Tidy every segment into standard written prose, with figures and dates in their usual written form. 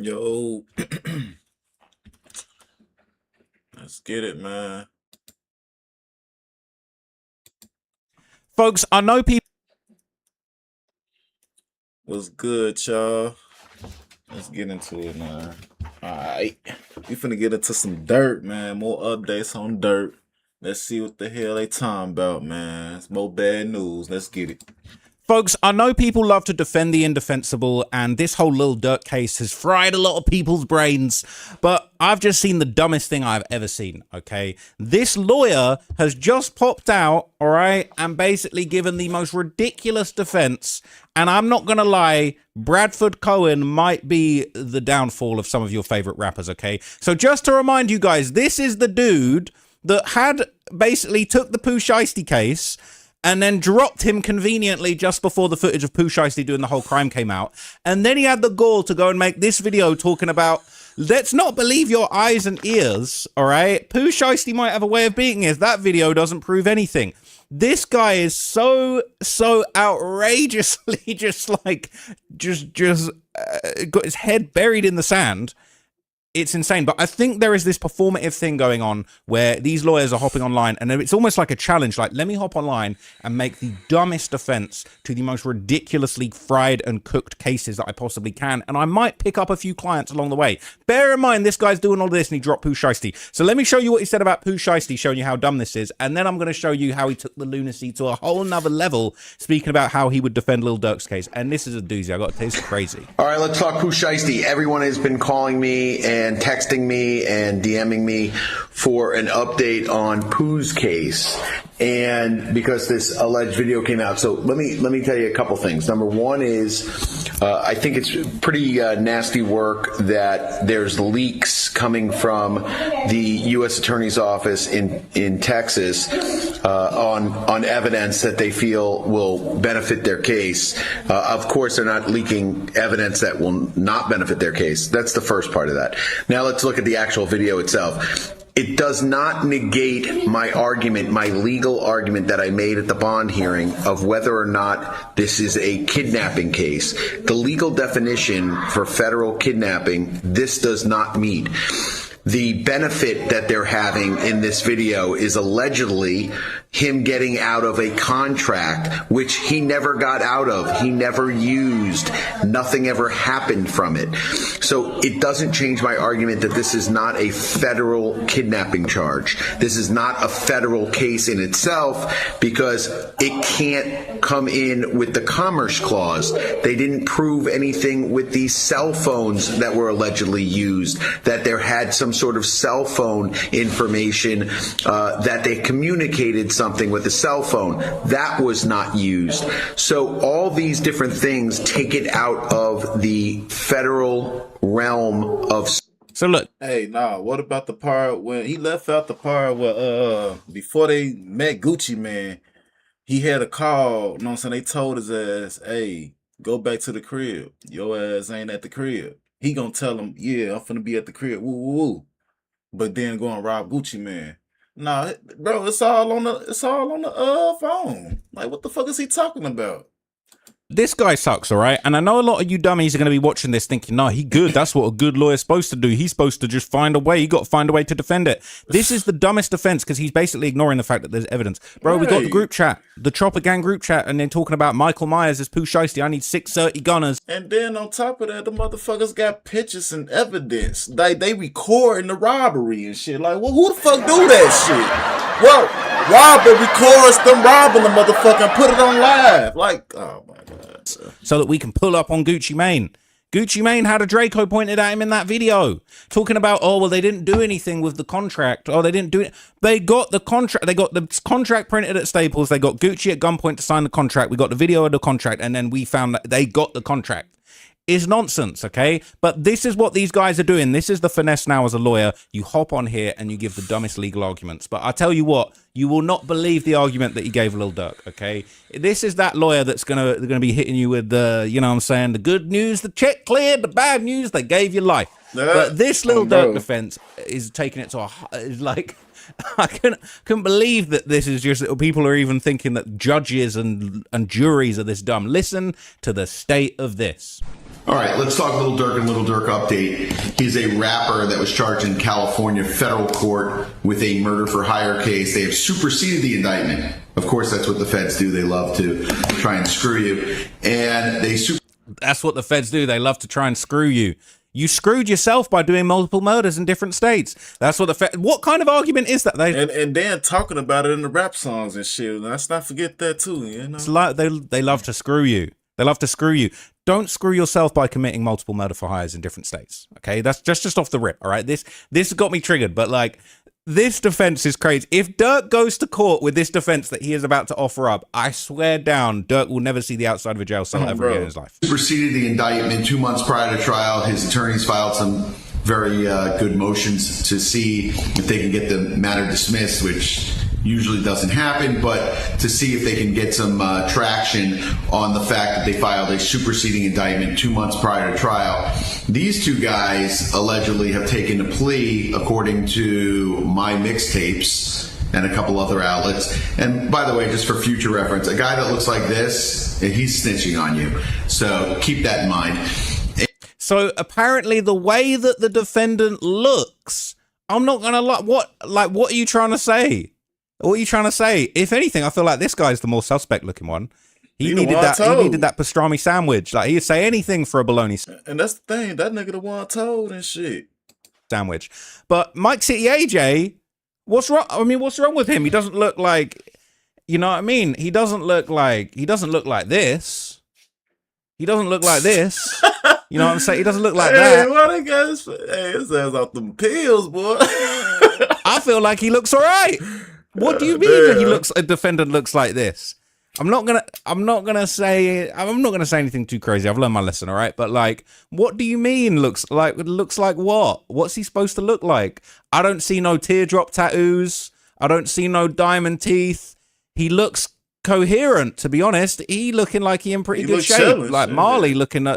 Yo, let's get it, man. Folks, I know people. What's good, y'all? Let's get into it, man. Alright. We finna get into some dirt, man. More updates on dirt. Let's see what the hell they talking about, man. It's more bad news. Let's get it. Folks, I know people love to defend the indefensible, and this whole Lil Durk case has fried a lot of people's brains, but I've just seen the dumbest thing I've ever seen, okay? This lawyer has just popped out, all right, and basically given the most ridiculous defense, and I'm not gonna lie, Bradford Cohen might be the downfall of some of your favorite rappers, okay? So just to remind you guys, this is the dude that had basically took the Pooh Shiesty case and then dropped him conveniently just before the footage of Pooh Shiesty doing the whole crime came out. And then he had the gall to go and make this video talking about, let's not believe your eyes and ears, all right? Pooh Shiesty might have a way of beating us. That video doesn't prove anything. This guy is so outrageously just got his head buried in the sand. It's insane, but I think there is this performative thing going on where these lawyers are hopping online and it's almost like a challenge. Like, let me hop online and make the dumbest defense to the most ridiculously fried and cooked cases that I possibly can. And I might pick up a few clients along the way. Bear in mind, this guy's doing all this and he dropped Pooh Shiesty. So let me show you what he said about Pooh Shiesty, showing you how dumb this is. And then I'm going to show you how he took the lunacy to a whole nother level, speaking about how he would defend Lil Durk's case. And this is a doozy. I got to tell you, it's crazy. All right, let's talk Pooh Shiesty. Everyone has been calling me and texting me and DMing me for an update on Pooh's case, and because this alleged video came out. So let me tell you a couple things. Number one is I think it's pretty nasty work that there's leaks coming from the U.S. Attorney's Office in Texas on evidence that they feel will benefit their case. Of course, they're not leaking evidence that will not benefit their case. That's the first part of that. Now let's look at the actual video itself. It does not negate my argument, my legal argument that I made at the bond hearing of whether or not this is a kidnapping case. The legal definition for federal kidnapping, this does not meet. The benefit that they're having in this video is allegedly him getting out of a contract, which he never got out of. He never used. Nothing ever happened from it. So it doesn't change my argument that this is not a federal kidnapping charge. This is not a federal case in itself because it can't come in with the Commerce Clause. They didn't prove anything with these cell phones that were allegedly used, that there had some sort of cell phone information, that they communicated something with the cell phone. That was not used. So all these different things take it out of the federal realm of... So look. Hey, nah, what about the part when he left out the part where before they met Gucci Man, he had a call, you know what I'm saying? They told his ass, hey, go back to the crib. Your ass ain't at the crib. He gonna tell him, yeah, I'm finna be at the crib. Woo, woo, woo. But then go and rob Gucci Man. Nah, bro, it's all on the phone. Like, what the fuck is he talking about? This guy sucks, all right? And I know a lot of you dummies are going to be watching this thinking, no, he good. That's what a good lawyer's supposed to do. He's supposed to just find a way. He got to find a way to defend it. This is the dumbest defense because he's basically ignoring the fact that there's evidence. Bro, we got the group chat, the Chopper Gang group chat, and then talking about Michael Myers as Pooh Shiesty. I need 630 gunners. And then on top of that, the motherfuckers got pictures and evidence. Like, they recording the robbery and shit. Like, well, who the fuck do that shit? Well, Robert records them robbing the motherfucker and put it on live. Like, oh my God. So that we can pull up on Gucci Mane. Gucci Mane had a Draco pointed at him in that video, talking about, oh, well, they didn't do anything with the contract. Oh, they didn't do it. They got the contract. They got the contract printed at Staples. They got Gucci at gunpoint to sign the contract. We got the video of the contract, and then we found that they got the contract. Is nonsense, okay? But this is what these guys are doing. This is the finesse now as a lawyer. You hop on here and you give the dumbest legal arguments. But I tell you what, you will not believe the argument that he gave Lil Durk, okay? This is that lawyer that's gonna be hitting you with the, you know what I'm saying, the good news, the check cleared, the bad news, they gave you life. But this Lil Durk defense is taking it to is like, I couldn't believe that this is just, people are even thinking that judges and juries are this dumb. Listen to the state of this. All right, let's talk Lil Durk and Lil Durk update. He's a rapper that was charged in California federal court with a murder for hire case. They have superseded the indictment. Of course, that's what the feds do. They love to try and screw you. And That's what the feds do. They love to try and screw you. You screwed yourself by doing multiple murders in different states. That's what what kind of argument is that? And then talking about it in the rap songs and shit. Let's not forget that too, you know? It's like they love to screw you. They love to screw you. Don't screw yourself by committing multiple murder for hires in different states. Okay, that's just off the rip. All right, this got me triggered. But like, this defense is crazy. If Durk goes to court with this defense that he is about to offer up, I swear down, Durk will never see the outside of a jail cell ever again in his life. Superseded the indictment 2 months prior to trial. His attorneys filed some very good motions to see if they can get the matter dismissed, which usually doesn't happen, but to see if they can get some traction on the fact that they filed a superseding indictment 2 months prior to trial. These two guys allegedly have taken a plea, according to my mixtapes and a couple other outlets. And by the way, just for future reference, a guy that looks like this, he's snitching on you. So keep that in mind. So apparently the way that the defendant looks, I'm not gonna lie, what are you trying to say? What are you trying to say? If anything, I feel like this guy's the more suspect looking one. He needed that pastrami sandwich. Like, he'd say anything for a bologna and that's the thing, that nigga the one told and shit. Sandwich. But Mike City AJ, what's wrong? I mean, what's wrong with him? He doesn't look like, you know what I mean? He doesn't look like this. He doesn't look like this. You know what I'm saying? He doesn't look like that. Why they got his ass off them pills, boy? I feel like he looks all right. What do you mean that a defendant looks like this? I'm not gonna say anything too crazy. I've learned my lesson, all right? But like, what do you mean looks like what? What's he supposed to look like? I don't see no teardrop tattoos. I don't see no diamond teeth. He looks coherent, to be honest. He looking like he in pretty good shape. Chilling, like Marley looking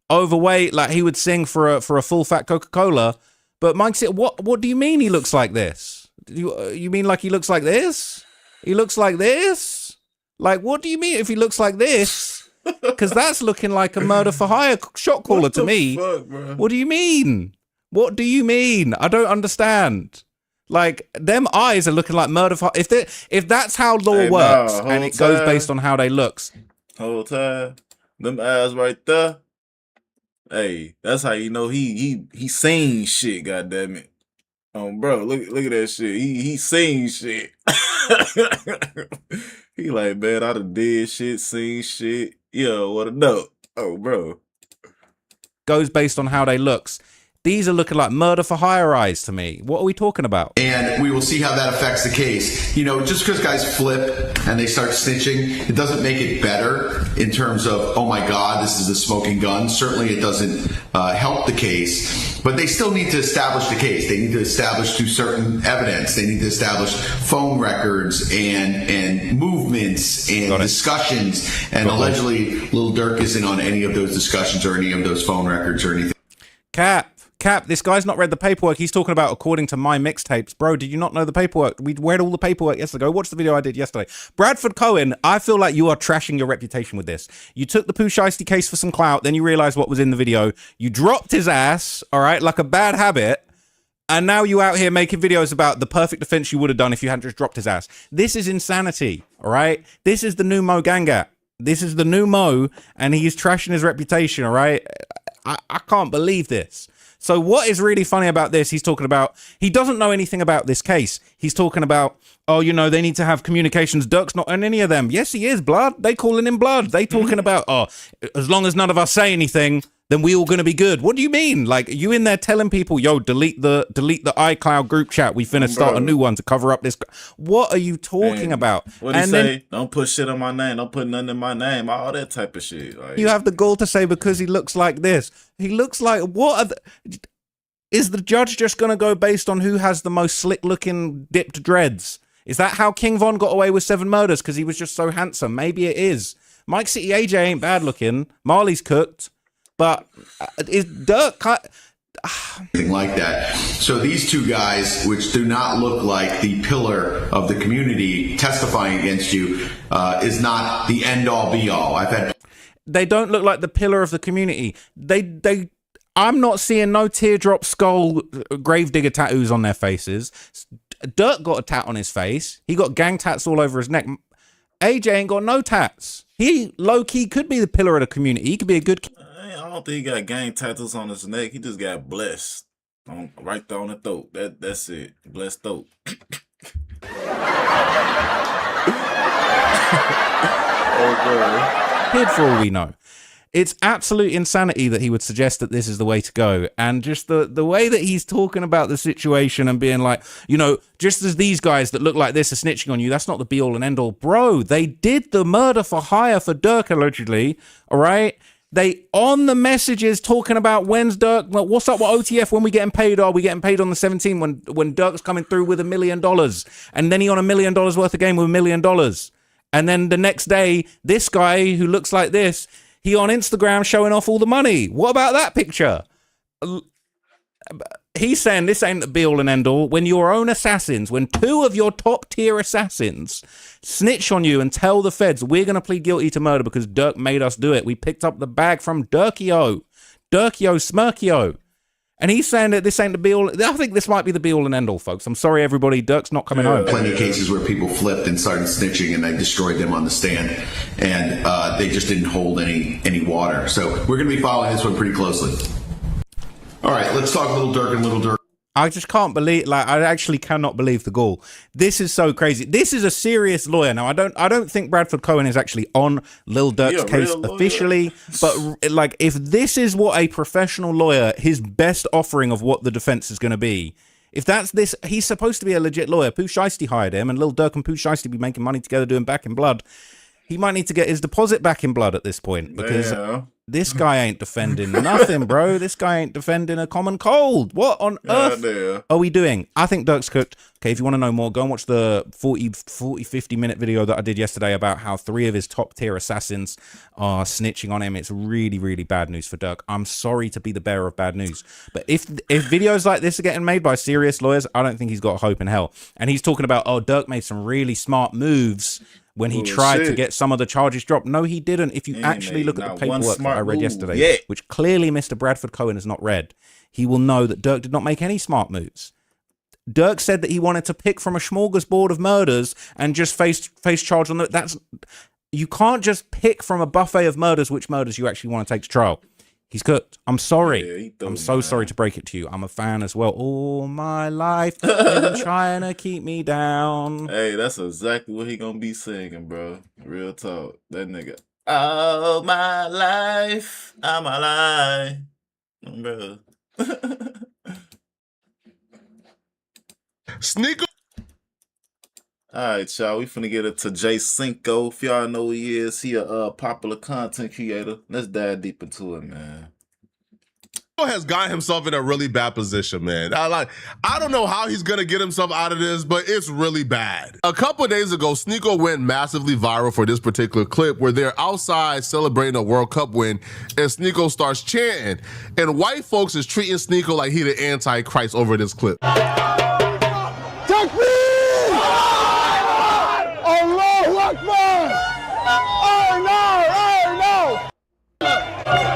overweight, like he would sing for a full fat Coca-Cola. But Mike said, what do you mean he looks like this? You mean like he looks like this? He looks like this? Like, what do you mean if he looks like this? Because that's looking like a murder for hire shot caller to me. Fuck, bro? What do you mean? What do you mean? I don't understand. Like, them eyes are looking like murder for hire. If that's how law works, and it goes based on how they looks. Whole time, them eyes right there. Hey, that's how you know he seen shit, goddammit. Bro, look at that shit. He seen shit. He like, man, I done did shit, seen shit. Yo, what a note. Oh, bro. Goes based on how they looks. These are looking like murder for hire eyes to me. What are we talking about? And we will see how that affects the case. You know, just because guys flip and they start snitching, it doesn't make it better in terms of, oh my God, this is a smoking gun. Certainly it doesn't help the case, but they still need to establish the case. They need to establish through certain evidence. They need to establish phone records and movements and discussions. And allegedly, Lil Durk isn't on any of those discussions or any of those phone records or anything. Cap, this guy's not read the paperwork. He's talking about according to my mixtapes. Bro, did you not know the paperwork? We read all the paperwork yesterday. Go watch the video I did yesterday. Bradford Cohen, I feel like you are trashing your reputation with this. You took the Pooh Shiesty case for some clout, then you realized what was in the video. You dropped his ass, all right, like a bad habit. And now you out here making videos about the perfect defense you would have done if you hadn't just dropped his ass. This is insanity, all right? This is the new Mo Gangat. This is the new Mo, and he's trashing his reputation, all right? I can't believe this. So what is really funny about this, he's talking about, he doesn't know anything about this case. He's talking about, oh, you know, they need to have communications. Durk's not on any of them. Yes, he is, blood. They calling him blood. They talking about, oh, as long as none of us say anything, then we all gonna be good. What do you mean? Like, you in there telling people, yo, delete the iCloud group chat. We finna start a new one to cover up this. What are you talking about? What do you say? Don't put shit on my name. Don't put nothing in my name. All that type of shit. Like, you have the gall to say because he looks like this. He looks like, is the judge just gonna go based on who has the most slick looking dipped dreads? Is that how King Von got away with 7 murders? Because he was just so handsome. Maybe it is. Mike City AJ ain't bad looking. Marley's cooked. But is Durk anything like that? So these two guys, which do not look like the pillar of the community testifying against you, is not the end all be all. They don't look like the pillar of the community. I'm not seeing no teardrop skull gravedigger tattoos on their faces. Durk got a tat on his face. He got gang tats all over his neck. AJ ain't got no tats. He low-key could be the pillar of the community. He could be a good... I don't think he got gang tattoos on his neck. He just got blessed. Right there on the throat. That's it. Blessed throat. Kid for all we know. It's absolute insanity that he would suggest that this is the way to go. And just the way that he's talking about the situation and being like, you know, just as these guys that look like this are snitching on you, that's not the be all and end all. Bro, they did the murder for hire for Durk, allegedly. All right. They on the messages talking about when's Durk, like, what's up with OTF, when we getting paid? Are we getting paid on the 17th when Durk's coming through with $1 million? And then he on $1 million worth of game with $1 million. And then the next day, this guy who looks like this, he on Instagram showing off all the money. What about that picture? He's saying this ain't the be all and end all. When your own assassins, when two of your top tier assassins snitch on you and tell the feds, we're going to plead guilty to murder because Durk made us do it. We picked up the bag from Durkio Smirkio. And he's saying that this ain't the be all. I think this might be the be all and end all, folks. I'm sorry, everybody. Durk's not coming home. Plenty of cases where people flipped and started snitching and they destroyed them on the stand, and they just didn't hold any water. So we're going to be following this one pretty closely. All right, let's talk Lil Durk and Lil Durk. I just can't believe, like, I actually cannot believe the gall. This is so crazy. This is a serious lawyer. Now, I don't think Bradford Cohen is actually on Lil Durk's case officially, but like, if this is what a professional lawyer, his best offering of what the defense is going to be, if that's this, he's supposed to be a legit lawyer. Pooh Shiesty hired him, and Lil Durk and Pooh Shiesty be making money together doing Back in Blood. He might need to get his deposit back in blood at this point, because this guy ain't defending nothing, bro. This guy ain't defending a common cold. What on earth are we doing? I think Durk's cooked. Okay, if you want to know more, go and watch the 50-minute video that I did yesterday about how 3 of his top tier assassins are snitching on him. It's really, really bad news for Durk. I'm sorry to be the bearer of bad news, but if videos like this are getting made by serious lawyers, I don't think he's got hope in hell. And he's talking about, oh, Durk made some really smart moves when he tried to get some of the charges dropped. No, he didn't. If you actually look at the paperwork that I read yesterday, which clearly Mr. Bradford Cohen has not read, he will know that Durk did not make any smart moves. Durk said that he wanted to pick from a smorgasbord of murders and just face charge on that. You can't just pick from a buffet of murders which murders you actually want to take to trial. He's cooked. I'm sorry. I'm so sorry to break it to you. I'm a fan as well. All my life, they've been trying to keep me down. Hey, that's exactly what he gonna be singing, bro. Real talk. That nigga. All my life, I'm alive, bro. Sneaker. All right, y'all. We finna get it to Jay Cinco. If y'all know who he is, he a popular content creator. Let's dive deep into it, man. Has got himself in a really bad position, man. I don't know how he's gonna get himself out of this, but it's really bad. A couple of days ago, Sneako went massively viral for this particular clip where they're outside celebrating a World Cup win, and Sneako starts chanting, and white folks is treating Sneako like he the Antichrist over this clip.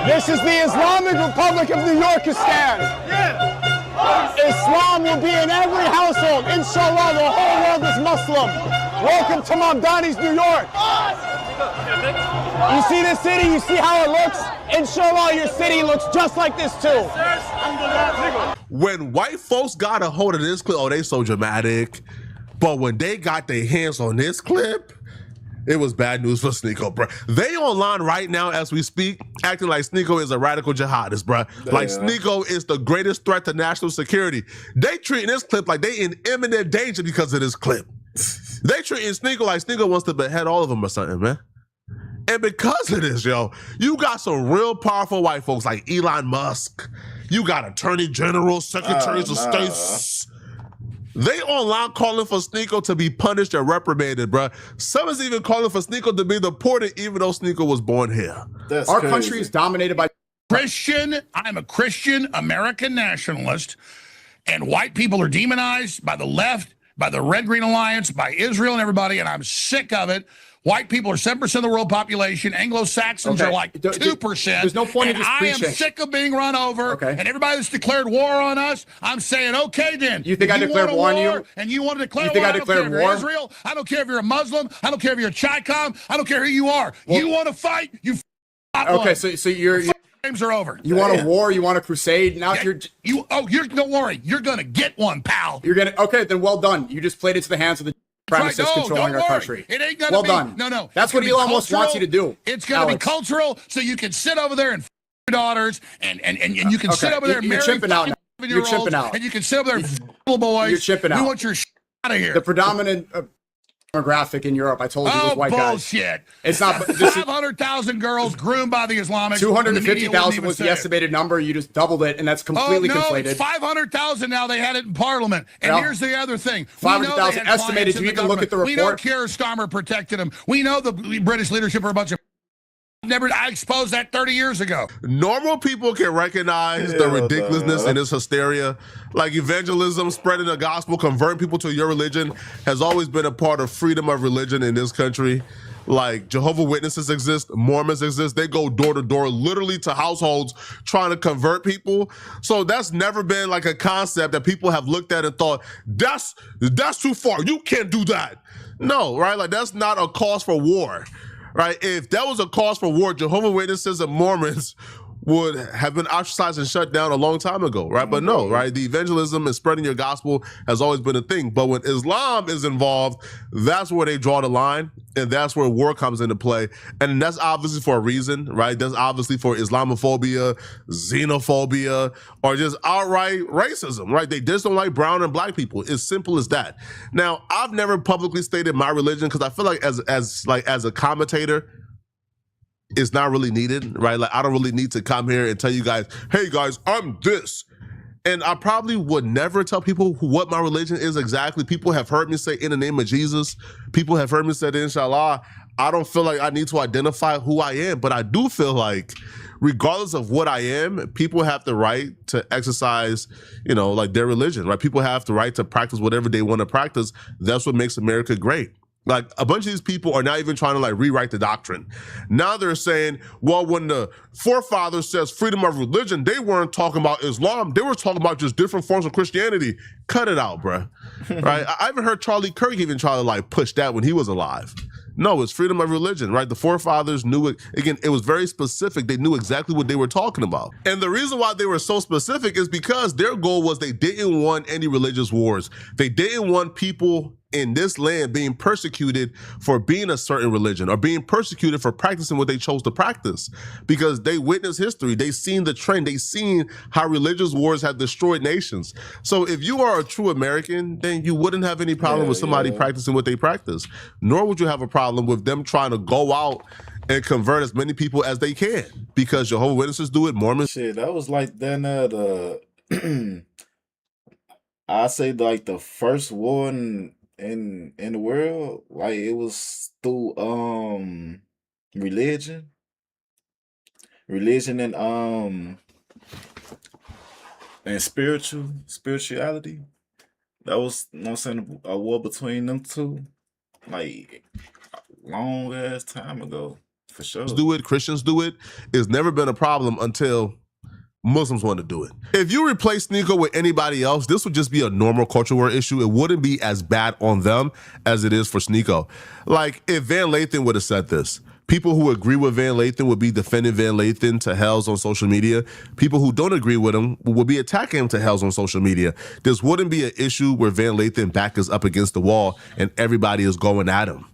This is the Islamic Republic of New Yorkistan. Islam will be in every household. Inshallah, the whole world is Muslim. Welcome to Mamdani's New York. You see this city? You see how it looks? Inshallah, your city looks just like this too. When white folks got a hold of this clip, oh, they so dramatic. But when they got their hands on this clip, it was bad news for Sneako, bro. They online right now as we speak, acting like Sneako is a radical jihadist, bro. Like Sneako is the greatest threat to national security. They treating this clip like they in imminent danger because of this clip. They treating Sneako like Sneako wants to behead all of them or something, man. And because of this, yo, you got some real powerful white folks like Elon Musk. You got attorney generals, secretaries of state. They online calling for Sneako to be punished and reprimanded, bro. Some is even calling for Sneako to be deported, even though Sneako was born here. Our country is dominated by Christian. I'm a Christian American nationalist, and white people are demonized by the left, by the Red Green Alliance, by Israel and everybody, and I'm sick of it. White people are 7% of the world population. Anglo-Saxons are like 2%. There's no point in and just preaching. I am sick of being run over. Okay. And everybody that's declared war on us, I'm saying, okay, then. You think I declared war on you? And you want to declare You think war? I declared don't care war? if you're Israel. I don't care if you're a Muslim. I don't care if you're a Chi-Com. I don't care who you are. Well, you want to fight? You okay, so you're games are over. you want a war? You want a crusade? Now if you're don't worry. You're gonna get one, pal. you're gonna okay, then well done. You just played into the hands of the premises Right, no, controlling don't our worry. country. It ain't gonna well be. done. No. That's It's what gonna be Elon Musk wants you to do. It's gonna be Alex. cultural, so you can sit over there and your daughters, and you can sit Okay, over there and you're marry chipping out now. You're chipping out. and you can sit over there and little boys. You're chipping out. We want your out of here. The predominant demographic in Europe, I told you, was white bullshit. guys. It's not. This is 500,000 girls groomed by the Islamics. 250,000 was the estimated number. You just doubled it, and that's completely conflated. It's 500,000 now. They had it in Parliament. And Well, here's the other thing. 500,000 estimated. You can look at the report. We know Keir Starmer protected them. We know the British leadership are a bunch of I exposed that 30 years ago. Normal people can recognize the ridiculousness and this hysteria. Like evangelism, spreading the gospel, converting people to your religion has always been a part of freedom of religion in this country. Like Jehovah's Witnesses exist, Mormons exist. They go door to door, literally to households trying to convert people. So that's never been like a concept that people have looked at and thought, that's too far. You can't do that. No, right? Like that's not a cause for war. Right? If that was a cause for war, Jehovah's Witnesses and Mormons would have been ostracized and shut down a long time ago, right? But no, right? The evangelism and spreading your gospel has always been a thing. But when Islam is involved, that's where they draw the line, and that's where war comes into play. And that's obviously for a reason, right? That's obviously for Islamophobia, xenophobia, or just outright racism, right? They just don't like brown and black people. It's simple as that. Now, I've never publicly stated my religion because I feel like as a commentator, it's not really needed, right? Like I don't really need to come here and tell you guys, hey guys, I'm this. And I probably would never tell people what my religion is exactly. People have heard me say in the name of Jesus. People have heard me say inshallah. I don't feel like I need to identify who I am, but I do feel like regardless of what I am, people have the right to exercise, like their religion, right? People have the right to practice whatever they want to practice. That's what makes America great. Like a bunch of these people are not even trying to like rewrite the doctrine. Now they're saying, well, when the forefathers says freedom of religion, they weren't talking about Islam. They were talking about just different forms of Christianity. Cut it out, bruh. Right? I even heard Charlie Kirk even try to like push that when he was alive. No, it's freedom of religion, right? The forefathers knew it. Again, it was very specific. They knew exactly what they were talking about. And the reason why they were so specific is because their goal was they didn't want any religious wars. They didn't want people in this land being persecuted for being a certain religion or being persecuted for practicing what they chose to practice, because they witnessed history. They seen the trend. They seen how religious wars have destroyed nations. So if you are a true American, then you wouldn't have any problem with somebody practicing what they practice, nor would you have a problem with them trying to go out and convert as many people as they can, because Jehovah's Witnesses do it, Mormons. Shit, that was like then I say like the first war in the world, like it was through religion and spirituality. That was, I'm saying, a war between them two, like long ass time ago, for sure. Do it, Christians do it. It's never been a problem until Muslims want to do it. If you replace Sneeko with anybody else, this would just be a normal culture war issue. It wouldn't be as bad on them as it is for Sneeko. Like if Van Lathan would have said this, people who agree with Van Lathan would be defending Van Lathan to hells on social media. People who don't agree with him would be attacking him to hells on social media. This wouldn't be an issue where Van Lathan back is up against the wall and everybody is going at him.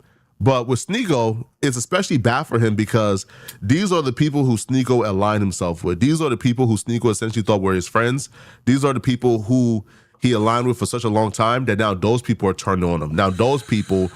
But with Sneeko, it's especially bad for him because these are the people who Sneeko aligned himself with. These are the people who Sneeko essentially thought were his friends. These are the people who he aligned with for such a long time that now those people are turned on him. Now those people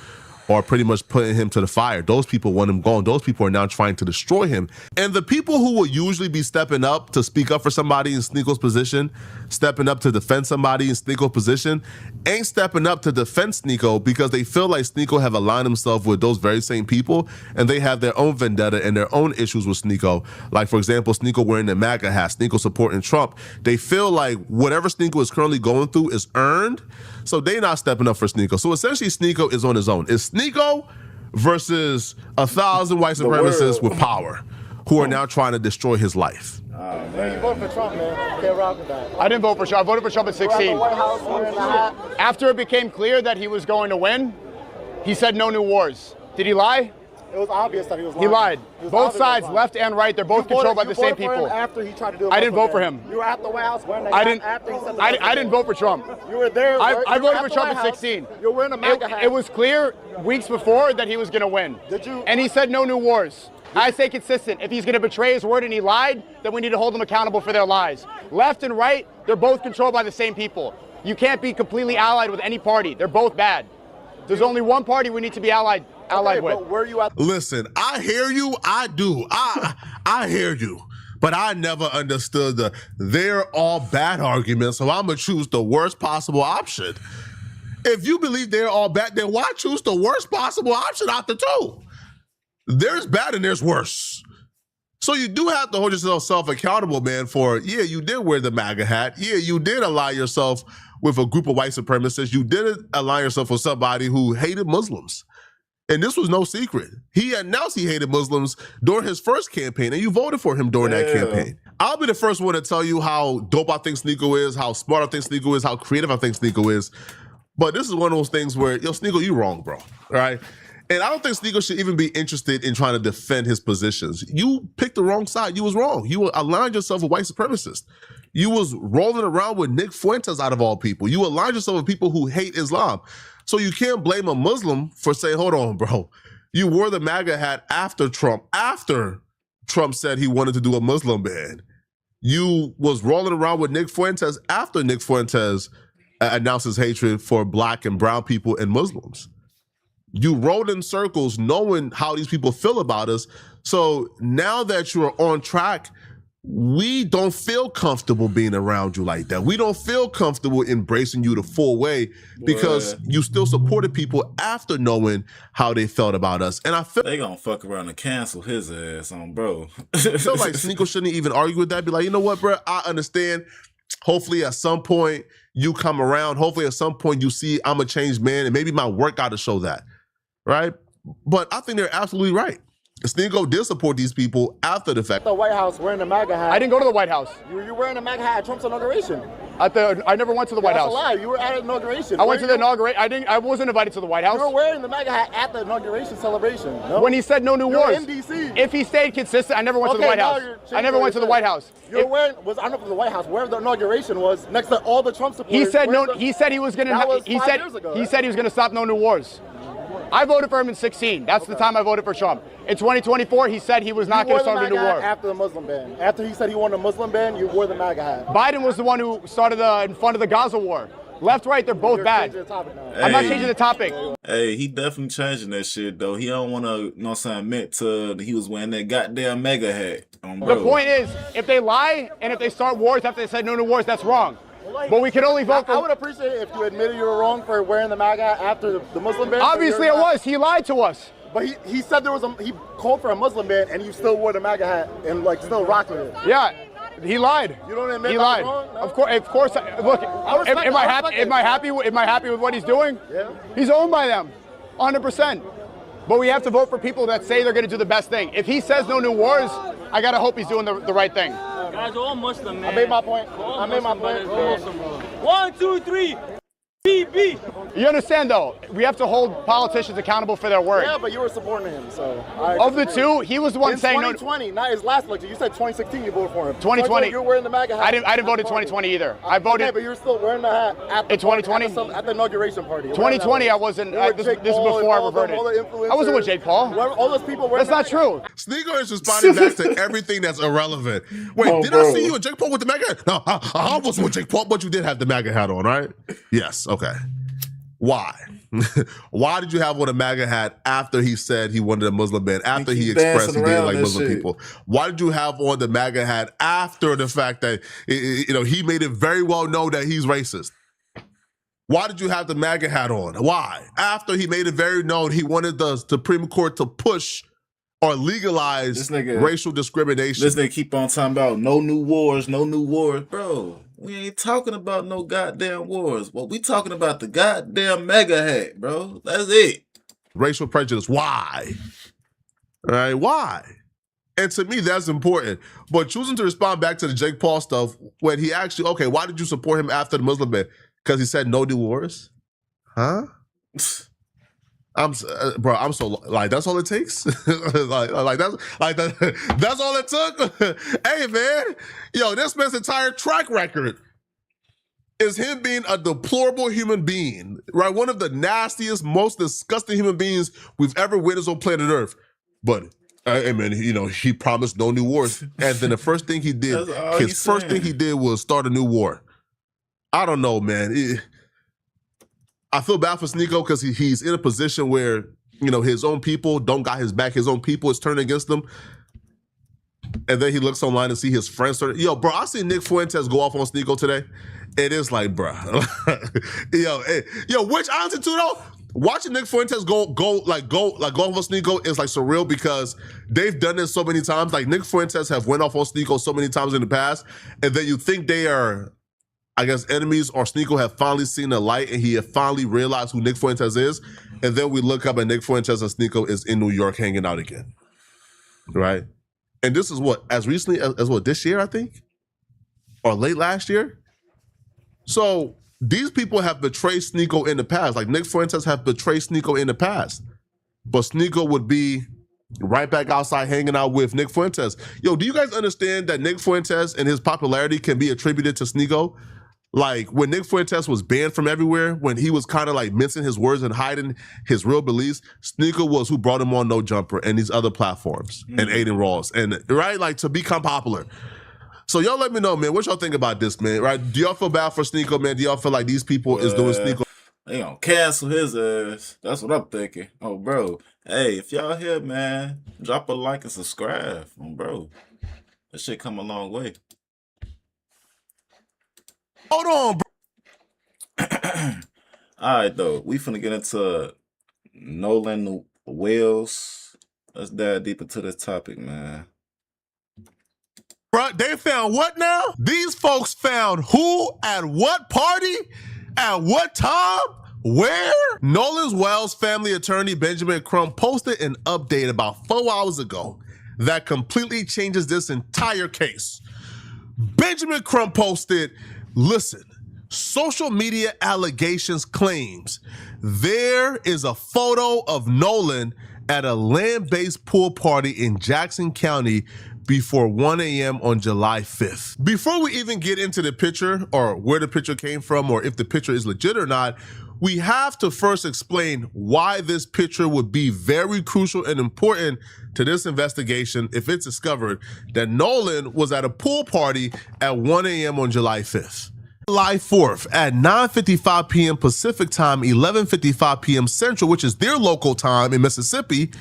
are pretty much putting him to the fire. Those people want him gone. Those people are now trying to destroy him. And the people who will usually be stepping up to speak up for somebody in Sneeko's position, stepping up to defend somebody in Sneeko's position, ain't stepping up to defend Sneeko because they feel like Sneeko have aligned himself with those very same people and they have their own vendetta and their own issues with Sneeko. Like, for example, Sneeko wearing the MAGA hat, Sneeko supporting Trump. They feel like whatever Sneeko is currently going through is earned, so they're not stepping up for Sneeko. So essentially, Sneeko is on his own. It's Sneeko versus 1,000 white supremacists with power who are now trying to destroy his life. Man, you voted for Trump, man. Can't rock with that. I didn't vote for Trump. I voted for Trump at 16. White House wearing the hat. After it became clear that he was going to win, he said no new wars. Did he lie? It was obvious that he was lying. He lied. It was Both obvious sides, he was left and right, they're both controlled by the same people. After he tried to do I didn't vote for him. You were at the White House wearing the I hat didn't. after he said the I didn't vote for Trump. You were there. I voted for Trump at 16. You're wearing a MAGA hat. It was clear weeks before that he was going to win. Did you? And he said no new wars. I stay consistent. If he's going to betray his word and he lied, then we need to hold him accountable for their lies. Left and right, they're both controlled by the same people. You can't be completely allied with any party. They're both bad. There's only one party we need to be allied with. But were you at? Listen, I hear you. I do. I hear you. But I never understood the they're all bad argument, so I'm going to choose the worst possible option. If you believe they're all bad, then why choose the worst possible option out the two? There's bad and there's worse. So you do have to hold yourself accountable, man, for, yeah, you did wear the MAGA hat. Yeah, you did align yourself with a group of white supremacists. You didn't align yourself with somebody who hated Muslims. And this was no secret. He announced he hated Muslims during his first campaign, and you voted for him during that campaign. I'll be the first one to tell you how dope I think Sneeko is, how smart I think Sneeko is, how creative I think Sneeko is. But this is one of those things where, yo, Sneeko, you wrong, bro, all right? And I don't think Sneeko should even be interested in trying to defend his positions. You picked the wrong side. You was wrong. You aligned yourself with white supremacists. You was rolling around with Nick Fuentes out of all people. You aligned yourself with people who hate Islam. So you can't blame a Muslim for saying, hold on, bro. You wore the MAGA hat after Trump said he wanted to do a Muslim ban. You was rolling around with Nick Fuentes after Nick Fuentes announced his hatred for black and brown people and Muslims. You rolled in circles knowing how these people feel about us. So now that you're on track, we don't feel comfortable being around you like that. We don't feel comfortable embracing you the full way because you still supported people after knowing how they felt about us. And I feel they gonna fuck around and cancel his ass on bro. I feel like Sneeko shouldn't even argue with that. Be like, you know what, bro? I understand. Hopefully at some point you come around. Hopefully at some point you see I'm a changed man and maybe my work got to show that. Right? But I think they're absolutely right. Sneeko did support these people after the fact. The White House wearing the MAGA hat. I didn't go to the White House. You were wearing a MAGA hat at Trump's inauguration. I never went to the White House. That's a lie. You were at an inauguration. I went to the inauguration. I wasn't invited to the White House. You were wearing the MAGA hat at the inauguration celebration. No? When he said no new wars. in DC. If he stayed consistent, I never went to the White House. I never went to the White House. You're wearing, I don't know if it was the White House, where the inauguration was, next to all the Trump supporters. He said no. He said he was going to. He said he was going to stop no new wars. I voted for him in 16. That's the time I voted for Trump. In 2024, he said he was not going to start a new war. After the Muslim ban. After he said he wanted a Muslim ban, you wore the MAGA hat. Biden was the one who started in front of the Gaza war. Left, right, they're both bad. I'm not changing the topic. Hey, he definitely changing that shit, though. He don't want to, you know what I'm saying, admit to he was wearing that goddamn MAGA hat. The point is, if they lie and if they start wars after they said no new wars, that's wrong. But we can only vote for... I would appreciate it if you admitted you were wrong for wearing the MAGA hat after the Muslim ban. Obviously it was. He lied to us. But he said he called for a Muslim ban and you still wore the MAGA hat and like still rocked with it. Yeah. He lied. You don't admit he that lied. Wrong? No? Of course. Look, am I happy with what he's doing? Yeah. He's owned by them, 100%. But we have to vote for people that say they're going to do the best thing. If he says no new wars, I gotta hope he's doing the right thing. Guys, all Muslim, man. I made my point. I made my point. 1, 2, 3. BB. You understand, though? We have to hold politicians accountable for their word. Yeah, but you were supporting him, so. Of the two, he was the one saying no. 2020, not his last election. You said 2016 you voted for him. 2020. You were wearing the MAGA hat. I didn't vote in 2020 either. I voted. Okay, but you were still wearing the hat at the 2020? At the inauguration party. 2020, I wasn't. This is before I reverted. I wasn't with Jake Paul. All those people were. That's not true. Sneeko is responding back to everything that's irrelevant. Wait, did I see you and Jake Paul with the MAGA hat? No, I wasn't with Jake Paul, but you did have the MAGA hat on, right? Yes, okay. Why? Why did you have on a MAGA hat after he said he wanted a Muslim ban, after he expressed he didn't like Muslim people? Why did you have on the MAGA hat after the fact that he made it very well known that he's racist? Why did you have the MAGA hat on? Why? After he made it very known he wanted the Supreme Court to push or legalize racial discrimination. This nigga keep on talking about no new wars, no new wars. Bro, we ain't talking about no goddamn wars. Well, we talking about the goddamn MAGA hat, bro. That's it. Racial prejudice. Why? All right, why? And to me, that's important. But choosing to respond back to the Jake Paul stuff when he actually, okay, why did you support him after the Muslim ban? Because he said no divorce? Huh? I'm so like that's all it takes. That's all it took. Hey man, yo, this man's entire track record is him being a deplorable human being, right? One of the nastiest, most disgusting human beings we've ever witnessed on planet Earth. But hey man, you know, he promised no new wars, and then the first thing he did, thing he did was start a new war. I don't know, man. I feel bad for Sneako because he's in a position where, you know, his own people don't got his back. His own people is turning against him. And then he looks online and see his friends start. Yo, bro, I see Nick Fuentes go off on Sneako today. It is like, bro. Which honestly too though, watching Nick Fuentes go off on Sneako is like surreal because they've done this so many times. Like Nick Fuentes have went off on Sneako so many times in the past, and then you think they are, I guess, enemies, or Sneako have finally seen the light and he have finally realized who Nick Fuentes is. And then we look up and Nick Fuentes and Sneako is in New York hanging out again. Right? And this is what, as recently as what, this year, I think? Or late last year? So these people have betrayed Sneako in the past. Like Nick Fuentes have betrayed Sneako in the past. But Sneako would be right back outside hanging out with Nick Fuentes. Yo, do you guys understand that Nick Fuentes and his popularity can be attributed to Sneako? Like when Nick Fuentes was banned from everywhere, when he was kind of like mincing his words and hiding his real beliefs, Sneako was who brought him on No Jumper and these other platforms and Aiden Ross, and right, like to become popular. So y'all let me know, man, what y'all think about this, man, right? Do y'all feel bad for Sneako, man? Do y'all feel like these people is doing Sneako? They gonna cancel his ass. That's what I'm thinking. Oh, bro. Hey, if y'all here, man, drop a like and subscribe. Oh, bro. That shit come a long way. Hold on, bro. All right, though. We finna get into Nolan Wells. Let's dive deep into this topic, man. Bro, they found what now? These folks found who at what party? At what time? Where? Nolan Wells' family attorney Benjamin Crump posted an update about 4 hours ago that completely changes this entire case. Benjamin Crump posted, listen, social media allegations claims there is a photo of Nolan at a land-based pool party in Jackson County before 1 a.m. on July 5th. Before we even get into the picture or where the picture came from or if the picture is legit or not, we have to first explain why this picture would be very crucial and important to this investigation if it's discovered that Nolan was at a pool party at 1 a.m. on July 5th. July 4th at 9:55 p.m. Pacific time, 11:55 p.m. Central, which is their local time in Mississippi,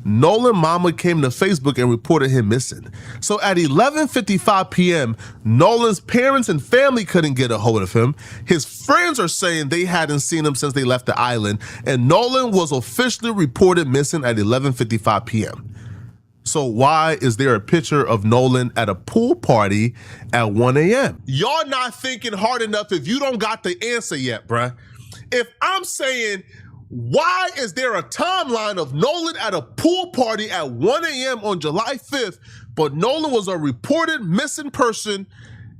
Nolan mama came to Facebook and reported him missing. So at 11:55 p.m., Nolan's parents and family couldn't get a hold of him. His friends are saying they hadn't seen him since they left the island, and Nolan was officially reported missing at 11:55 p.m. So why is there a picture of Nolan at a pool party at 1 a.m.? Y'all not thinking hard enough if you don't got the answer yet, bruh. If I'm saying, why is there a timeline of Nolan at a pool party at 1 a.m. on July 5th, but Nolan was a reported missing person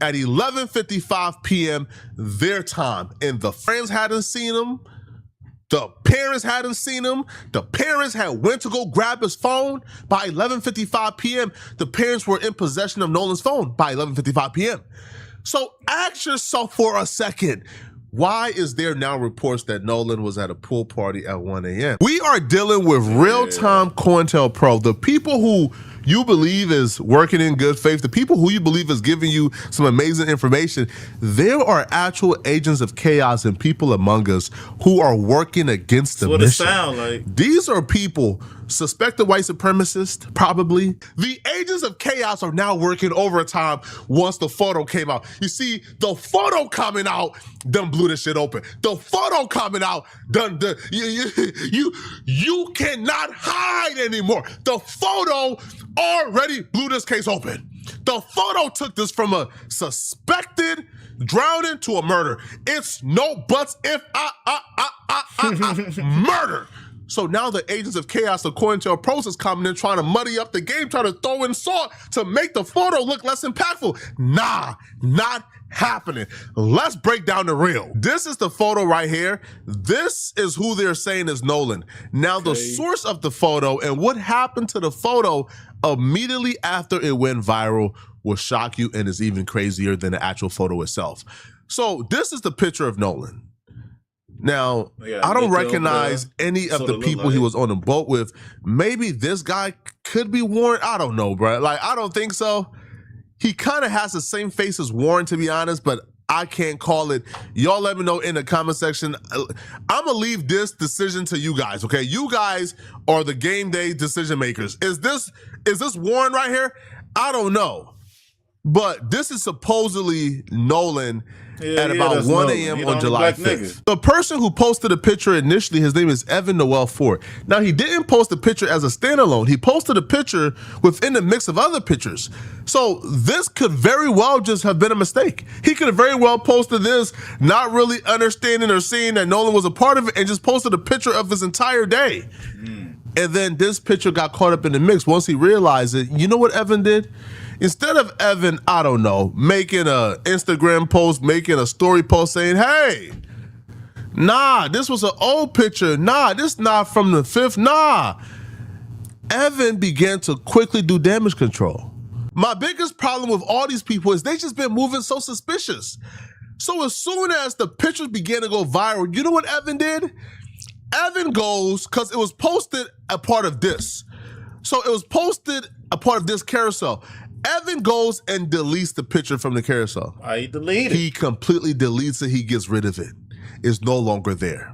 at 11:55 p.m. their time, and the friends hadn't seen him, the parents hadn't seen him, the parents had went to go grab his phone by 11:55 p.m. The parents were in possession of Nolan's phone by 11:55 p.m. So ask yourself for a second, why is there now reports that Nolan was at a pool party at 1 a.m.? We are dealing with real-time COINTELPRO, the people who you believe is working in good faith, the people who you believe is giving you some amazing information. There are actual agents of chaos and people among us who are working against the mission. That's what it sound like. These are people, suspected white supremacists, probably. The agents of chaos are now working overtime once the photo came out. You see, the photo coming out done blew this shit open. The photo coming out done, you cannot hide anymore. The photo already blew this case open. The photo took this from a suspected drowning to a murder. It's no buts if murder. So now the agents of chaos, according to a process, coming in trying to muddy up the game, trying to throw in salt to make the photo look less impactful. Nah, not happening. Let's break down the real. This is the photo right here. This is who they're saying is Nolan. Now, the source of the photo and what happened to the photo immediately after it went viral will shock you and is even crazier than the actual photo itself. So this is the picture of Nolan. Now, I don't recognize any of the people he was on the boat with. Maybe this guy could be Warren. I don't know, bro. Like, I don't think so. He kind of has the same face as Warren, to be honest, but I can't call it. Y'all let me know in the comment section. I'm going to leave this decision to you guys, okay? You guys are the game day decision makers. Is this Warren right here? I don't know. But this is supposedly Nolan at about 1 a.m. on July 5th. The person who posted the picture initially, his name is Evan Noel Ford. Now, he didn't post the picture as a standalone. He posted a picture within the mix of other pictures. So this could very well just have been a mistake. He could have very well posted this, not really understanding or seeing that Nolan was a part of it, and just posted a picture of his entire day. And then this picture got caught up in the mix. Once he realized it, you know what Evan did? Instead of Evan, I don't know, making a Instagram post, making a story post saying, hey, nah, this was an old picture. Nah, this not from the 5th. Nah. Evan began to quickly do damage control. My biggest problem with all these people is they just been moving so suspicious. So as soon as the pictures began to go viral, you know what Evan did? Evan goes, because it was posted a part of this. So it was posted a part of this carousel. Evan goes and deletes the picture from the carousel. He deleted it. He completely deletes it. He gets rid of it. It's no longer there.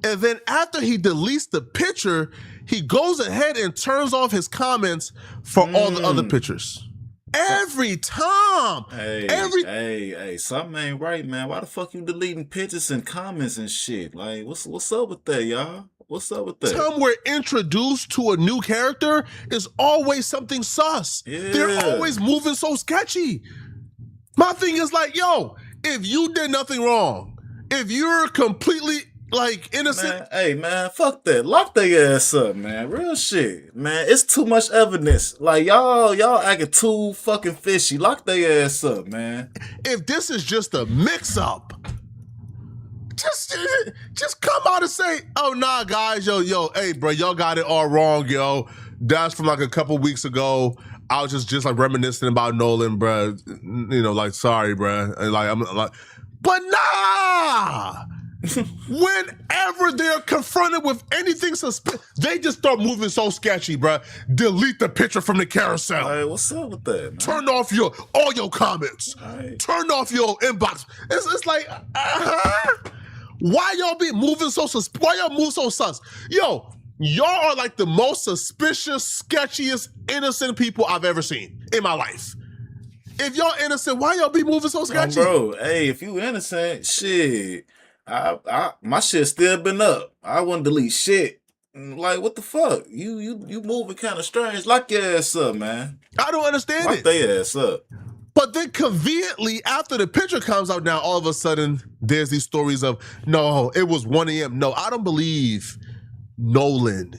And then after he deletes the picture, he goes ahead and turns off his comments for all the other pictures. Every time. Hey, something ain't right, man. Why the fuck you deleting pictures and comments and shit? Like, what's up with that, y'all? What's up with that? Time we're introduced to a new character is always something sus. Yeah. They're always moving so sketchy. My thing is like, yo, if you did nothing wrong, if you're completely like innocent. Man, hey man, fuck that. Lock their ass up, man. Real shit. Man, it's too much evidence. Like y'all acting too fucking fishy. Lock their ass up, man. If this is just a mix up, just come out and say, oh nah guys, yo, hey bro, y'all got it all wrong, yo. That's from like a couple weeks ago. I was just like reminiscing about Nolan, bro. You know, like sorry, bro. And like I'm like, but nah. Whenever they're confronted with anything suspicious, they just start moving so sketchy, bro. Delete the picture from the carousel. Hey, what's up with that, man? Turn off all your comments. Right. Turn off your inbox. It's like, why y'all be moving so suspicious? Why y'all move so sus? Yo, y'all are like the most suspicious, sketchiest, innocent people I've ever seen in my life. If y'all innocent, why y'all be moving so sketchy? Bro, hey, if you innocent, shit. My shit still been up. I wouldn't delete shit. Like, what the fuck? You moving kind of strange. Lock your ass up, man. I don't understand Lock their ass up. But then conveniently, after the picture comes out now, all of a sudden, there's these stories of, no, it was 1 a.m. No, I don't believe Nolan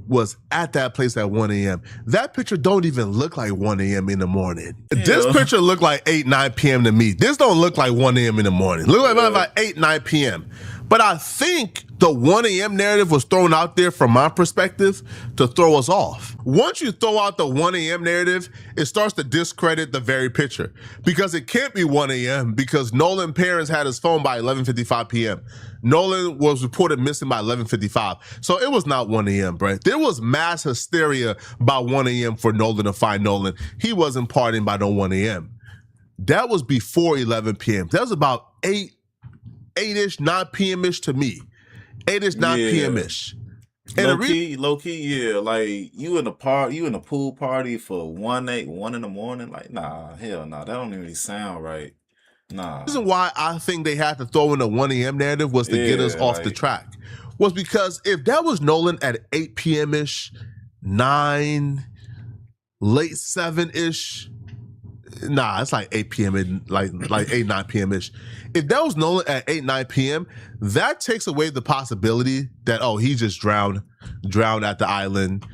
was at that place at 1 a.m. That picture don't even look like 1 a.m. in the morning. Yeah. This picture look like 8, 9 p.m. to me. This don't look like 1 a.m. in the morning. Look like about 8, 9 p.m. But I think the 1 a.m. narrative was thrown out there from my perspective to throw us off. Once you throw out the 1 a.m. narrative, it starts to discredit the very picture because it can't be 1 a.m. because Nolan's parents had his phone by 11:55 p.m. Nolan was reported missing by 11:55. So it was not 1 a.m., bro. There was mass hysteria by 1 a.m. for Nolan to find Nolan. He wasn't partying by no 1 a.m. That was before 11 p.m. That was about 8-ish, 9 p.m.-ish to me. 8-ish, 9 p.m.-ish. And low key, yeah. Like you in a pool party for 1 in the morning. Like, nah, hell nah. That don't even sound right. Nah. The reason why I think they had to throw in a 1 a.m. narrative was to get us off the track. Was because if that was Nolan at 8 p.m.-ish, 9, late 7-ish, Nah, it's like 8 p.m. like 8, 9 p.m. ish. If that was Nolan at 8, 9 p.m., that takes away the possibility that, oh, he just drowned at the island,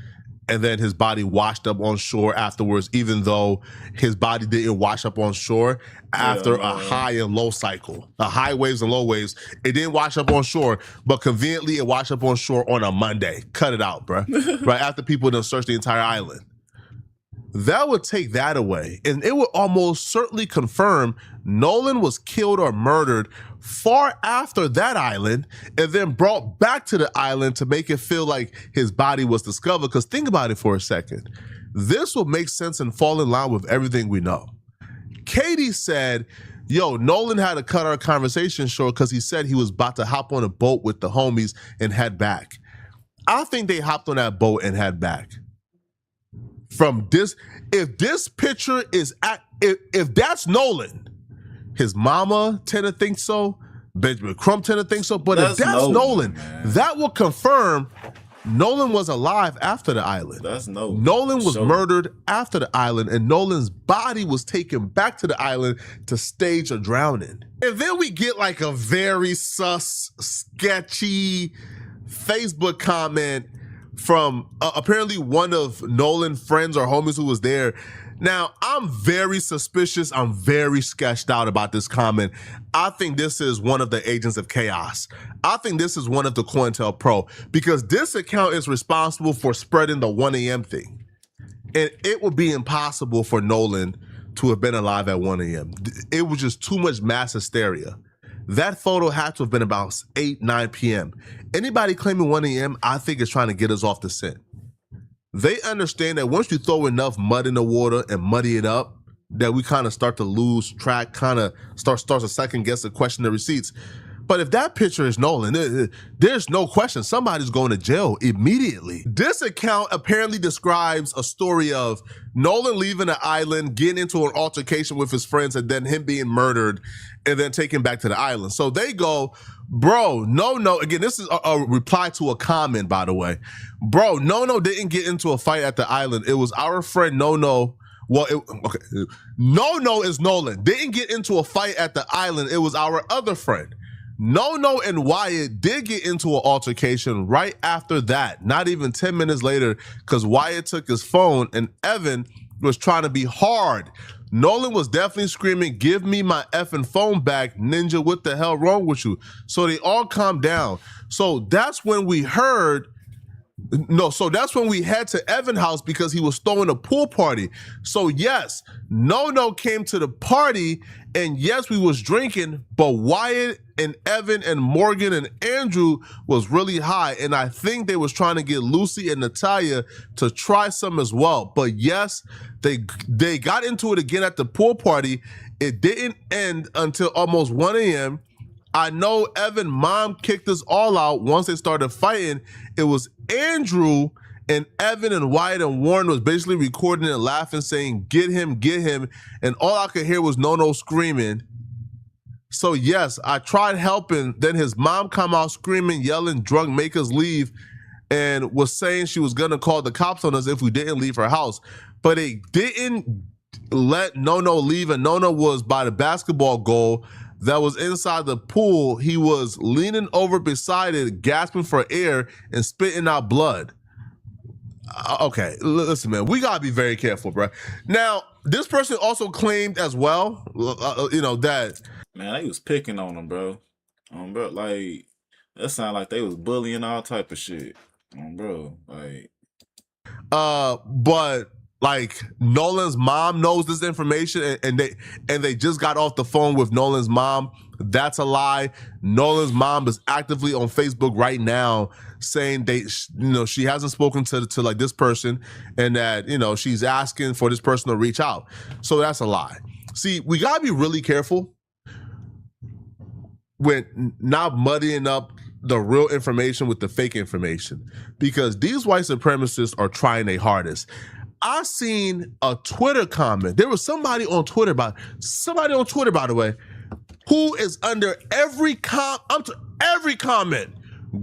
and then his body washed up on shore afterwards, even though his body didn't wash up on shore after a high and low cycle. The high waves and low waves, it didn't wash up on shore, but conveniently it washed up on shore on a Monday. Cut it out, bro. Right after people done searched the entire island. That would take that away, and it would almost certainly confirm Nolan was killed or murdered far after that island and then brought back to the island to make it feel like his body was discovered. Because think about it for a second. This will make sense and fall in line with everything we know. Katie said, yo, Nolan had to cut our conversation short because he said he was about to hop on a boat with the homies and head back. I think they hopped on that boat and head back. From this, if this picture is if that's Nolan, his mama tend to think so, Benjamin Crumb tend to think so, but if that's Nolan, that will confirm Nolan was alive after the island. That's Nolan. Nolan was murdered after the island, and Nolan's body was taken back to the island to stage a drowning. And then we get like a very sus, sketchy Facebook comment from apparently one of Nolan's friends or homies who was there. Now, I'm very suspicious. I'm very sketched out about this comment. I think this is one of the agents of chaos. I think this is one of the COINTELPRO, because this account is responsible for spreading the 1 a.m. thing. And it would be impossible for Nolan to have been alive at 1 a.m. It was just too much mass hysteria. That photo had to have been about 8, 9 p.m. Anybody claiming 1 a.m., I think is trying to get us off the scent. They understand that once you throw enough mud in the water and muddy it up, that we kind of start to lose track, kind of starts to second guess and question the receipts. But if that picture is Nolan, there's no question somebody's going to jail immediately. This account apparently describes a story of Nolan leaving the island, getting into an altercation with his friends, and then him being murdered and then taken back to the island. So they go, bro, no. Again, this is a reply to a comment, by the way. Bro, no didn't get into a fight at the island. It was our friend No. Well, No is Nolan. Didn't get into a fight at the island. It was our other friend. No and Wyatt did get into an altercation right after that, not even 10 minutes later, because Wyatt took his phone and Evan was trying to be hard. Nolan was definitely screaming, give me my effing phone back, Ninja, what the hell wrong with you? So they all calmed down. So that's when we heard, that's when we head to Evan's house because he was throwing a pool party. So yes, No came to the party, and yes, we was drinking, but Wyatt and Evan and Morgan and Andrew was really high, and I think they was trying to get Lucy and Natalia to try some as well. But yes, they got into it again at the pool party. It didn't end until almost 1 a.m. I know Evan's mom kicked us all out once they started fighting. It was Andrew and Evan and Wyatt and Warren was basically recording and laughing, saying, get him. And all I could hear was No screaming. So yes, I tried helping. Then his mom come out screaming, yelling, drunk, make us leave, and was saying she was gonna call the cops on us if we didn't leave her house. But it didn't let No leave, and No was by the basketball goal that was inside the pool. He was leaning over beside it, gasping for air and spitting out blood. Okay, listen, man, we gotta be very careful, bro. Now, this person also claimed as well, that man, they was picking on him, bro. Bro, like that sound like they was bullying all type of shit, bro. Like, but like Nolan's mom knows this information, and they just got off the phone with Nolan's mom. That's a lie. Nolan's mom is actively on Facebook right now saying she hasn't spoken to like this person, and that she's asking for this person to reach out. So that's a lie. See, we gotta be really careful with not muddying up the real information with the fake information, because these white supremacists are trying their hardest. I seen a Twitter comment. There was somebody on Twitter, by the way, who is under every comment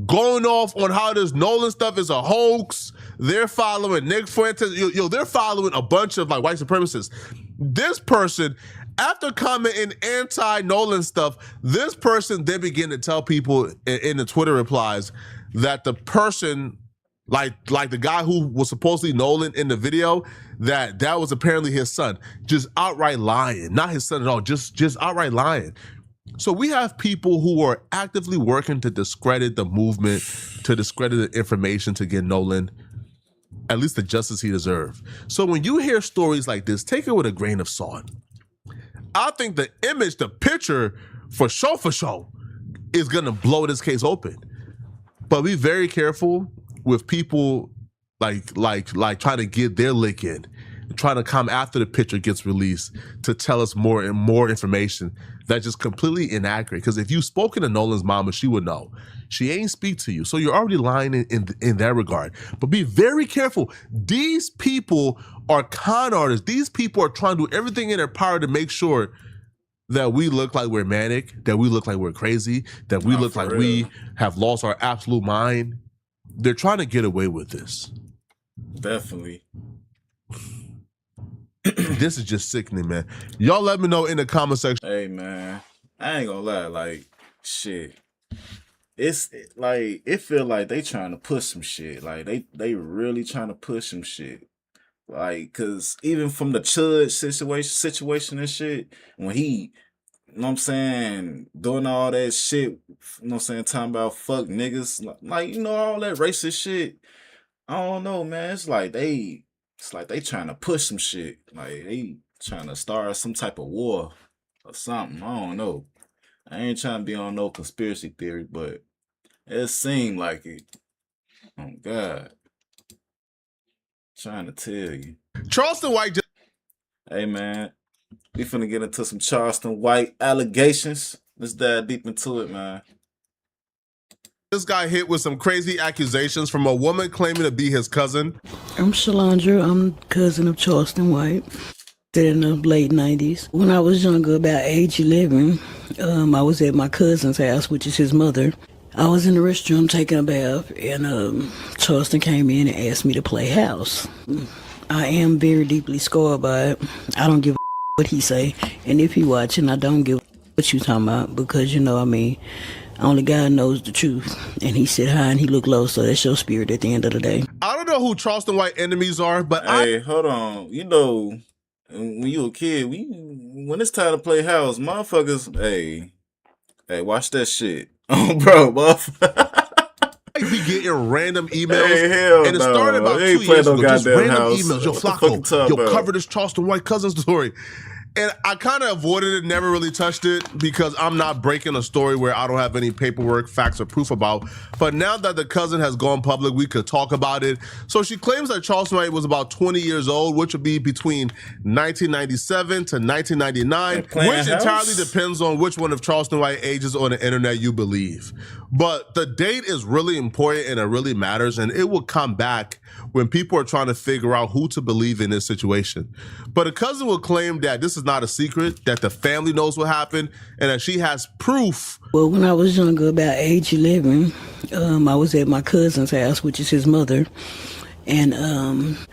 going off on how this Nolan stuff is a hoax. They're following Nick Fuentes. They're following a bunch of like white supremacists. This person, after commenting anti-Nolan stuff, this person then began to tell people in the Twitter replies that the person, like the guy who was supposedly Nolan in the video, that was apparently his son. Just outright lying. Not his son at all, just outright lying. So we have people who are actively working to discredit the movement, to discredit the information to get Nolan at least the justice he deserves. So when you hear stories like this, take it with a grain of salt. I think the image, the picture, for sure, is gonna blow this case open. But be very careful with people like trying to get their lick in, trying to come after the picture gets released to tell us more and more information that's just completely inaccurate. Because if you've spoken to Nolan's mama, she would know. She ain't speak to you. So you're already lying in that regard. But be very careful. These people are con artists. These people are trying to do everything in their power to make sure that we look like we're manic, that we look like we're crazy, that we look like we have lost our absolute mind. They're trying to get away with this. Definitely. This is just sickening, man. Y'all let me know in the comment section. Hey, man, I ain't gonna lie. Like, shit. It's like, it feel like they trying to push some shit. Like, they really trying to push some shit. Like, cause even from the Chud situation and shit, when he, you know what I'm saying, doing all that shit, you know what I'm saying, talking about fuck niggas, like, you know, all that racist shit. I don't know, man. It's like they trying to push some shit. Like, they trying to start some type of war or something. I don't know. I ain't trying to be on no conspiracy theory, but it seemed like it. Oh, God. Trying to tell you. Charleston White just Hey, man. We finna get into some Charleston White allegations. Let's dive deep into it, man. got hit with some crazy accusations from a woman claiming to be his cousin. I'm Shalandra. I'm cousin of Charleston White. In the late 90s. When I was younger, about age 11, I was at my cousin's house, which is his mother. I was in the restroom taking a bath, and Charleston came in and asked me to play house. I am very deeply scarred by it. I don't give a what he say, and if he watching, I don't give a what you talking about, because, you know, I mean, only God knows the truth, and he sit high and he look low, so that's your spirit at the end of the day. I don't know who Charleston White enemies are, but Hey, hold on. You know, when you a kid, when it's time to play house, motherfuckers, hey, watch that shit. Oh, bro, I be getting random emails, hey, hell and it started about 2 years ago. Just random emails. Yo, Flacco, cover this Charleston White cousin story. And I kind of avoided it, never really touched it, because I'm not breaking a story where I don't have any paperwork, facts, or proof about. But now that the cousin has gone public, we could talk about it. So she claims that Charleston White was about 20 years old, which would be between 1997 to 1999, which entirely depends on which one of Charleston White ages on the internet you believe. But the date is really important and it really matters, and it will come back when people are trying to figure out who to believe in this situation. But a cousin will claim that this is not a secret, that the family knows what happened, and that she has proof. Well, when I was younger, about age 11, I was at my cousin's house, which is his mother, and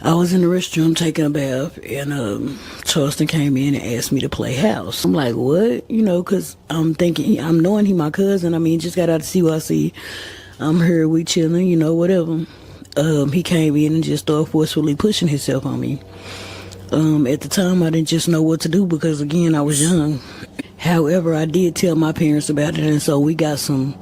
I was in the restroom taking a bath, and Charleston came in and asked me to play house. I'm like, what? You know, because I'm thinking, I'm knowing he my cousin. I mean, just got out to CYC. I'm here, we chilling, you know, whatever. He came in and just started forcefully pushing himself on me. At the time, I didn't just know what to do because, again, I was young. However, I did tell my parents about it, and so we got some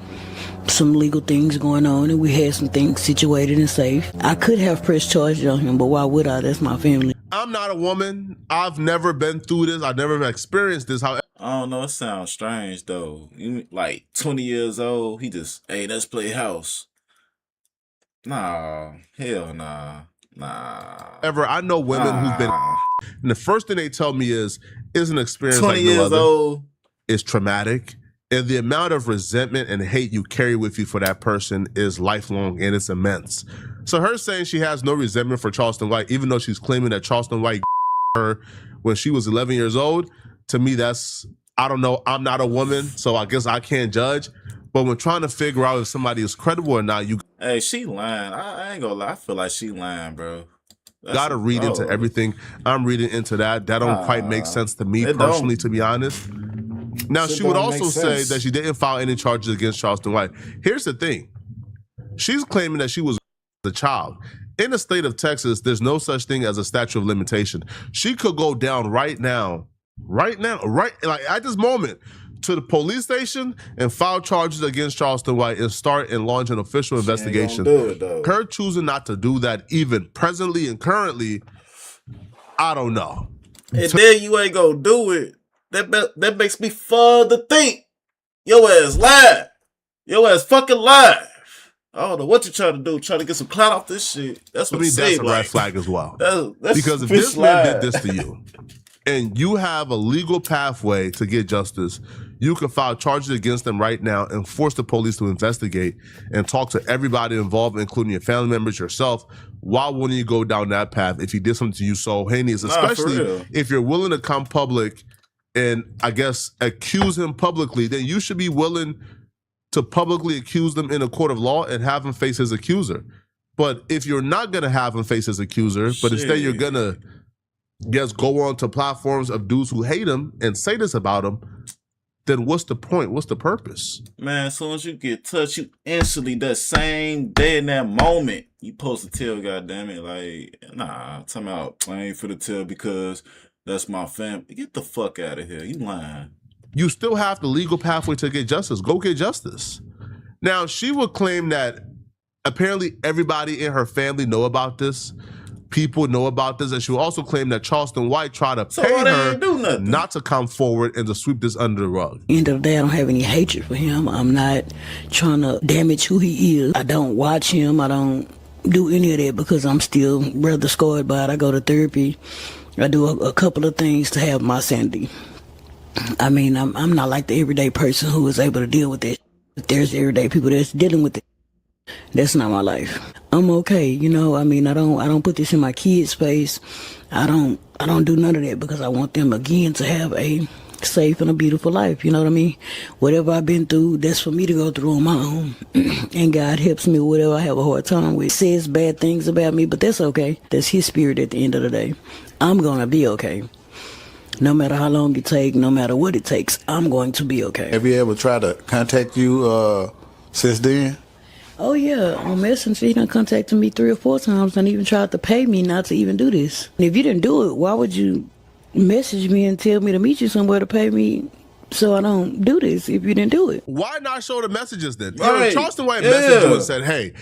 legal things going on, and we had some things situated and safe. I could have pressed charges on him, but why would I? That's my family. I'm not a woman. I've never been through this. I've never experienced this. However, I don't know. It sounds strange, though. You, like, 20 years old, he just, hey, let's play house. Nah, hell nah. I know women who've been, and the first thing they tell me is an experience 20 like no years other. old. It's traumatic, and the amount of resentment and hate you carry with you for that person is lifelong, and it's immense. So her saying she has no resentment for Charleston White, even though she's claiming that Charleston White her when she was 11 years old, to me that's, I don't know, I'm not a woman, so I guess I can't judge. But when trying to figure out if somebody is credible or not, Hey, she lying. I ain't gonna lie. I feel like she lying, bro. Gotta read into everything. I'm reading into that. That don't quite make sense to me personally, to be honest. Now, she would also say that she didn't file any charges against Charleston White. Here's the thing. She's claiming that she was a child. In the state of Texas, there's no such thing as a statute of limitation. She could go down right now, like at this moment, to the police station and file charges against Charleston White and start and launch an official investigation. Her choosing not to do that, even presently and currently, I don't know. And then you ain't gonna do it. That makes me further think your ass lied. Your ass fucking lied. I don't know what you're trying to do. Trying to get some clout off this shit. That's what that's a red flag as well. That's because if this man did this to you, and you have a legal pathway to get justice, you can file charges against them right now and force the police to investigate and talk to everybody involved, including your family members, yourself. Why wouldn't you go down that path if he did something to you so heinous, especially if you're willing to come public and, I guess, accuse him publicly? Then you should be willing to publicly accuse them in a court of law and have him face his accuser. But if you're not going to have him face his accuser, but instead you're going to just go on to platforms of dudes who hate him and say this about him, then what's the point? What's the purpose? Man, as soon as you get touched, you instantly, that same day in that moment, you supposed to tell, goddammit, like, nah, time out. I ain't for the tell because that's my family. Get the fuck out of here. You lying. You still have the legal pathway to get justice. Go get justice. Now, she would claim that apparently everybody in her family know about this. People know about this. And she will also claim that Charleston White tried to pay her not to come forward and to sweep this under the rug. End of the day, I don't have any hatred for him. I'm not trying to damage who he is. I don't watch him. I don't do any of that because I'm still rather scarred by it. I go to therapy. I do a couple of things to have my sanity. I mean, I'm not like the everyday person who is able to deal with it. There's everyday people that's dealing with it. That's not my life. I'm okay, you know. I mean, I don't put this in my kids' face. I don't do none of that because I want them again to have a safe and a beautiful life. You know what I mean? Whatever I've been through, that's for me to go through on my own. And God helps me with whatever I have a hard time with. Says bad things about me, but that's okay. That's His spirit at the end of the day. I'm gonna be okay. No matter how long it takes, no matter what it takes, I'm going to be okay. Have you ever tried to contact you since then? Oh, yeah. On Messenger, he done contacted me 3 or 4 times and even tried to pay me not to even do this. And if you didn't do it, why would you message me and tell me to meet you somewhere to pay me so I don't do this if you didn't do it? Why not show the messages then? Right. Charleston White messaged you and said, hey,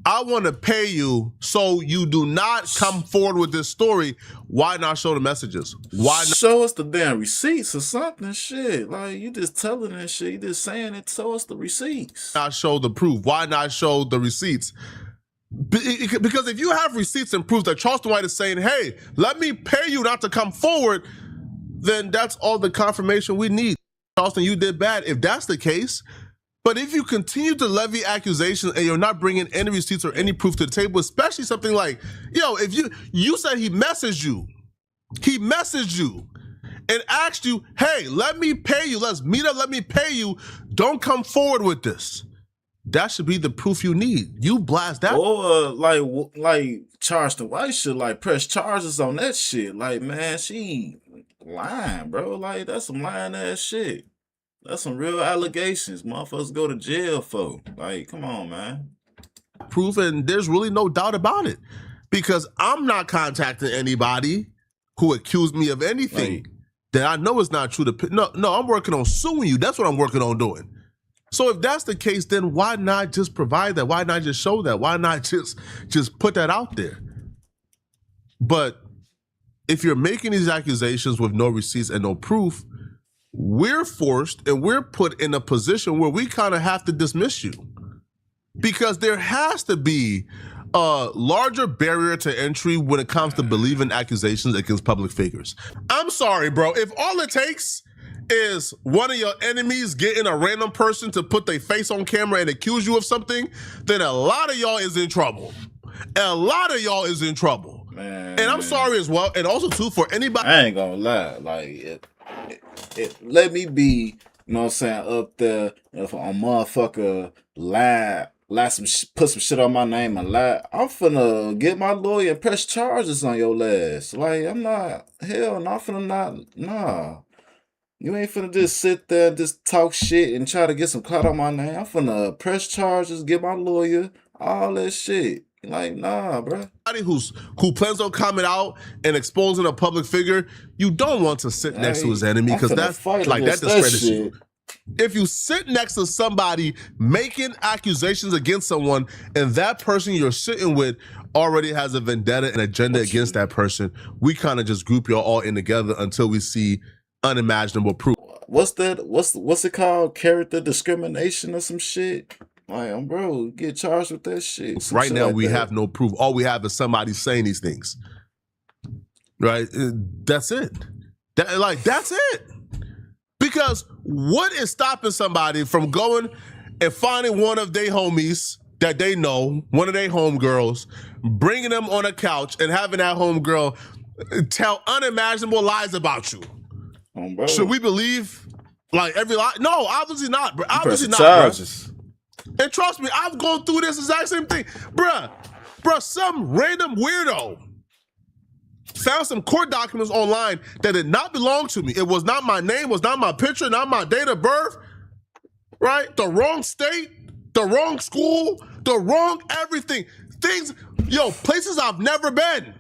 I want to pay you so you do not come forward with this story. Why not show the messages? Why not show us the damn receipts or something? Shit, like you just telling that shit, you just saying it. Show us the receipts. Not show the proof? Why not show the receipts? Because if you have receipts and proof that Charleston White is saying, hey, let me pay you not to come forward, then that's all the confirmation we need. Charleston, you did bad if that's the case. But if you continue to levy accusations and you're not bringing any receipts or any proof to the table, especially something like, if you said he messaged you and asked you, hey, let me pay you, let's meet up, let me pay you, don't come forward with this. That should be the proof you need. You blast that. Or like Charleston White should like press charges on that shit. Like, man, she lying, bro. Like, that's some lying ass shit. That's some real allegations motherfuckers go to jail for. Like, come on, man. Proof, and there's really no doubt about it. Because I'm not contacting anybody who accused me of anything that I know is not true. No, I'm working on suing you. That's what I'm working on doing. So if that's the case, then why not just provide that? Why not just show that? Why not just put that out there? But if you're making these accusations with no receipts and no proof, we're forced and we're put in a position where we kind of have to dismiss you because there has to be a larger barrier to entry when it comes to believing accusations against public figures. I'm sorry, bro. If all it takes is one of your enemies getting a random person to put their face on camera and accuse you of something, then a lot of y'all is in trouble. Man. And I'm sorry as well. And also, too, for anybody. I ain't gonna lie. Like, let me be, you know what I'm saying, up there if a motherfucker lied put some shit on my name and lie, I'm finna get my lawyer and press charges on your ass. Like, I'm not, hell no, I'm finna not, nah. You ain't finna just sit there and just talk shit and try to get some clout on my name. I'm finna press charges, get my lawyer, all that shit. Like, nah, bro. Who plans on coming out and exposing a public figure, you don't want to sit next to his enemy because that's like that discredits you. If you sit next to somebody making accusations against someone and that person you're sitting with already has a vendetta and agenda against that person, we kind of just group y'all all in together until we see unimaginable proof. What's that? What's it called? Character discrimination or some shit? Like, bro, get charged with that shit. Right now, we have no proof. All we have is somebody saying these things. Right? That's it. That's it. Because what is stopping somebody from going and finding one of their homies that they know, one of their homegirls, bringing them on a couch and having that homegirl tell unimaginable lies about you? Should we believe like every lie? No, obviously not, bro. Obviously not, charges. Bro. And trust me, I've gone through this exact same thing. Bruh, some random weirdo found some court documents online that did not belong to me. It was not my name, was not my picture, not my date of birth, right? The wrong state, the wrong school, the wrong everything. Things, places I've never been.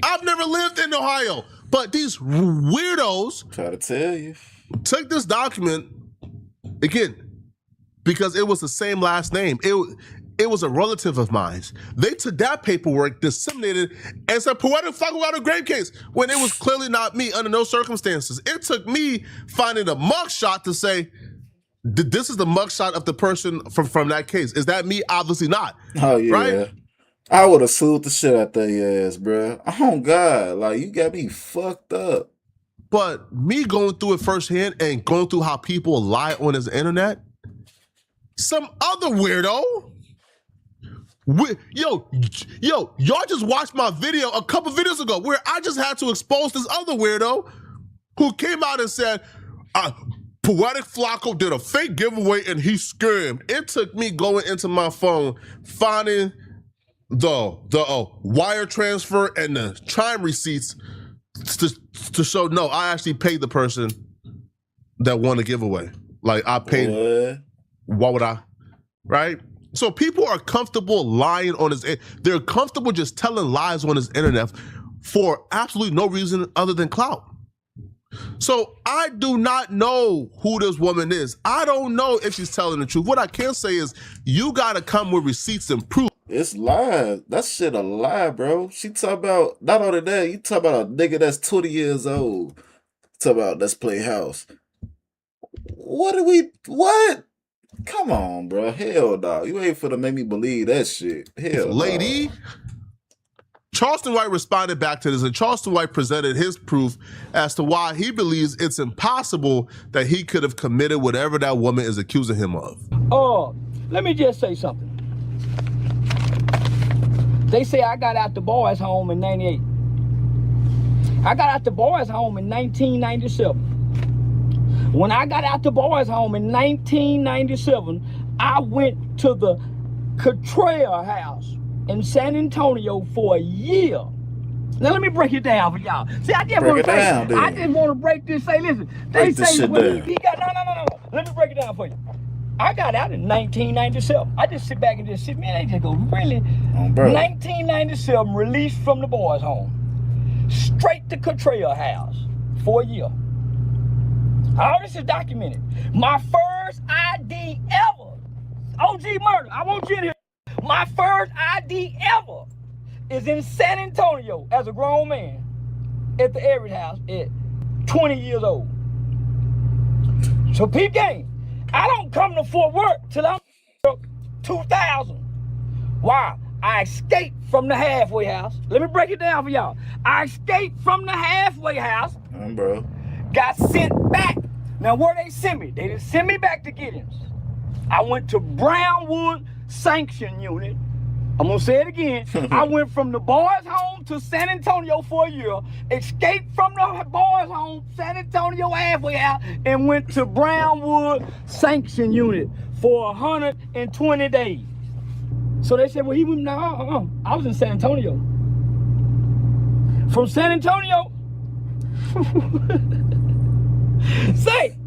I've never lived in Ohio, but these weirdos try to tell you. Took this document, again, because it was the same last name. It was a relative of mine. They took that paperwork, disseminated, and said, poetic fucking out a grave case, when it was clearly not me under no circumstances. It took me finding a mugshot to say, this is the mugshot of the person from that case. Is that me? Obviously not. Oh, yeah. Right? I would have sued the shit out their ass, bro. Oh, God. Like, you got me fucked up. But me going through it firsthand and going through how people lie on this internet, some other weirdo, y'all just watched my video a couple videos ago where I just had to expose this other weirdo who came out and said, Poetic Flacco did a fake giveaway and he scammed. It took me going into my phone, finding the wire transfer and the chime receipts to show, no, I actually paid the person that won the giveaway. Like, I paid. What? Why would I? Right? So people are comfortable lying on his, they're comfortable just telling lies on his internet for absolutely no reason other than clout. So I do not know who this woman is. I don't know if she's telling the truth. What I can say is you gotta come with receipts and proof. It's lies. That shit a lie, bro. She talk about, not only that, you talk about a nigga that's 20 years old. Talk about, let's play house. What? Come on, bro. Hell no. You ain't finna make me believe that shit. Hell Lady. No. Charleston White responded back to this, and Charleston White presented his proof as to why he believes it's impossible that he could have committed whatever that woman is accusing him of. Oh, let me just say something. They say I got out the boys' home in 98. I got out the boys' home in 1997. When I got out the boys' home in 1997, I went to the Cottrell house in San Antonio for a year. Now let me break it down for y'all. See, I just want to break this. Say, listen, they say when he got no. Let me break it down for you. I got out in 1997. I just sit back and just sit, man, they just go, really? 1997, released from the boys' home. Straight to Cottrell house for a year. All this is documented. My first ID ever, OG murder, I want you in here. My first ID ever is in San Antonio as a grown man at the Everett house at 20 years old. So peep game. I don't come to Fort Worth till I'm 2000. Why? I escaped from the halfway house. Let me break it down for y'all. I escaped from the halfway house. Bro. Got sent back. Now where they sent me? They didn't send me back to Giddens. I went to Brownwood Sanction Unit. I'm gonna say it again. I went from the boys' home to San Antonio for a year, escaped from the boys' home, San Antonio halfway out, and went to Brownwood Sanction Unit for 120 days. So they said, well, he went, no, I was in San Antonio. From San Antonio, say,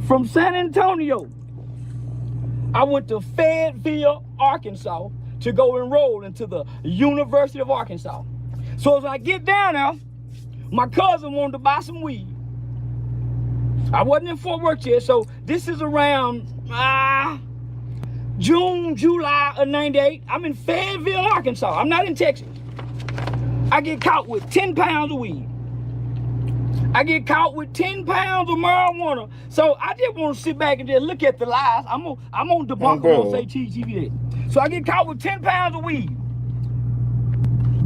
from San Antonio, I went to Fayetteville, Arkansas to go enroll into the University of Arkansas. So as I get down there, my cousin wanted to buy some weed. I wasn't in Fort Worth yet, so this is around June, July of 98. I'm in Fayetteville, Arkansas. I'm not in Texas. I get caught with 10 pounds of weed. I get caught with 10 pounds of marijuana. So I just want to sit back and just look at the lies. I'm on debunk them on say TV. So I get caught with 10 pounds of weed.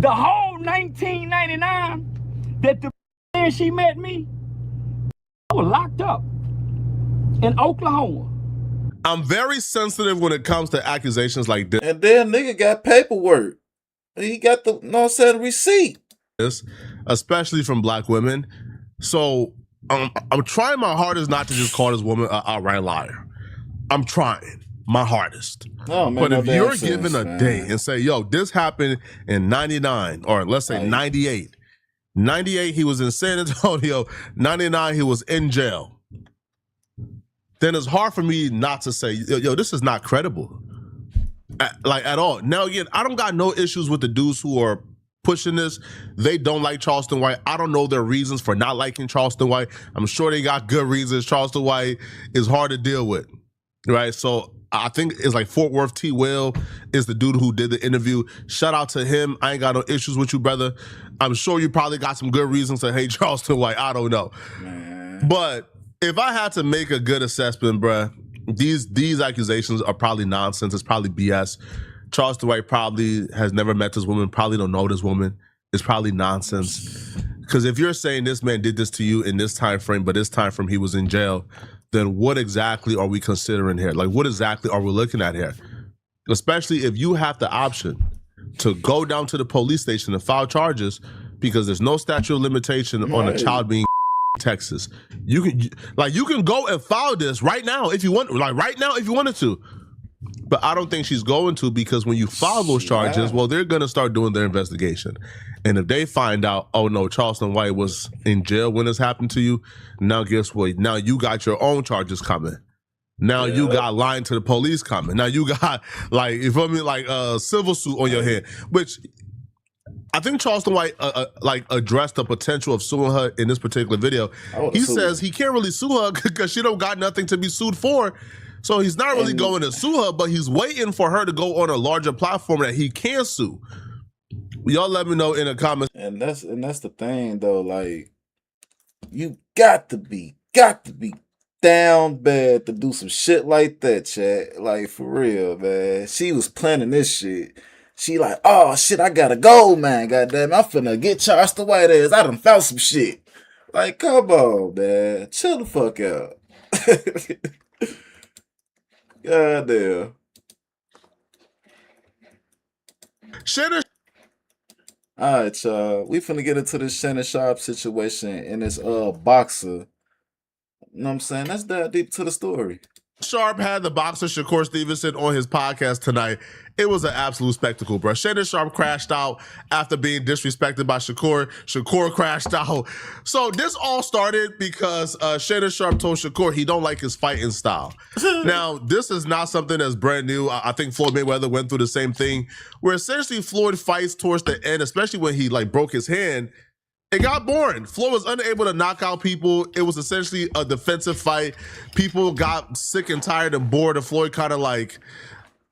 The whole 1999 that the man she met me, I was locked up in Oklahoma. I'm very sensitive when it comes to accusations like this. And then nigga got paperwork. He got the, receipt. Especially from black women. So I'm trying my hardest not to just call this woman an outright liar. I'm trying my hardest. Oh, man, but if no you're sense, given a date and say, yo, this happened in 99, or let's say 98. 98, he was in San Antonio. 99, he was in jail. Then it's hard for me not to say, yo, this is not credible. At all. Now, again, I don't got no issues with the dudes who are pushing this. They don't like Charleston White. I don't know their reasons for not liking Charleston White. I'm sure they got good reasons. Charleston White is hard to deal with, right? So I think it's like Fort Worth T. Will is the dude who did the interview. Shout out to him. I ain't got no issues with you, brother. I'm sure you probably got some good reasons to hate Charleston White. I don't know. Man. But if I had to make a good assessment, bruh, these accusations are probably nonsense. It's probably BS. Charleston White probably has never met this woman, probably don't know this woman. It's probably nonsense. Because if you're saying this man did this to you in this time frame, but this time frame he was in jail, then what exactly are we considering here? Like, what exactly are we looking at here? Especially if you have the option to go down to the police station and file charges because there's no statute of limitation on a child being in Texas. You can go and file this right now if you want, right now if you wanted to. But I don't think she's going to, because when you file those charges, well, they're going to start doing their investigation. And if they find out, oh no, Charleston White was in jail when this happened to you, now guess what? Now you got your own charges coming. Now you got lying to the police coming. Now you got, like, you feel me, like a civil suit on your head, which I think Charleston White addressed the potential of suing her in this particular video. He says he can't really sue her because she don't got nothing to be sued for. So he's not really going to sue her, but he's waiting for her to go on a larger platform that he can sue. Y'all let me know in the comments. And that's the thing though, like, you got to be down bad to do some shit like that, chat. Like, for real, man. She was planning this shit. She like, oh shit, I gotta go, man. Goddamn, I'm finna get Charleston White ass. I done found some shit. Like, come on, man. Chill the fuck out. Goddamn. Shannon. All right, y'all. We finna get into this Shannon Sharpe situation and this boxer. You know what I'm saying? Let's dive deep to the story. Sharpe had the boxer Shakur Stevenson on his podcast tonight. It was an absolute spectacle, bro. Shannon Sharpe crashed out after being disrespected by Shakur. Shakur crashed out. So this all started because Shannon Sharpe told Shakur he don't like his fighting style. Now, this is not something that's brand new. I think Floyd Mayweather went through the same thing, where essentially Floyd fights towards the end, especially when he broke his hand. It got boring. Floyd was unable to knock out people. It was essentially a defensive fight. People got sick and tired and bored of Floyd kind of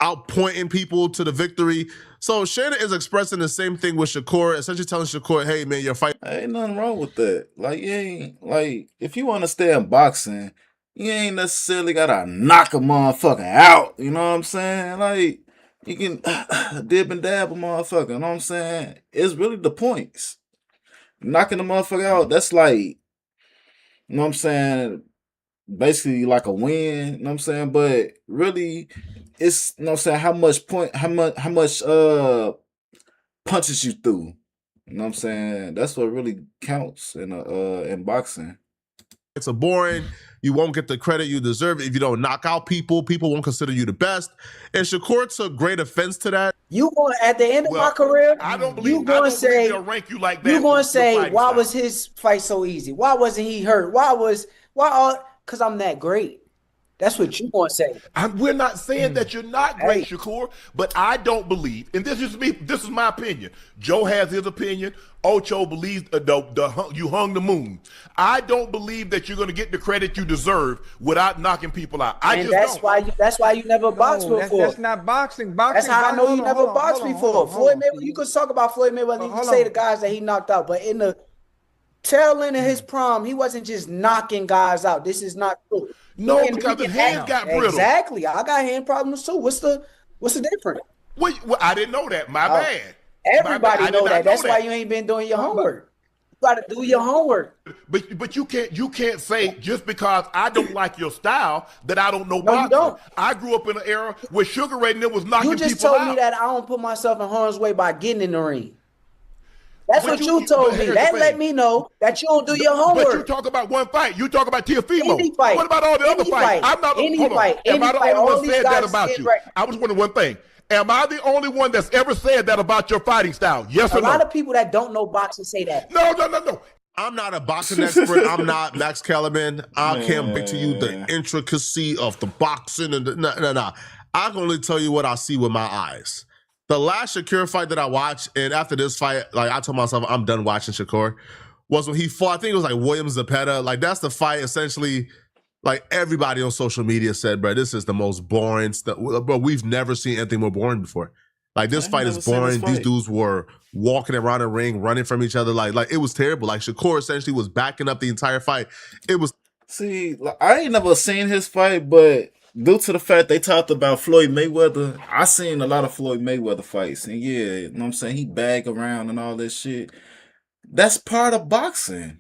outpointing people to the victory. So Shannon is expressing the same thing with Shakur, essentially telling Shakur, hey man, you're fighting. Ain't nothing wrong with that. Like, you ain't, like, if you want to stay in boxing, you ain't necessarily gotta knock a motherfucker out. You know what I'm saying? Like, you can dib and dab a motherfucker. You know what I'm saying? It's really the points. Knocking the motherfucker out, that's like, you know what I'm saying, basically like a win, you know what I'm saying? But really, it's, you know what I'm saying, how much punches you threw. You know what I'm saying? That's what really counts in boxing. It's a boring. You won't get the credit you deserve. If you don't knock out people, people won't consider you the best. And Shakur took great offense to that. You going at the end of my career? I don't believe you going to say they'll rank you like that. You going to say why was his fight so easy? Why wasn't he hurt? Because I'm that great. That's what you going to say. We're not saying that you're not great, Shakur, but I don't believe, and this is me. This is my opinion. Joe has his opinion. Ocho believes you hung the moon. I don't believe that you're going to get the credit you deserve without knocking people out. That's why you never boxed before. That's not boxing. That's how I know you never boxed before. Floyd Mayweather. You could talk about Floyd Mayweather. You can say the guys that he knocked out, but in the tail end of his prime, he wasn't just knocking guys out. This is not true. No, because his hands got brittle. Exactly. I got hand problems too. What's the difference? Well, I didn't know that. My bad. Everybody know that. That's why you ain't been doing your homework. You got to do your homework. But you can't say just because I don't like your style that I don't know boxing. You don't. I grew up in an era where Sugar Ray and was knocking people out. You just told me that I don't put myself in harm's way by getting in the ring. That's what you told me. That let me know that you don't do your homework. But you talk about one fight. You talk about Teofimo. Any fight. What about all the other fights? I'm not. Any hold on. fight. Am I the only one said that about you? Right. I was wondering one thing. Am I the only one that's ever said that about your fighting style? Yes or no? A lot of people that don't know boxing say that. No. I'm not a boxing expert. I'm not Max Kellerman. I can't bring to you the intricacy of the boxing and no. I can only tell you what I see with my eyes. The last Shakur fight that I watched, and after this fight, like I told myself I'm done watching Shakur, was when he fought, I think it was like William Zepeda. Like that's the fight essentially, like everybody on social media said, bro, this is the most boring stuff. But we've never seen anything more boring before. Like this fight is boring. These dudes were walking around the ring, running from each other. Like it was terrible. Like Shakur essentially was backing up the entire fight. It was. See, I ain't never seen his fight, but due to the fact they talked about Floyd Mayweather, I seen a lot of Floyd Mayweather fights. And yeah, you know what I'm saying? He bag around and all this shit. That's part of boxing.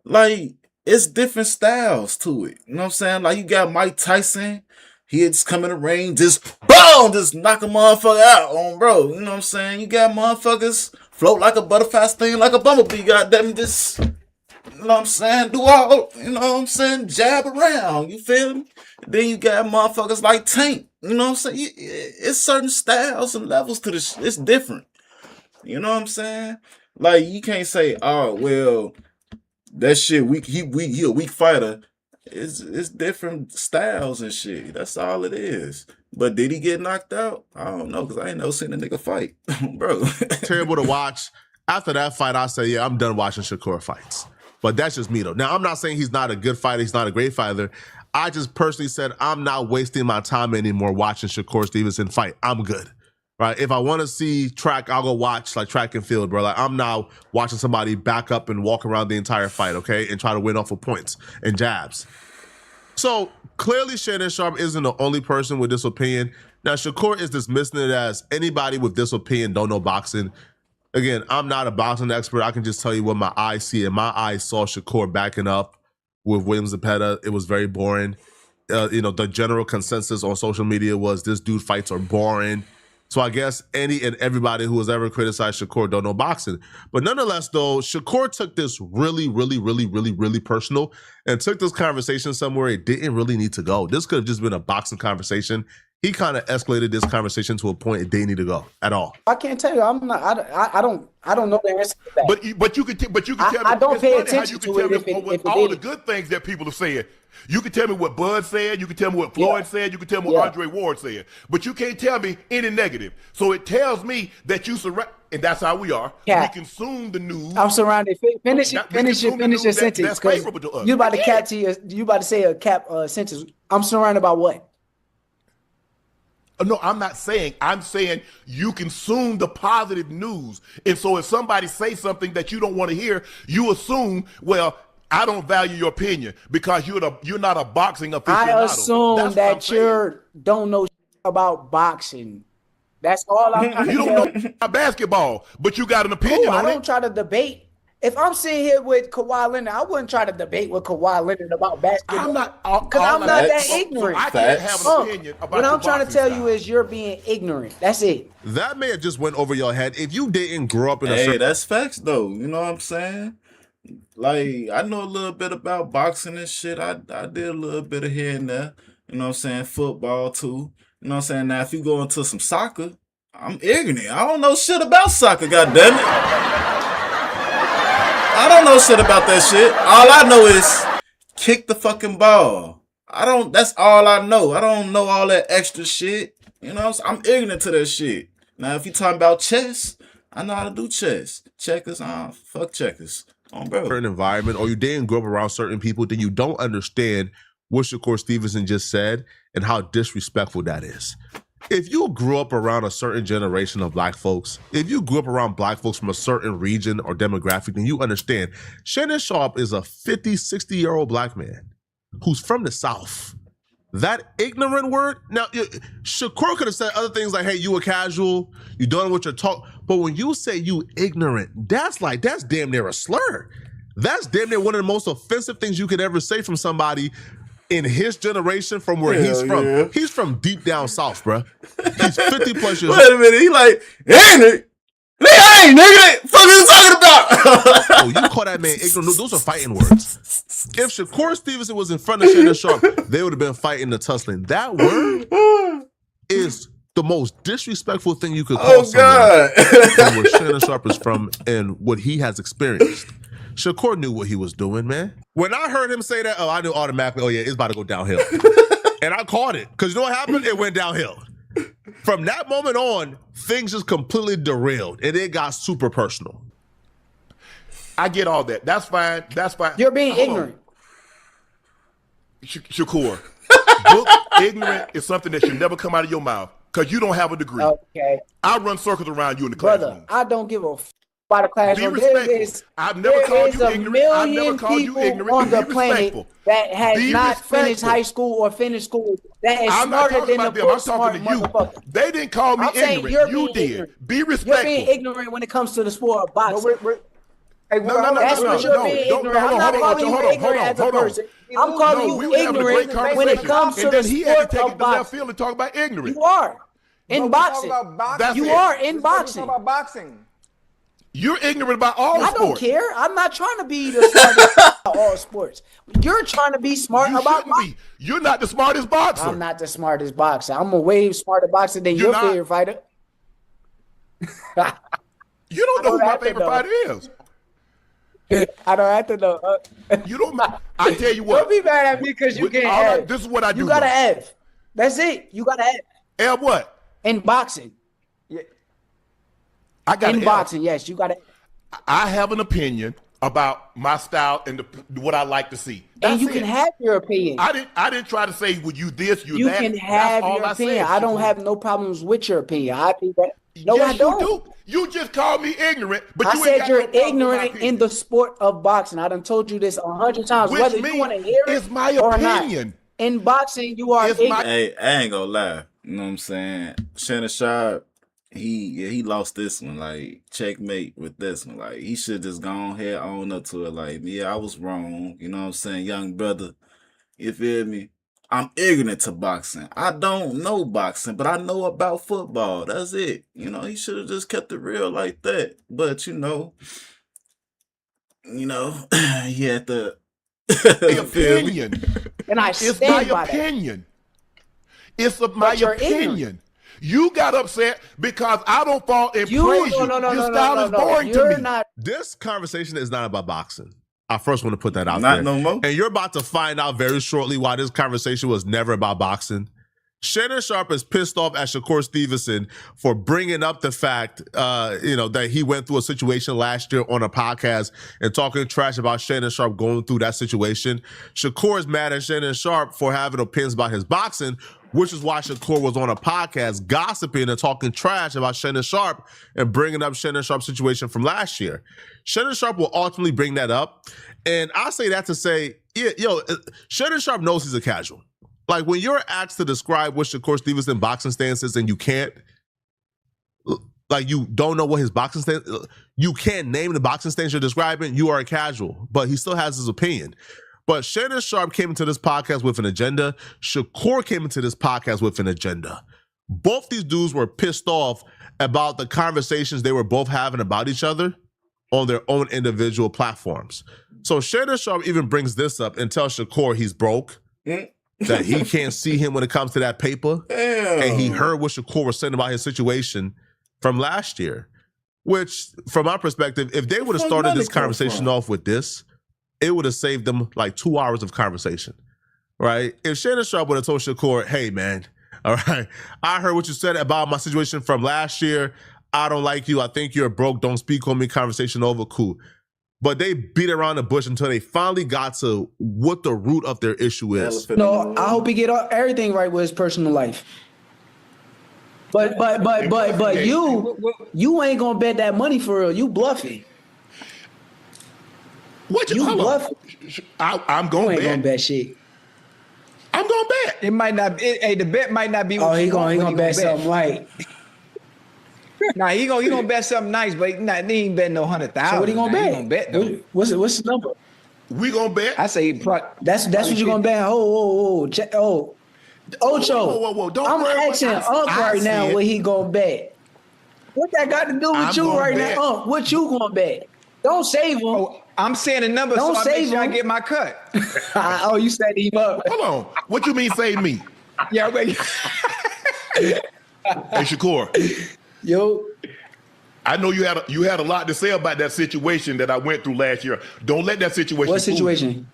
Like, it's different styles to it. You know what I'm saying? Like, you got Mike Tyson. He just come in the ring, just boom, just knock a motherfucker out on bro. You know what I'm saying? You got motherfuckers float like a butterfly, sting like a bumblebee. Goddamn, just, you know what I'm saying? Do all, you know what I'm saying? Jab around. You feel me? Then you got motherfuckers like Tank. You know what I'm saying? It's certain styles and levels to this. It's different. You know what I'm saying? Like, you can't say, oh, well, that shit, he a weak fighter. It's different styles and shit. That's all it is. But did he get knocked out? I don't know, because I ain't never seen a nigga fight. Bro. Terrible to watch. After that fight, I say, yeah, I'm done watching Shakur fights. But that's just me, though. Now, I'm not saying he's not a good fighter. He's not a great fighter. I just personally said I'm not wasting my time anymore watching Shakur Stevenson fight. I'm good. Right? If I want to see track, I'll go watch like track and field, bro. Like I'm now watching somebody back up and walk around the entire fight, okay, and try to win off of points and jabs. So clearly, Shannon Sharpe isn't the only person with this opinion. Now, Shakur is dismissing it as anybody with this opinion don't know boxing. Again, I'm not a boxing expert. I can just tell you what my eyes see, and my eyes saw Shakur backing up with William Zepeda. It was very boring. The general consensus on social media was this dude fights are boring. So I guess any and everybody who has ever criticized Shakur don't know boxing. But nonetheless, though, Shakur took this really, really, really, really, really personal and took this conversation somewhere it didn't really need to go. This could have just been a boxing conversation. He kind of escalated this conversation to a point it didn't need to go at all. I can't tell you. I don't know the answer to that. But you can tell me. I don't pay attention to it if all the good things that people have said. You can tell me what Bud said. You can tell me what Floyd said. You can tell me what Andre Ward said. But you can't tell me any negative. So it tells me that you surround, and that's how we are. Yeah. We consume the news. I'm surrounded. Finish your sentence. That's favorable to us. You about to say a cap sentence. I'm surrounded by what? No, I'm not saying. I'm saying you consume the positive news. And so if somebody says something that you don't want to hear, you assume, well, I don't value your opinion because you're not a boxing aficionado. I assume that you don't know about boxing. That's all I'm trying to You don't know about basketball, but you got an opinion on it. I don't try to debate. If I'm sitting here with Kawhi Leonard, I wouldn't try to debate with Kawhi Leonard about basketball. I'm not that ignorant. I can't have an opinion about what I'm trying to tell you is you're being ignorant. That's it. That may have just went over your head. If you didn't grow up in that's facts though. You know what I'm saying? Like, I know a little bit about boxing and shit. I did a little bit of here and there. You know what I'm saying? Football too. You know what I'm saying? Now, if you go into some soccer, I'm ignorant. I don't know shit about soccer, goddammit. I don't know shit about that shit. All I know is kick the fucking ball. That's all I know. I don't know all that extra shit. You know what I'm saying? I'm ignorant to that shit. Now, if you talking about chess, I know how to do chess. Checkers, fuck checkers. Bro. Certain environment, or you didn't grow up around certain people, then you don't understand what Shakur Stevenson just said and how disrespectful that is. If you grew up around a certain generation of black folks, if you grew up around black folks from a certain region or demographic, then you understand Shannon Sharpe is a 50, 60-year-old black man who's from the South. That ignorant word, now, Shakur could have said other things like, hey, you a casual, you done what you're talking, but when you say you ignorant, that's damn near a slur. That's damn near one of the most offensive things you could ever say from somebody in his generation from where he's from. Yeah. He's from deep down south, bro. He's 50 plus years old. Wait a minute, he like, ignorant? Nigga, ain't nigga, what the fuck are you talking about? Oh, you call that man ignorant? Those are fighting words. If Shakur Stevenson was in front of Shannon Sharpe, they would have been fighting the tussling. That word is the most disrespectful thing you could call someone from where Shannon Sharpe is from and what he has experienced. Shakur knew what he was doing, man. When I heard him say that, I knew automatically, oh yeah, it's about to go downhill. And I caught it, because you know what happened? It went downhill. From that moment on, things just completely derailed, and it got super personal. I get all that. That's fine. That's fine. You're being ignorant. Shakur, book ignorant is something that should never come out of your mouth because you don't have a degree. Okay. I run circles around you in the classroom. Brother, I don't give a by the classroom. Be respectful. I've never called you ignorant. I've never called you ignorant. On the planet that has not finished high school or finished school that is smarter than the book smart motherfucker. They didn't call me ignorant. You did. Ignorant. Be respectful. You're being ignorant when it comes to the sport of boxing. Hey, that's what you're being ignorant. I'm not calling you ignorant as a person. I'm calling you ignorant when it comes to the sport of boxing. And talk about ignorant. You are in boxing. You are in boxing. About boxing. You're ignorant about all sports. I don't care. I'm not trying to be the smartest about all sports. You're trying to be smart about boxing. You're not the smartest boxer. I'm not the smartest boxer. I'm a way smarter boxer than your favorite fighter. You don't know who my favorite fighter is. I don't have to know. You don't. I tell you what. Don't be mad at me because you can't have. This is what I do. You got to F. That's it. You got to F. F what? In boxing. I got in boxing, yes, you got it. I have an opinion about my style and what I like to see. And you can have your opinion. I didn't try to say, would you this, you that. You can have your opinion. I don't have no problems with your opinion. I think that. No, I don't. You do. You just called me ignorant, but I said you're ignorant in the sport of boxing. I done told you this 100 times. Which whether you want to hear it is my or opinion. Not. In boxing, you are ignorant. Hey, I ain't gonna lie. You know what I'm saying? Shannon Sharpe, he lost this one, like checkmate with this one. Like he should just gone ahead, own up to it. Like, yeah, I was wrong. You know what I'm saying, young brother? You feel me? I'm ignorant to boxing. I don't know boxing, but I know about football. That's it. You know, he should have just kept it real like that. But you know, he had the opinion. And I stand by opinion. It's my opinion. You got upset because I don't fall in praise you. Your style is boring to me. This conversation is not about boxing. I first want to put that out there. Not no more. And you're about to find out very shortly why this conversation was never about boxing. Shannon Sharpe is pissed off at Shakur Stevenson for bringing up the fact, that he went through a situation last year on a podcast and talking trash about Shannon Sharpe going through that situation. Shakur is mad at Shannon Sharpe for having opinions about his boxing, which is why Shakur was on a podcast gossiping and talking trash about Shannon Sharpe and bringing up Shannon Sharpe's situation from last year. Shannon Sharpe will ultimately bring that up. And I say that to say, Shannon Sharpe knows he's a casual. Like, when you're asked to describe what Shakur Stevenson boxing stance is and you can't, like, you don't know what his boxing stance, you can't name the boxing stance you're describing, you are a casual. But he still has his opinion. But Shannon Sharpe came into this podcast with an agenda. Shakur came into this podcast with an agenda. Both these dudes were pissed off about the conversations they were both having about each other. on their own individual platforms. So Shannon Sharpe even brings this up and tells Shakur he's broke, that he can't see him when it comes to that paper. Damn. And he heard what Shakur was saying about his situation from last year, which from my perspective, if they would have started this conversation off with this, it would have saved them like 2 hours of conversation, right? If Shannon Sharpe would have told Shakur, hey man, all right, I heard what you said about my situation from last year. I don't like you. I think you're broke. Don't speak on me. Conversation over. Cool. But they beat around the bush until they finally got to what the root of their issue is. No, I hope he get everything right with his personal life. But you ain't gonna bet that money for real. You bluffing. What you bluffing? I'm gonna bet. You ain't gonna bet shit. I'm gonna bet. It might not. The bet might not be. Oh, he gonna bet something right. Nah, he gonna bet something nice, but he ain't betting no 100,000. So what he gonna bet? He gonna bet though. What's the number? We gonna bet. I say that's what you gonna bet. Ocho. Whoa. Don't I'm worry asking what Unc right now what he gonna bet. What that got to do with you right now, Unc? What you gonna bet? Don't save him. Oh, I'm saying a number Don't so I save make sure I him. get my cut. Oh, you set him up. Hold on. What you mean save me? Yeah, but Hey Shakur. Yo. I know you had a lot to say about that situation that I went through last year. Don't let that situation. What situation?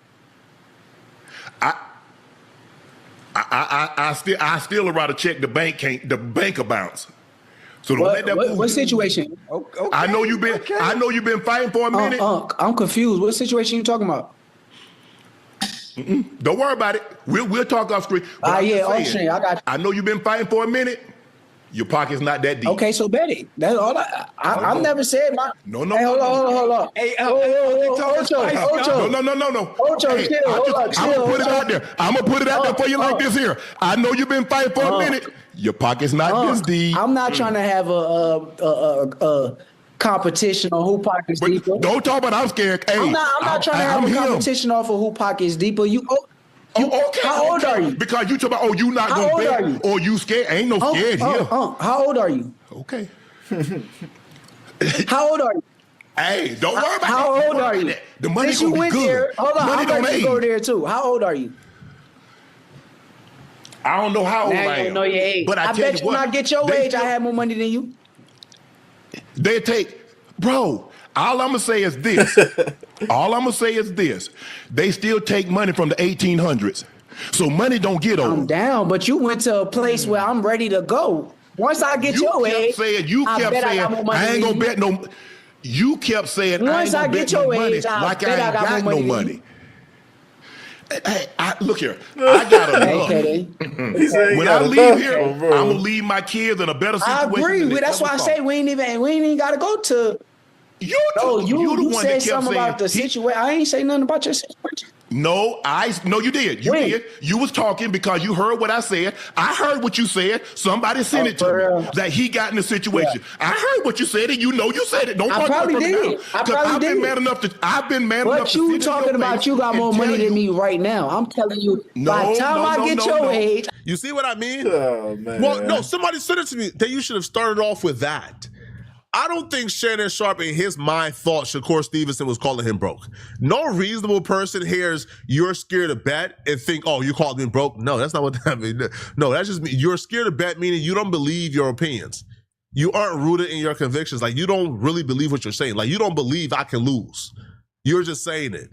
I still would rather check the bank bounce. So don't let that. What situation? Okay, I know you've been fighting for a minute. I'm confused. What situation you talking about? Don't worry about it. We'll talk off screen. Yeah, off screen. I got you. I know you've been fighting for a minute. Your pocket's not that deep. Okay, so bet it. That's all I never said my. No. Hey, hold on. Hey, Ocho. No. Ocho, Hey, chill. I'm gonna put it out there. I'm gonna put it out there for you like this here. I know you've been fighting for a minute. Your pocket's not this deep. I'm not trying to have a competition on who pockets deeper. Don't talk about I'm scared. Hey, I'm not trying to have a competition off of who pockets deeper. Okay. How old are you? Because you talk about, you not gonna bet, or you scared. Ain't no scared here. How old are you? Okay. How old are you? Hey, don't worry about How old are you? The money Since you gonna be went good. there, hold on, Money I'm don't ready to age. go there too. How old are you? I don't know how old Now I you am. don't know your age. But I tell bet you what, when I get your age, I have more money than you. They take, bro. All I'm gonna say is this. They still take money from the 1800s. So money don't get old. I'm down, but you went to a place where I'm ready to go. Once I get your age, You kept saying, I ain't gonna bet no. You kept saying, Once I I ain't gonna get bet no your money age, I like I bet I ain't got got more no money than money. Hey, look here. I got enough. When I leave here, I'm gonna leave my kids in a better situation. I agree with. That's why I say we ain't even got to go to. You the one said that kept something about the saying situation. I ain't say nothing about your situation. No, you did. You did. You was talking because you heard what I said. I heard what you said. Somebody sent it to me that he got in the situation. Yeah. I heard what you said, and you know you said it. Don't I probably did. I've been mad enough to. But you talking about you got more money than me right now. I'm telling you. By the time I get your age, you see what I mean? Oh man. Well, no. Somebody said it to me that you should have started off with that. I don't think Shannon Sharpe in his mind thought Shakur Stevenson was calling him broke. No reasonable person hears you're scared to bet and think, oh, you called me broke. No, that's not what that means. No, that's just me. You're scared to bet, meaning you don't believe your opinions. You aren't rooted in your convictions. Like, you don't really believe what you're saying. Like, you don't believe I can lose. You're just saying it.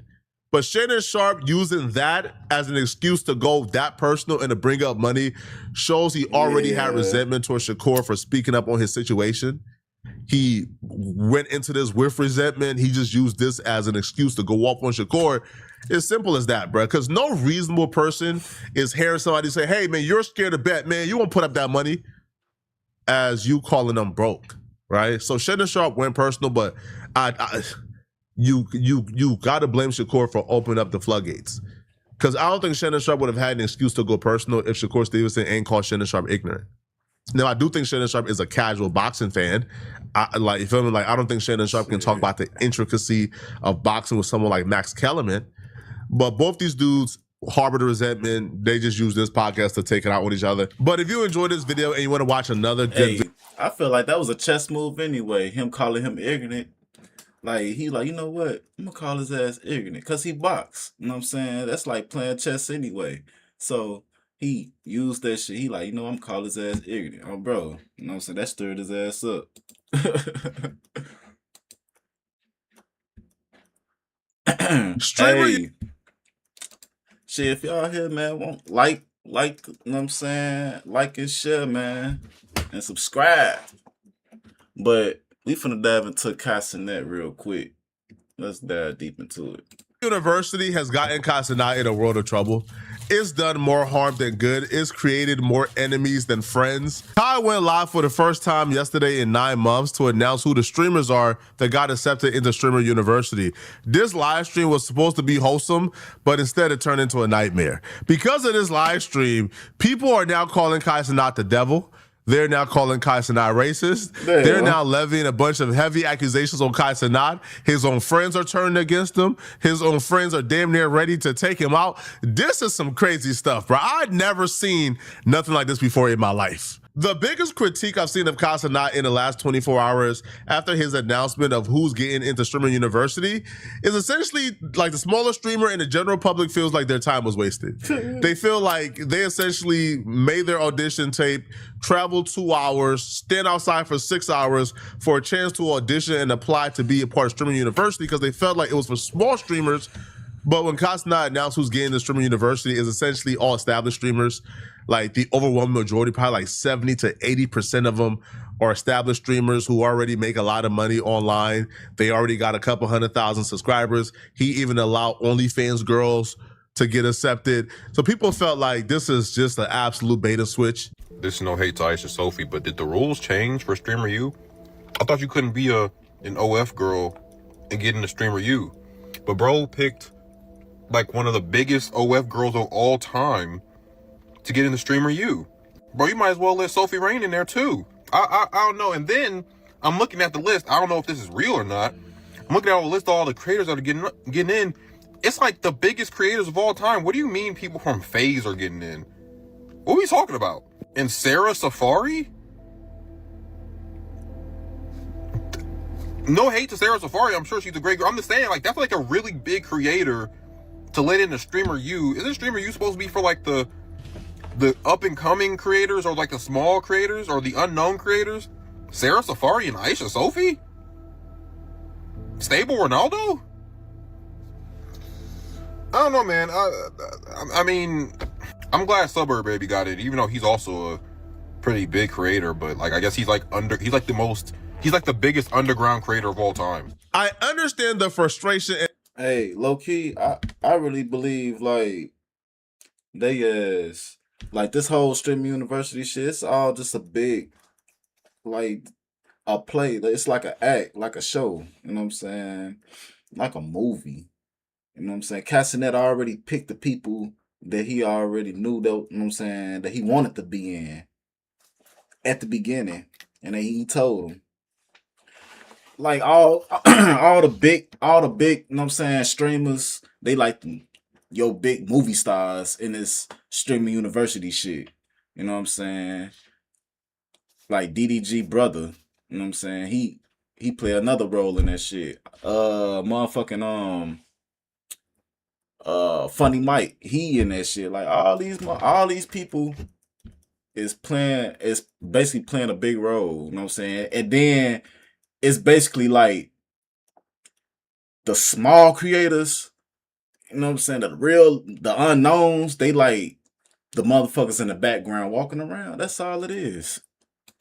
But Shannon Sharpe using that as an excuse to go that personal and to bring up money shows he already had resentment towards Shakur for speaking up on his situation. He went into this with resentment. He just used this as an excuse to go off on Shakur. It's simple as that, bro. Because no reasonable person is hearing somebody say, hey, man, you're scared to bet. Man, you won't put up that money, as you calling them broke, right? So Shannon Sharpe went personal, but you got to blame Shakur for opening up the floodgates. Because I don't think Shannon Sharpe would have had an excuse to go personal if Shakur Stevenson ain't called Shannon Sharpe ignorant. Now, I do think Shannon Sharpe is a casual boxing fan. You feel me? Like, I don't think Shannon Sharpe can talk about the intricacy of boxing with someone like Max Kellerman. But both these dudes harbor the resentment. They just use this podcast to take it out on each other. But if you enjoyed this video and you want to watch another good video, I feel like that was a chess move anyway. Him calling him ignorant. Like he like, you know what? I'm gonna call his ass ignorant because he boxed. You know what I'm saying? That's like playing chess anyway. So he used that shit. He like, you know, I'm gonna call his ass ignorant. Oh, bro. You know what I'm saying? That stirred his ass up. Streamer, Hey, shit, if y'all here, man, want like, you know what I'm saying? Like and share, man. And subscribe. But we finna dive into Cenat real quick. Let's dive deep into it. University has gotten Cenat in a world of trouble. It's done more harm than good. It's created more enemies than friends. Kai went live for the first time yesterday in 9 months to announce who the streamers are that got accepted into Streamer University. This live stream was supposed to be wholesome, but instead it turned into a nightmare. Because of this live stream, people are now calling Cenat the devil. They're now calling Cenat racist. They're now levying a bunch of heavy accusations on Cenat. His own friends are turning against him. His own friends are damn near ready to take him out. This is some crazy stuff, bro. I'd never seen nothing like this before in my life. The biggest critique I've seen of Cenat in the last 24 hours after his announcement of who's getting into Streamer University is essentially like the smaller streamer and the general public feels like their time was wasted. They feel like they essentially made their audition tape, traveled 2 hours, stand outside for 6 hours for a chance to audition and apply to be a part of Streamer University because they felt like it was for small streamers. But when Cenat announced who's getting the Streamer University, is essentially all established streamers. Like the overwhelming majority, probably like 70 to 80% of them are established streamers who already make a lot of money online. They already got a couple 100,000 subscribers. He even allowed OnlyFans girls to get accepted. So people felt like this is just an absolute bait and switch. This is no hate to Aisha Sophie, but did the rules change for Streamer U? I thought you couldn't be an OF girl and get into Streamer U. But bro picked like one of the biggest OF girls of all time to get in the Streamer U. Bro, you might as well let Sophie Rain in there too. I don't know. And then I'm looking at the list. I don't know if this is real or not. I'm looking at all the list of all the creators that are getting in. It's like the biggest creators of all time. What do you mean people from FaZe are getting in? What are we talking about? And Sarah Safari? No hate to Sarah Safari. I'm sure she's a great girl. I'm just saying, like, that's like a really big creator to let in the Streamer U. Isn't Streamer U supposed to be for like the up and coming creators or like the small creators or the unknown creators? Sarah Safari and Aisha Sophie? Stable Ronaldo? I don't know, man. I mean, I'm glad Suburb Baby got it, even though he's also a pretty big creator. But like, I guess he's like the biggest underground creator of all time. I understand the frustration. Hey, low key, I really believe like they is like this whole Stream University shit. It's all just a big like a play. It's like an act, like a show. You know what I'm saying? Like a movie. You know what I'm saying? Cenat already picked the people that he already knew that, you know what I'm saying, that he wanted to be in at the beginning. And then he told him. Like all the big, you know what I'm saying, streamers, they like your big movie stars in this Streaming University shit. You know what I'm saying? Like DDG brother, you know what I'm saying? He play another role in that shit. Funny Mike, he in that shit. Like all these people is basically playing a big role, you know what I'm saying? And then it's basically like the small creators, you know what I'm saying? The unknowns, they like the motherfuckers in the background walking around. That's all it is.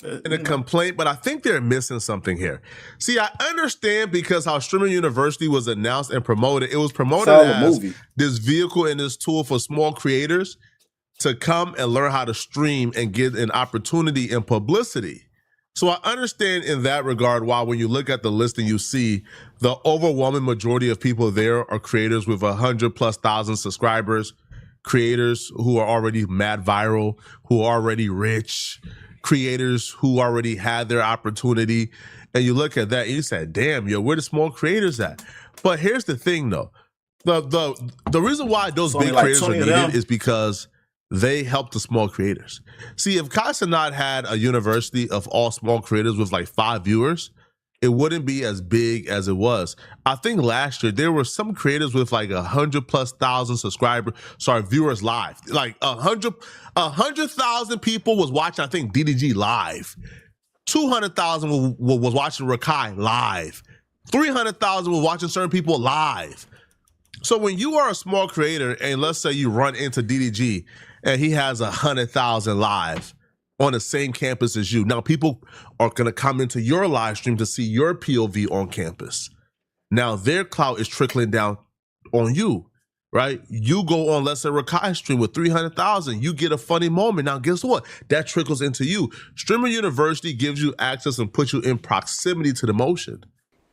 And a complaint, but I think they're missing something here. See, I understand because how Streamer University was announced and promoted. It was promoted as this vehicle and this tool for small creators to come and learn how to stream and get an opportunity and publicity. So I understand in that regard why when you look at the list and you see the overwhelming majority of people there are creators with 100,000+ subscribers, creators who are already mad viral, who are already rich, creators who already had their opportunity. And you look at that and you say, damn, yo, where the small creators at? But here's the thing though. The reason why those big creators are needed is because they help the small creators. See, if Cenat had a university of all small creators with like 5 viewers, it wouldn't be as big as it was. I think last year there were some creators with like 100,000+ viewers live. Like 100,000 people was watching, I think, DDG live. 200,000 was watching Rakai live. 300,000 was watching certain people live. So when you are a small creator and let's say you run into DDG and he has 100,000 live on the same campus as you. Now people are going to come into your live stream to see your POV on campus. Now their clout is trickling down on you, right? You go on, let's say, Rakai stream with 300,000. You get a funny moment. Now guess what? That trickles into you. Streamer University gives you access and puts you in proximity to the motion.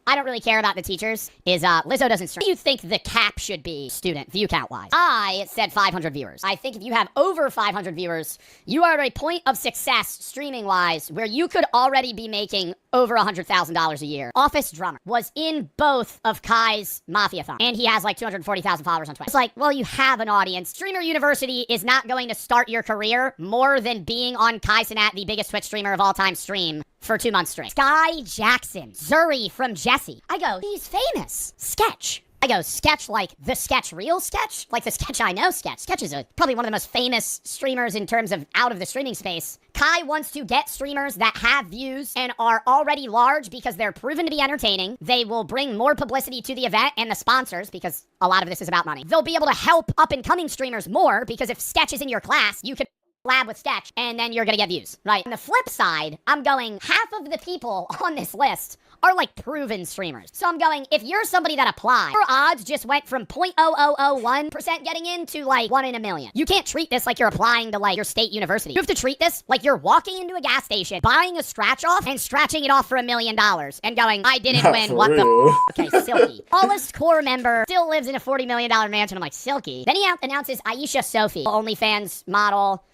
I don't really care about the teachers, is Lizzo doesn't stream. What do you think the cap should be, student, view count-wise? I said 500 viewers. I think if you have over 500 viewers, you are at a point of success, streaming-wise, where you could already be making over $100,000 a year. Office Drummer was in both of Kai's Mafia-thon, and he has like 240,000 followers on Twitter. It's like, well, you have an audience. Streamer University is not going to start your career more than being on Kai Cenat, the biggest Twitch streamer of all time, stream for 2 months straight. Sky Jackson, Zuri from Jesse. I go, he's famous. Sketch. I go, sketch like the sketch real sketch? Like the sketch I know sketch. Sketch is probably one of the most famous streamers in terms of out of the streaming space. Kai wants to get streamers that have views and are already large because they're proven to be entertaining. They will bring more publicity to the event and the sponsors because a lot of this is about money. They'll be able to help up and coming streamers more because if Sketch is in your class, you could lab with Sketch, and then you're gonna get views, right? On the flip side, I'm going, half of the people on this list are like proven streamers. So I'm going, if you're somebody that applied, your odds just went from 0.0001% getting in to like 1 in a million. You can't treat this like you're applying to like your state university. You have to treat this like you're walking into a gas station, buying a scratch off, and scratching it off for $1 million, and going, I didn't win, what the Okay, Silky. Tallest core member, still lives in a $40 million mansion. I'm like, Silky. Then he announces Aisha Sophie, OnlyFans model.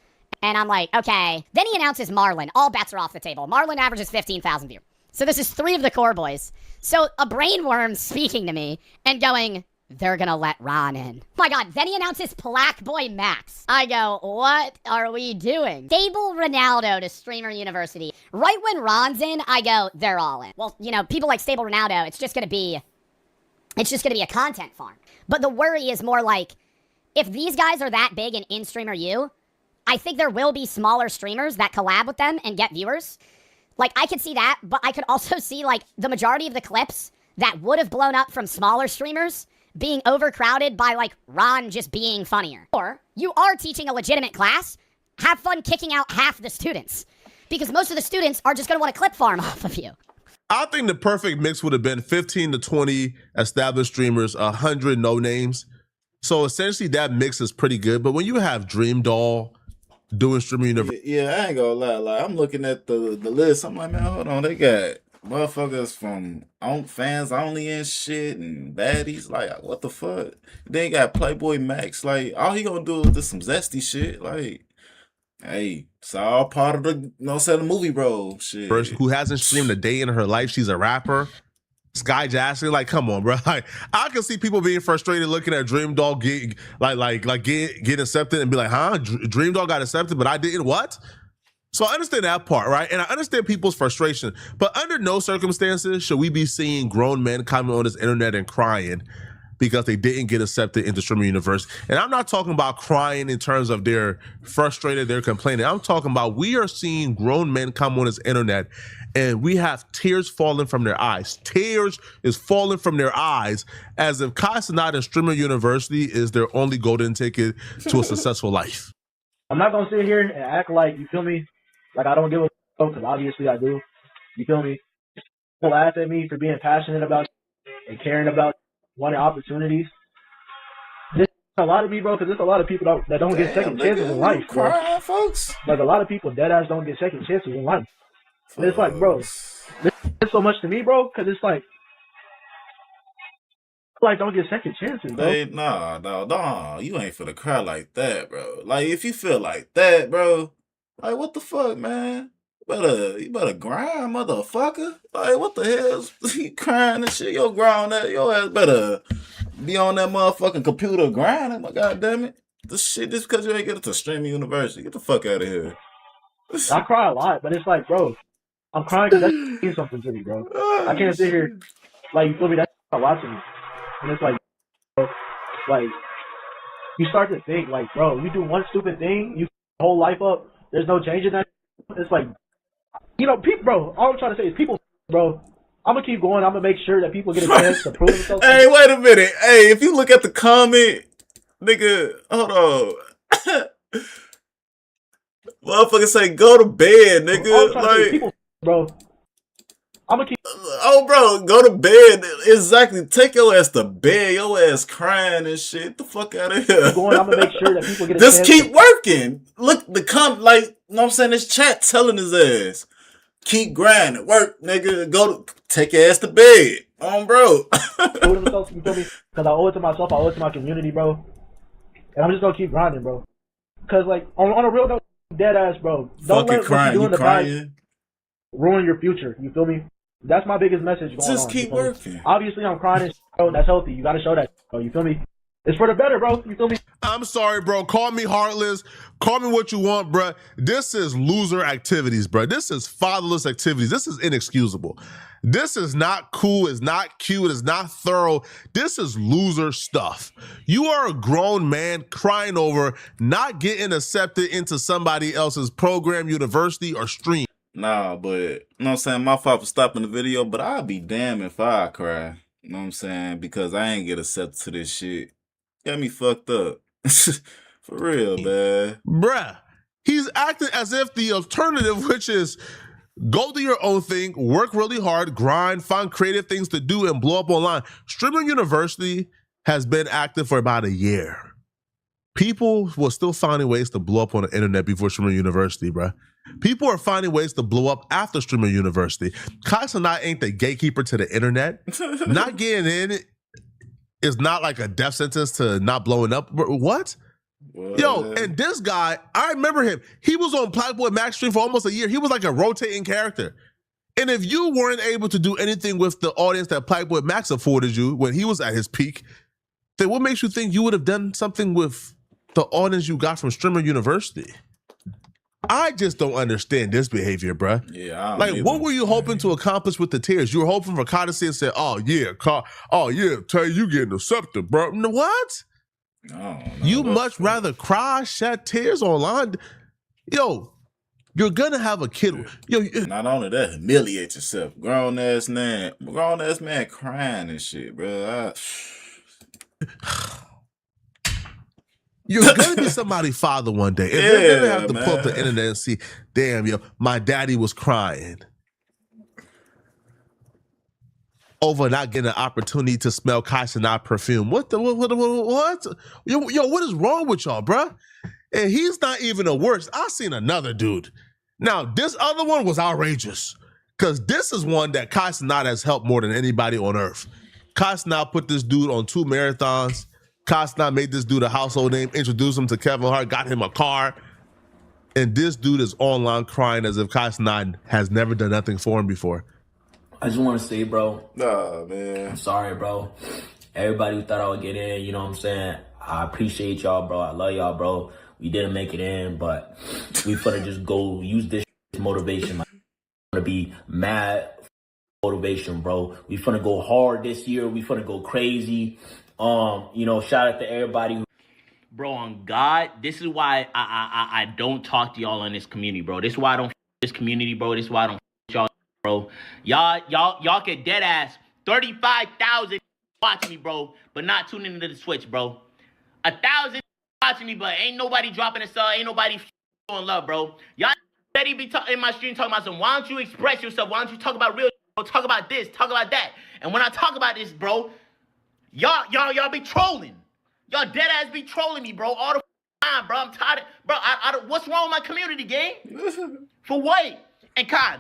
And I'm like, okay. Then he announces Marlon. All bets are off the table. Marlon averages 15,000 viewers. So this is 3 of the core boys. So a brainworm speaking to me and going, they're gonna let Ron in. Oh my God. Then he announces Black Boy Max. I go, what are we doing? Stable Ronaldo to Streamer University. Right when Ron's in, I go, they're all in. Well, you know, people like Stable Ronaldo, it's just gonna be a content farm. But the worry is more like, if these guys are that big and in Streamer U, I think there will be smaller streamers that collab with them and get viewers. Like, I could see that, but I could also see, like, the majority of the clips that would have blown up from smaller streamers being overcrowded by, like, Ron just being funnier. Or, you are teaching a legitimate class, have fun kicking out half the students. Because most of the students are just going to want to clip farm off of you. I think the perfect mix would have been 15 to 20 established streamers, 100 no names. So essentially that mix is pretty good. But when you have Dream Doll doing Streamer University. Yeah, I ain't gonna lie. Like, I'm looking at the list. I'm like, man, hold on. They got motherfuckers from fans only and shit and baddies. Like, what the fuck? They got Playboy Max. Like, all he gonna do is do some zesty shit. Like, hey, it's all part of the, the movie, bro. Shit. Who hasn't streamed a day in her life. She's a rapper. Sky Jackson, like, come on, bro. Like, I can see people being frustrated looking at Dream Doll get accepted and be like, huh? Dream Doll got accepted, but I didn't. What? So I understand that part, right? And I understand people's frustration, but under no circumstances should we be seeing grown men coming on this internet and crying because they didn't get accepted into Streamer University. And I'm not talking about crying in terms of they're frustrated, they're complaining. I'm talking about we are seeing grown men come on this internet and we have tears falling from their eyes. Tears is falling from their eyes as if Kai Cenat and Streamer University is their only golden ticket to a successful life. I'm not going to sit here and act like, you feel me, like I don't give a fuck, because obviously I do. You feel me? People laugh at me for being passionate about and caring about wanting opportunities. This a lot of me, bro, because there's a lot of people that don't get second chances in life, bro. Crying, folks. Like, a lot of people deadass don't get second chances in life. And it's like, bro, this is so much to me, bro, because it's like don't get second chances, bro. Hey, nah, you ain't finna cry like that, bro. Like, if you feel like that, bro, like, what the fuck, man? You better grind, motherfucker. Like, what the hell? You crying and shit? Your ass better be on that motherfucking computer grinding. My goddamn it! This shit, just because you ain't get it to Streamer University, get the fuck out of here. I cry a lot, but it's like, bro, I'm crying because that means something to me, bro. I can't sit here, like, you feel me? That's not watching me. And it's like, bro, like, you start to think, like, bro, you do one stupid thing, you your whole life up, there's no change in that. It's like, you know, people, bro, all I'm trying to say is people, bro, I'm going to keep going. I'm going to make sure that people get a chance to prove themselves. Hey, wait a minute. Hey, if you look at the comment, nigga, hold on. Motherfucker say go to bed, nigga. All I'm trying to say is Like, people, bro. I'm gonna keep. oh, bro, go to bed. Exactly. Take your ass to bed. Your ass crying and shit. Get the fuck out of here. Keep going. I'm gonna make sure that people get a Just chance keep working. Look, like, you know what I'm saying? This chat telling his ass. Keep grinding. Work, nigga. Take your ass to bed. Bro. Prove themselves, you feel me? Because I owe it to myself. I owe it to my community, bro. And I'm just gonna keep grinding, bro. Because, like, on a real note, dead ass, bro. Don't let what you do in the past ruin your future. You feel me? That's my biggest message going on. Just keep working. Obviously, I'm crying and shit, bro. That's healthy. You gotta show that, bro. You feel me? It's for the better, bro. You feel me? I'm sorry, bro. Call me heartless. Call me what you want, bro. This is loser activities, bro. This is fatherless activities. This is inexcusable. This is not cool. It's not cute. It's not thorough. This is loser stuff. You are a grown man crying over not getting accepted into somebody else's program, university, or stream. Nah, but, you know what I'm saying? My fault for stopping the video, but I'll be damned if I cry. You know what I'm saying? Because I ain't get accepted to this shit. Got me fucked up. For real, man. Bruh, he's acting as if the alternative, which is go do your own thing, work really hard, grind, find creative things to do, and blow up online. Streamer University has been active for about a year. People were still finding ways to blow up on the internet before Streamer University, bruh. People are finding ways to blow up after Streamer University. Cenat ain't the gatekeeper to the internet. Not getting in is not like a death sentence to not blowing up. What? Yo, and this guy, I remember him. He was on Playboy Max stream for almost a year. He was like a rotating character. And if you weren't able to do anything with the audience that Playboy Max afforded you when he was at his peak, then what makes you think you would have done something with the audience you got from Streamer University? I just don't understand this behavior, bruh. Yeah, like, what were you hoping to accomplish with the tears? You were hoping for Kai to say and say, "Oh yeah, tell you getting accepted, bro." What? You much rather cry, shed tears online. Yo, you're gonna have a kid. Yo, not only that, humiliate yourself. Grown ass man crying and shit, bro. You're gonna be somebody's father one day, and they're gonna have to pull up the internet and see, damn, yo, my daddy was crying over not getting an opportunity to smell Cenat perfume. What? Yo, what is wrong with y'all, bruh? And he's not even the worst. I seen another dude. Now, this other one was outrageous, because this is one that Cenat has helped more than anybody on earth. Cenat put this dude on 2 marathons. Cenat made this dude a household name, introduced him to Kevin Hart, got him a car. And this dude is online crying as if Cenat has never done nothing for him before. I just want to say, bro. Nah, man. I'm sorry, bro. Everybody who thought I would get in, you know what I'm saying? I appreciate y'all, bro. I love y'all, bro. We didn't make it in, but we finna just go use this motivation. I'm gonna be mad motivation, bro. We finna go hard this year. We finna go crazy. You know, shout out to everybody. Bro, on God, this is why I don't talk to y'all in this community, bro. This is why I don't this community, bro. This is why I don't y'all, bro. Y'all get dead ass 35,000 watching me, bro, but not tuning into the Switch, bro. 1,000 watching me, but ain't nobody dropping a sub, ain't nobody showing love, bro. Y'all steady be in my stream talking about some. Why don't you express yourself? Why don't you talk about real? Talk about this, talk about that. And when I talk about this, bro, y'all be trolling. Y'all dead ass be trolling me, bro, all the time, bro. I'm tired of, bro, what's wrong with my community, gang? For what? And Kai,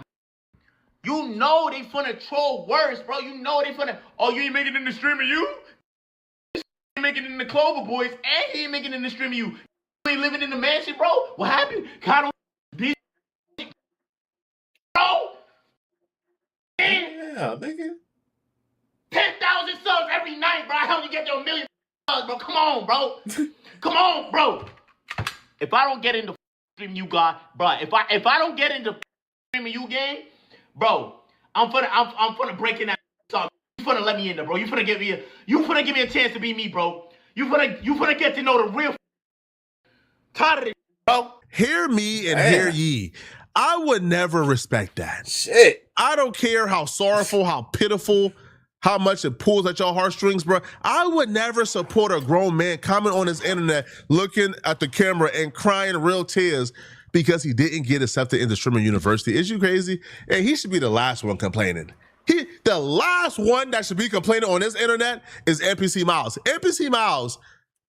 you know they finna troll worse, bro. You know they finna, oh, you ain't making it in the stream of you? You ain't making it in the Clover Boys, and he ain't making it in the stream of you. You ain't living in the mansion, bro? What happened? Kai don't be, bro. Yeah, nigga. 10,000 subs every night, bro. I help you get to 1 million subs, bro. Come on, bro. Come on, bro. If I don't get into stream you got, bro, if I don't get into streaming you game, bro. I'm finna break in that song. You finna let me in there, bro. You finna give me a chance to be me, bro. You finna get to know the real. Tired of it, bro. Hear me and hear ye. I would never respect that. Shit. I don't care how sorrowful, how pitiful, how much it pulls at your heartstrings, bro. I would never support a grown man comment on his internet, looking at the camera and crying real tears because he didn't get accepted into Streamer University. Is you crazy? And he should be the last one complaining. The last one that should be complaining on this internet is NPC Miles. NPC Miles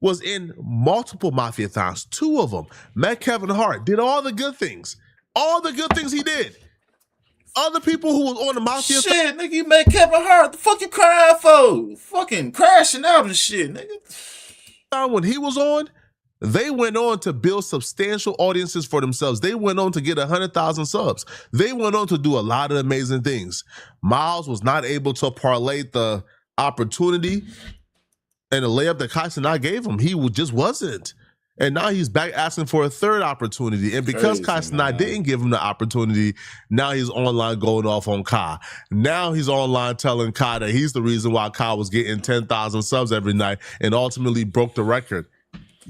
was in multiple Mafia-thons, 2 of them. Met Kevin Hart, did all the good things. All the good things he did. Other people who was on the Mafia. Shit, nigga, you met Kevin Hart. The fuck you crying for? Fucking crashing out and shit, nigga. When he was on, they went on to build substantial audiences for themselves. They went on to get 100,000 subs. They went on to do a lot of amazing things. Miles was not able to parlay the opportunity and the layup that Cenat gave him. He just wasn't. And now he's back asking for a third opportunity. And because Cenat didn't give him the opportunity, now he's online going off on Kai. Now he's online telling Kai that he's the reason why Kai was getting 10,000 subs every night and ultimately broke the record.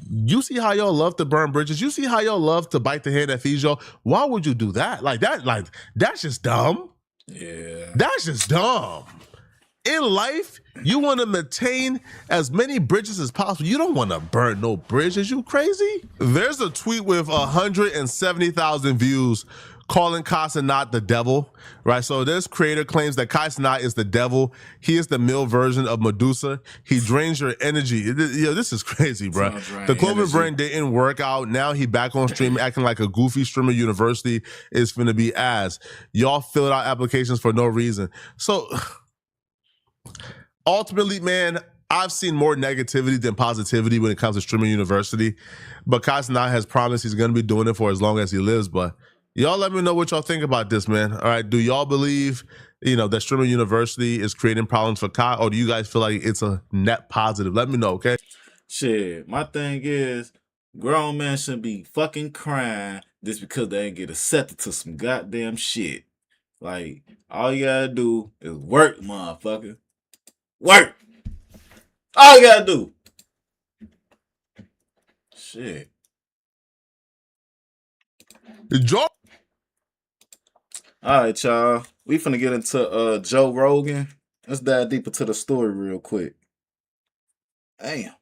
You see how y'all love to burn bridges? You see how y'all love to bite the hand that feeds y'all? Why would you do that? That's just dumb. Yeah. That's just dumb. In life, you want to maintain as many bridges as possible. You don't want to burn no bridges. You crazy? There's a tweet with 170,000 views calling Cenat the devil, right? So this creator claims that Cenat is the devil. He is the male version of Medusa. He drains your energy. This is crazy, bro. The Clover brand didn't work out. Now he back on stream acting like a goofy Streamer University is finna be ass. Y'all filled out applications for no reason. So ultimately, man, I've seen more negativity than positivity when it comes to Streamer University. But Cenat has promised he's going to be doing it for as long as he lives. But y'all let me know what y'all think about this, man. All right, do y'all believe, that Streamer University is creating problems for Kai, or do you guys feel like it's a net positive? Let me know, okay? Shit, my thing is, grown men shouldn't be fucking crying just because they ain't get accepted to some goddamn shit. Like, all you gotta do is work, motherfucker. Work. All you gotta do. Shit. Joe. All right, y'all. We finna get into Joe Rogan. Let's dive deeper to the story real quick. Damn.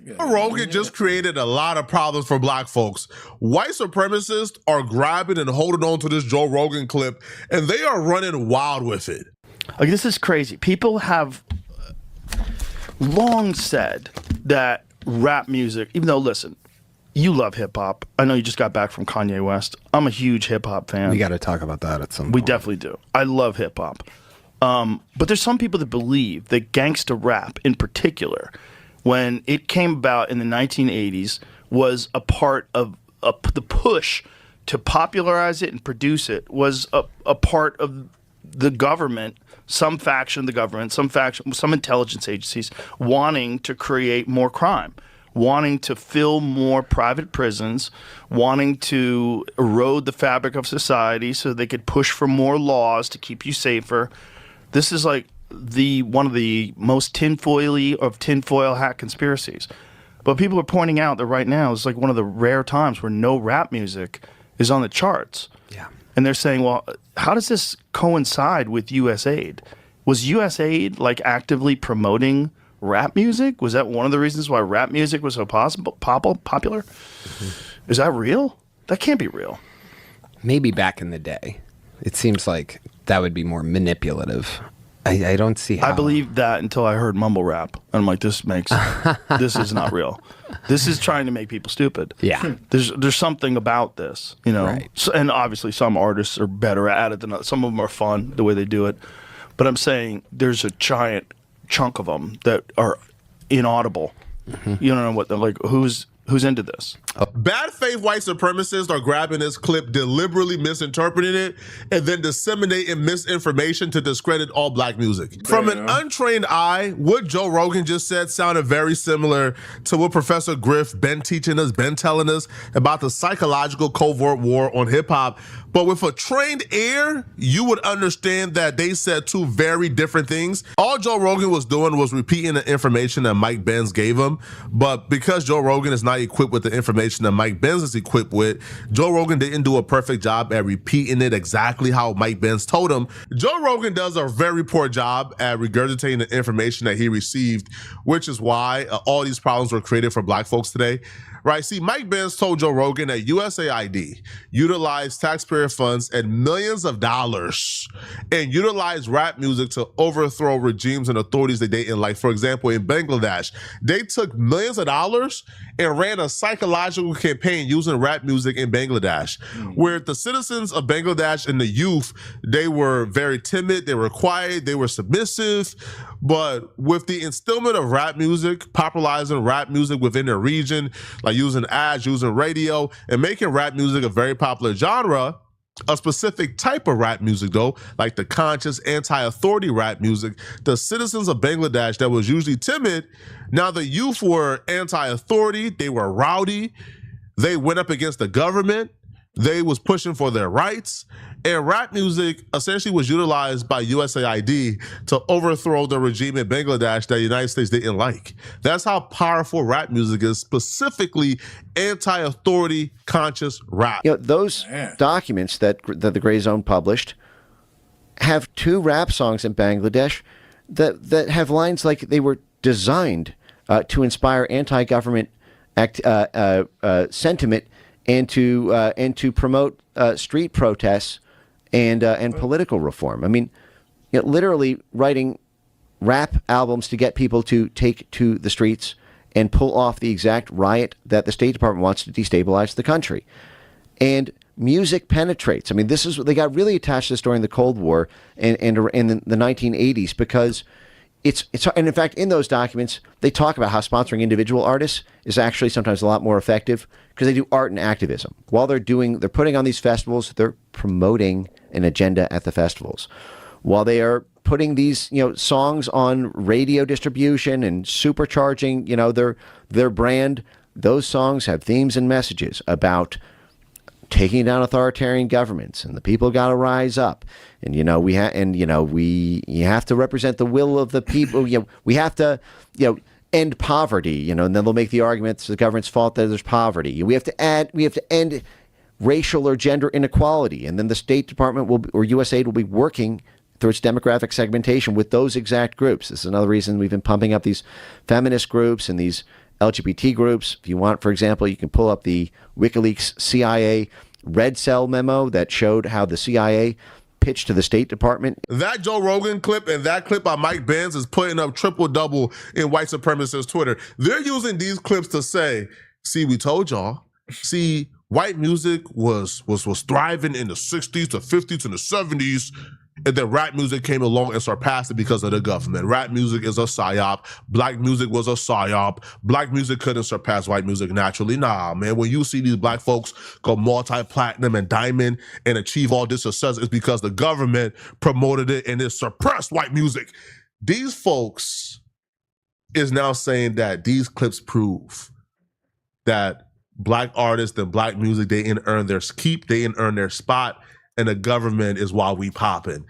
Joe Rogan just created a lot of problems for black folks. White supremacists are grabbing and holding on to this Joe Rogan clip, and they are running wild with it. Like, this is crazy. People have long said that rap music, even though, listen, you love hip hop. I know you just got back from Kanye West. I'm a huge hip hop fan. We got to talk about that at some point. We definitely do. I love hip hop. But there's some people that believe that gangsta rap in particular, when it came about in the 1980s, was a part of the push to popularize it and produce it, was a part of the government, some faction of the government, some intelligence agencies wanting to create more crime, wanting to fill more private prisons, wanting to erode the fabric of society so they could push for more laws to keep you safer. This is like one of the most tinfoil-y of tinfoil hat conspiracies. But people are pointing out that right now is like one of the rare times where no rap music is on the charts. Yeah. And they're saying, well, how does this coincide with USAID? Was USAID like actively promoting rap music? Was that one of the reasons why rap music was so popular? Mm-hmm. Is that real? That can't be real. Maybe back in the day. It seems like that would be more manipulative. I don't see how. I believed that until I heard mumble rap. And I'm like, this is not real. This is trying to make people stupid. Yeah. There's something about this, Right. So, and obviously some artists are better at it than others. Some of them are fun the way they do it. But I'm saying there's a giant chunk of them that are inaudible. Mm-hmm. You don't know what they're like. Who's into this? Bad faith white supremacists are grabbing this clip, deliberately misinterpreting it, and then disseminating misinformation to discredit all black music. From an untrained eye, what Joe Rogan just said sounded very similar to what Professor Griff been teaching us, been telling us about the psychological covert war on hip hop. But with a trained ear, you would understand that they said two very different things. All Joe Rogan was doing was repeating the information that Mike Benz gave him. But because Joe Rogan is not equipped with the information that Mike Benz is equipped with, Joe Rogan didn't do a perfect job at repeating it exactly how Mike Benz told him. Joe Rogan does a very poor job at regurgitating the information that he received, which is why all these problems were created for black folks today. Right, see, Mike Benz told Joe Rogan that USAID utilized taxpayer funds and millions of dollars and utilized rap music to overthrow regimes and authorities that they didn't like. For example, in Bangladesh, they took millions of dollars and ran a psychological campaign using rap music in Bangladesh, where the citizens of Bangladesh and the youth, they were very timid, they were quiet, they were submissive. But with the instillment of rap music, popularizing rap music within the region, like using ads, using radio, and making rap music a very popular genre, a specific type of rap music though, like the conscious anti-authority rap music, the citizens of Bangladesh that was usually timid, now the youth were anti-authority, they were rowdy, they went up against the government, they was pushing for their rights, and rap music essentially was utilized by USAID to overthrow the regime in Bangladesh that the United States didn't like. That's how powerful rap music is, specifically anti-authority conscious rap. You know, those documents that the Gray Zone published have two rap songs in Bangladesh that have lines like they were designed to inspire anti-government sentiment and to promote street protests and political reform. I mean, you know, literally writing rap albums to get people to take to the streets and pull off the exact riot that the State Department wants to destabilize the country. And music penetrates. I mean, this is they got really attached to this during the Cold War and in the 1980s because it's and in fact in those documents they talk about how sponsoring individual artists is actually sometimes a lot more effective because they do art and activism. While they're putting on these festivals, they're promoting an agenda at the festivals. While they are putting these, you know, songs on radio distribution and supercharging, you know, their brand, those songs have themes and messages about taking down authoritarian governments, and the people got to rise up. And you have to represent the will of the people. You know, we have to, you know, end poverty. You know, and then they'll make the argument it's the government's fault that there's poverty. We have to end racial or gender inequality, and then the State Department or USAID will be working through its demographic segmentation with those exact groups. This is another reason we've been pumping up these feminist groups and these LGBT groups. If you want, for example, you can pull up the WikiLeaks CIA Red Cell memo that showed how the CIA pitched to the State Department. That Joe Rogan clip and that clip by Mike Benz is putting up triple-double in white supremacist Twitter. They're using these clips to say, see, we told y'all. See, white music was thriving in the 60s, the 50s, and the 70s. And then rap music came along and surpassed it because of the government. Rap music is a psyop. Black music was a psyop. Black music couldn't surpass white music naturally. Nah, man, when you see these black folks go multi-platinum and diamond and achieve all this success, it's because the government promoted it and it suppressed white music. These folks is now saying that these clips prove that black artists and black music, they didn't earn their keep, they didn't earn their spot, and the government is why we popping,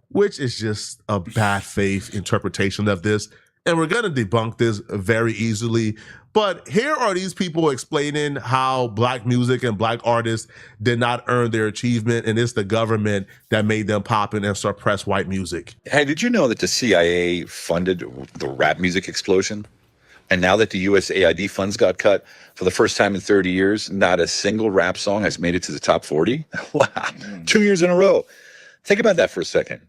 which is just a bad faith interpretation of this. And we're going to debunk this very easily. But here are these people explaining how black music and black artists did not earn their achievement, and it's the government that made them popping and suppress white music. Hey, did you know that the CIA funded the rap music explosion? And now that the USAID funds got cut, for the first time in 30 years, not a single rap song has made it to the top 40. Wow, 2 years in a row. Think about that for a second.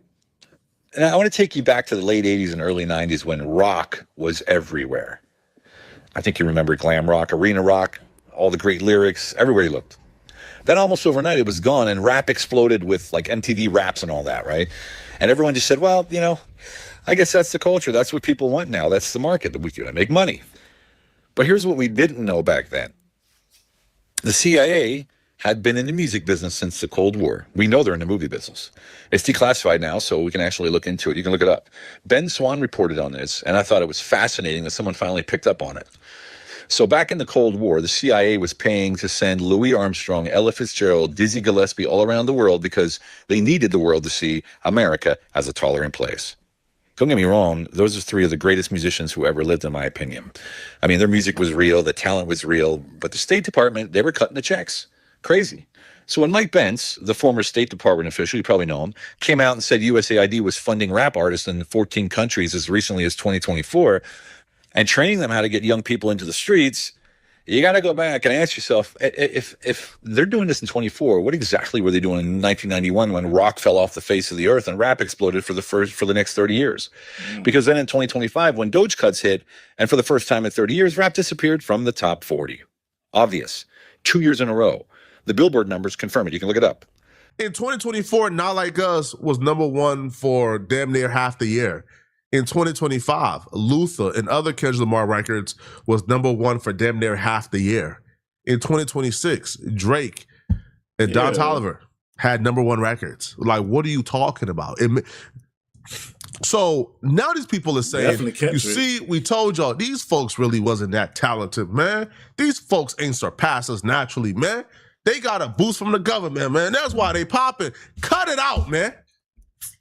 And I want to take you back to the late 80s and early 90s when rock was everywhere. I think you remember glam rock, arena rock, all the great lyrics, everywhere you looked. Then almost overnight it was gone and rap exploded with like MTV Raps and all that, right? And everyone just said, well, you know, I guess that's the culture. That's what people want now. That's the market. That we can make money. But here's what we didn't know back then. The CIA had been in the music business since the Cold War. We know they're in the movie business. It's declassified now, so we can actually look into it. You can look it up. Ben Swan reported on this, and I thought it was fascinating that someone finally picked up on it. So back in the Cold War, the CIA was paying to send Louis Armstrong, Ella Fitzgerald, Dizzy Gillespie all around the world because they needed the world to see America as a tolerant place. Don't get me wrong, those are three of the greatest musicians who ever lived, in my opinion. I mean, their music was real, the talent was real, but the State Department, they were cutting the checks. Crazy. So when Mike Pence, the former State Department official, you probably know him, came out and said USAID was funding rap artists in 14 countries as recently as 2024 and training them how to get young people into the streets, you got to go back and ask yourself, if they're doing this in 24, what exactly were they doing in 1991 when rock fell off the face of the earth and rap exploded for the next 30 years? Because then in 2025, when Doge cuts hit, and for the first time in 30 years, rap disappeared from the top 40. Obvious. 2 years in a row. The Billboard numbers confirm it. You can look it up. In 2024, Not Like Us was number one for damn near half the year. In 2025, Luther and other Kendrick Lamar records was number one for damn near half the year. In 2026, Drake and Don Toliver had number one records. Like, what are you talking about? So now these people are saying, you see, we told y'all, these folks really wasn't that talented, man. These folks ain't surpassed us naturally, man. They got a boost from the government, man. That's why they popping. Cut it out, man.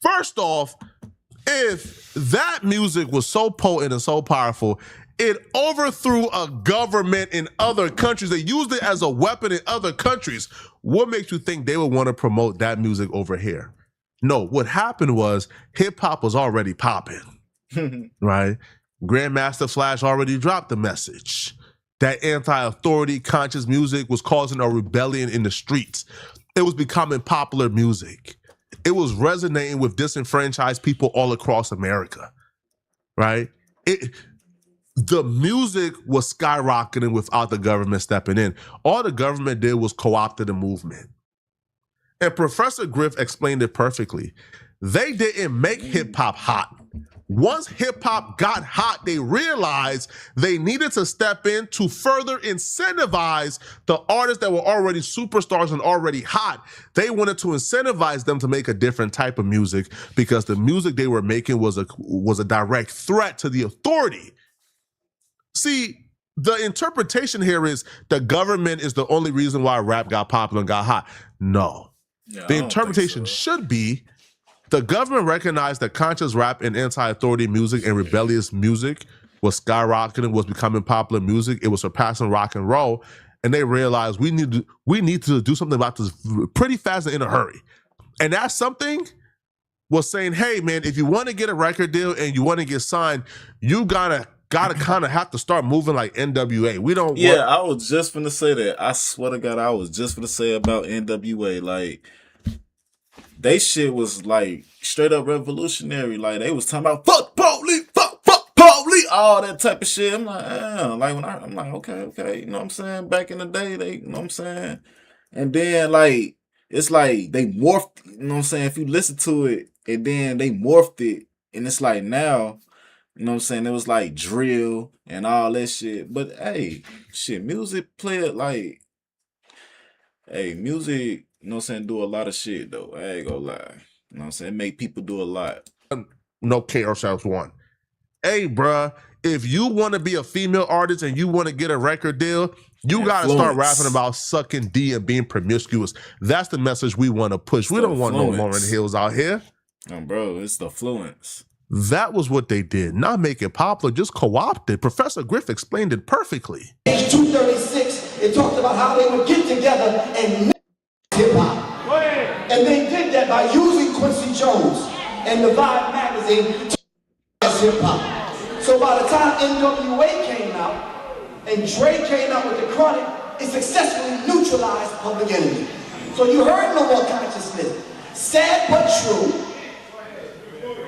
First off, if that music was so potent and so powerful, it overthrew a government in other countries. They used it as a weapon in other countries. What makes you think they would want to promote that music over here? No, what happened was hip-hop was already popping, right? Grandmaster Flash already dropped the message. That anti-authority conscious music was causing a rebellion in the streets. It was becoming popular music. It was resonating with disenfranchised people all across America, right? The music was skyrocketing without the government stepping in. All the government did was co-opted the movement. And Professor Griff explained it perfectly. They didn't make hip-hop hot. Once hip-hop got hot, they realized they needed to step in to further incentivize the artists that were already superstars and already hot. They wanted to incentivize them to make a different type of music because the music they were making was a direct threat to the authority. See, the interpretation here is the government is the only reason why rap got popular and got hot. No. The interpretation should be the government recognized that conscious rap and anti-authority music and rebellious music was skyrocketing, was becoming popular music. It was surpassing rock and roll. And they realized we need to do something about this pretty fast and in a hurry. And that something was saying, hey, man, if you want to get a record deal and you want to get signed, you gotta kind of have to start moving like NWA. We don't I was just finna say that. I swear to God, I was just finna say about NWA. Like, they shit was like straight up revolutionary. Like, they was talking about fuck police, fuck police, all that type of shit. I'm like, like when I'm like, okay, you know what I'm saying? Back in the day, they, you know what I'm saying? And then like it's like they morphed, you know what I'm saying? If you listen to it, and then they morphed it, and it's like now, you know what I'm saying? It was like drill and all that shit. But hey, shit, music play it like, hey, music, you know what I'm saying, do a lot of shit though. I ain't gonna lie. You know what I'm saying? Make people do a lot. No K ourselves one. Hey, bruh, if you want to be a female artist and you want to get a record deal, you got to start rapping about sucking D and being promiscuous. That's the message we want to push. We don't want no Lauryn Hills out here. Bro, it's the fluence. That was what they did. Not make it popular, just co-opt it. Professor Griff explained it perfectly. Page 236, it talked about how they would get together and hip-hop. And they did that by using Quincy Jones and the Vibe magazine to as hip-hop. So by the time NWA came out and Dre came out with the Chronic, it successfully neutralized Public Enemy. So you heard No More Consciousness. Sad but true.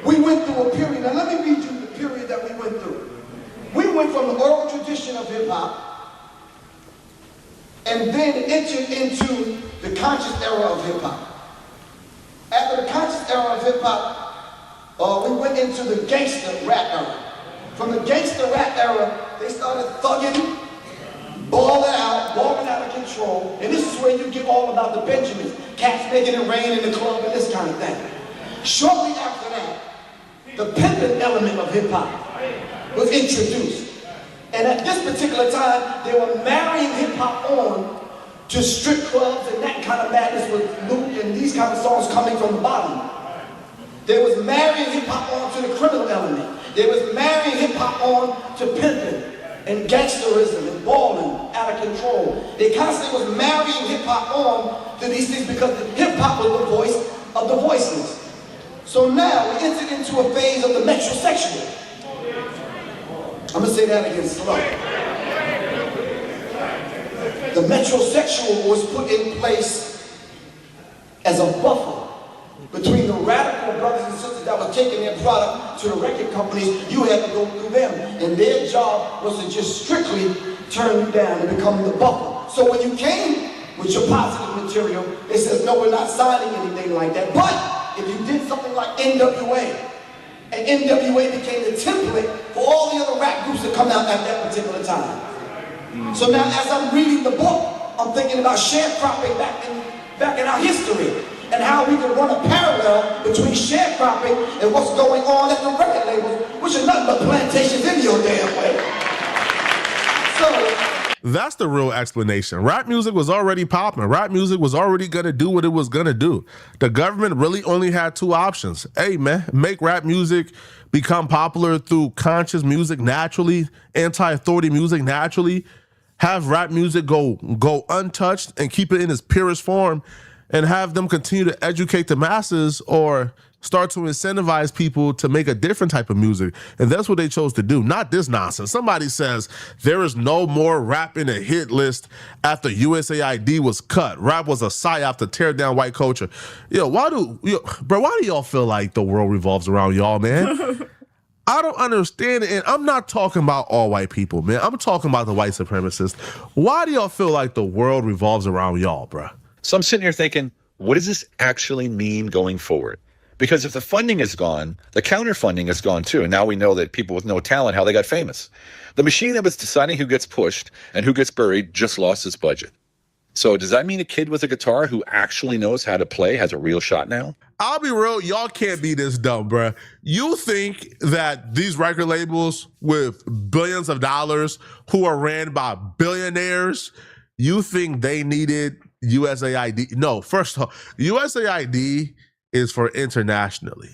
We went through a period, and let me read you the period that we went through. We went from the oral tradition of hip-hop and then entered into the conscious era of hip-hop. After the conscious era of hip-hop, we went into the gangster rap era. From the gangster rap era, they started thugging, balling out against control, and this is where you get all about the Benjamins, cats making it rain in the club and this kind of thing. Shortly after that, the pimping element of hip hop was introduced. And at this particular time, they were marrying hip hop on to strip clubs and that kind of madness with Luke and these kind of songs coming from the bottom. They was marrying hip hop on to the criminal element. They was marrying hip hop on to pimping and gangsterism and balling out of control. They constantly was marrying hip hop on to these things because hip hop was the voice of the voiceless. So now we entered into a phase of the metrosexual. I'm gonna say that again slow. The metrosexual was put in place as a buffer between the radical brothers and sisters that were taking their product to the record companies. You had to go through them, and their job was to just strictly turn you down and become the buffer. So when you came with your positive material, they said, no, we're not signing anything like that. But if you did something like NWA, and NWA became the template for all the other rap groups that come out at that particular time. So now as I'm reading the book, I'm thinking about sharecropping back in our history and how we can run a parallel between sharecropping and what's going on at the record labels, which are nothing but plantations in your damn way. So that's the real explanation. Rap music was already popping. Rap music was already going to do what it was going to do. The government really only had two options. Hey, man, make rap music become popular through conscious music naturally, anti-authority music naturally, have rap music go untouched and keep it in its purest form, and have them continue to educate the masses, or start to incentivize people to make a different type of music. And that's what they chose to do, not this nonsense. Somebody says there is no more rap in a hit list after USAID was cut. Rap was a psyop to tear down white culture. Why do y'all feel like the world revolves around y'all, man? I don't understand it. And I'm not talking about all white people, man. I'm talking about the white supremacists. Why do y'all feel like the world revolves around y'all, bruh? So I'm sitting here thinking, what does this actually mean going forward? Because if the funding is gone, the counterfunding is gone too. And now we know that people with no talent, how they got famous. The machine that was deciding who gets pushed and who gets buried just lost its budget. So does that mean a kid with a guitar who actually knows how to play has a real shot now? I'll be real, y'all can't be this dumb, bruh. You think that these record labels with billions of dollars who are ran by billionaires, you think they needed USAID? No, first of all, USAID is for internationally.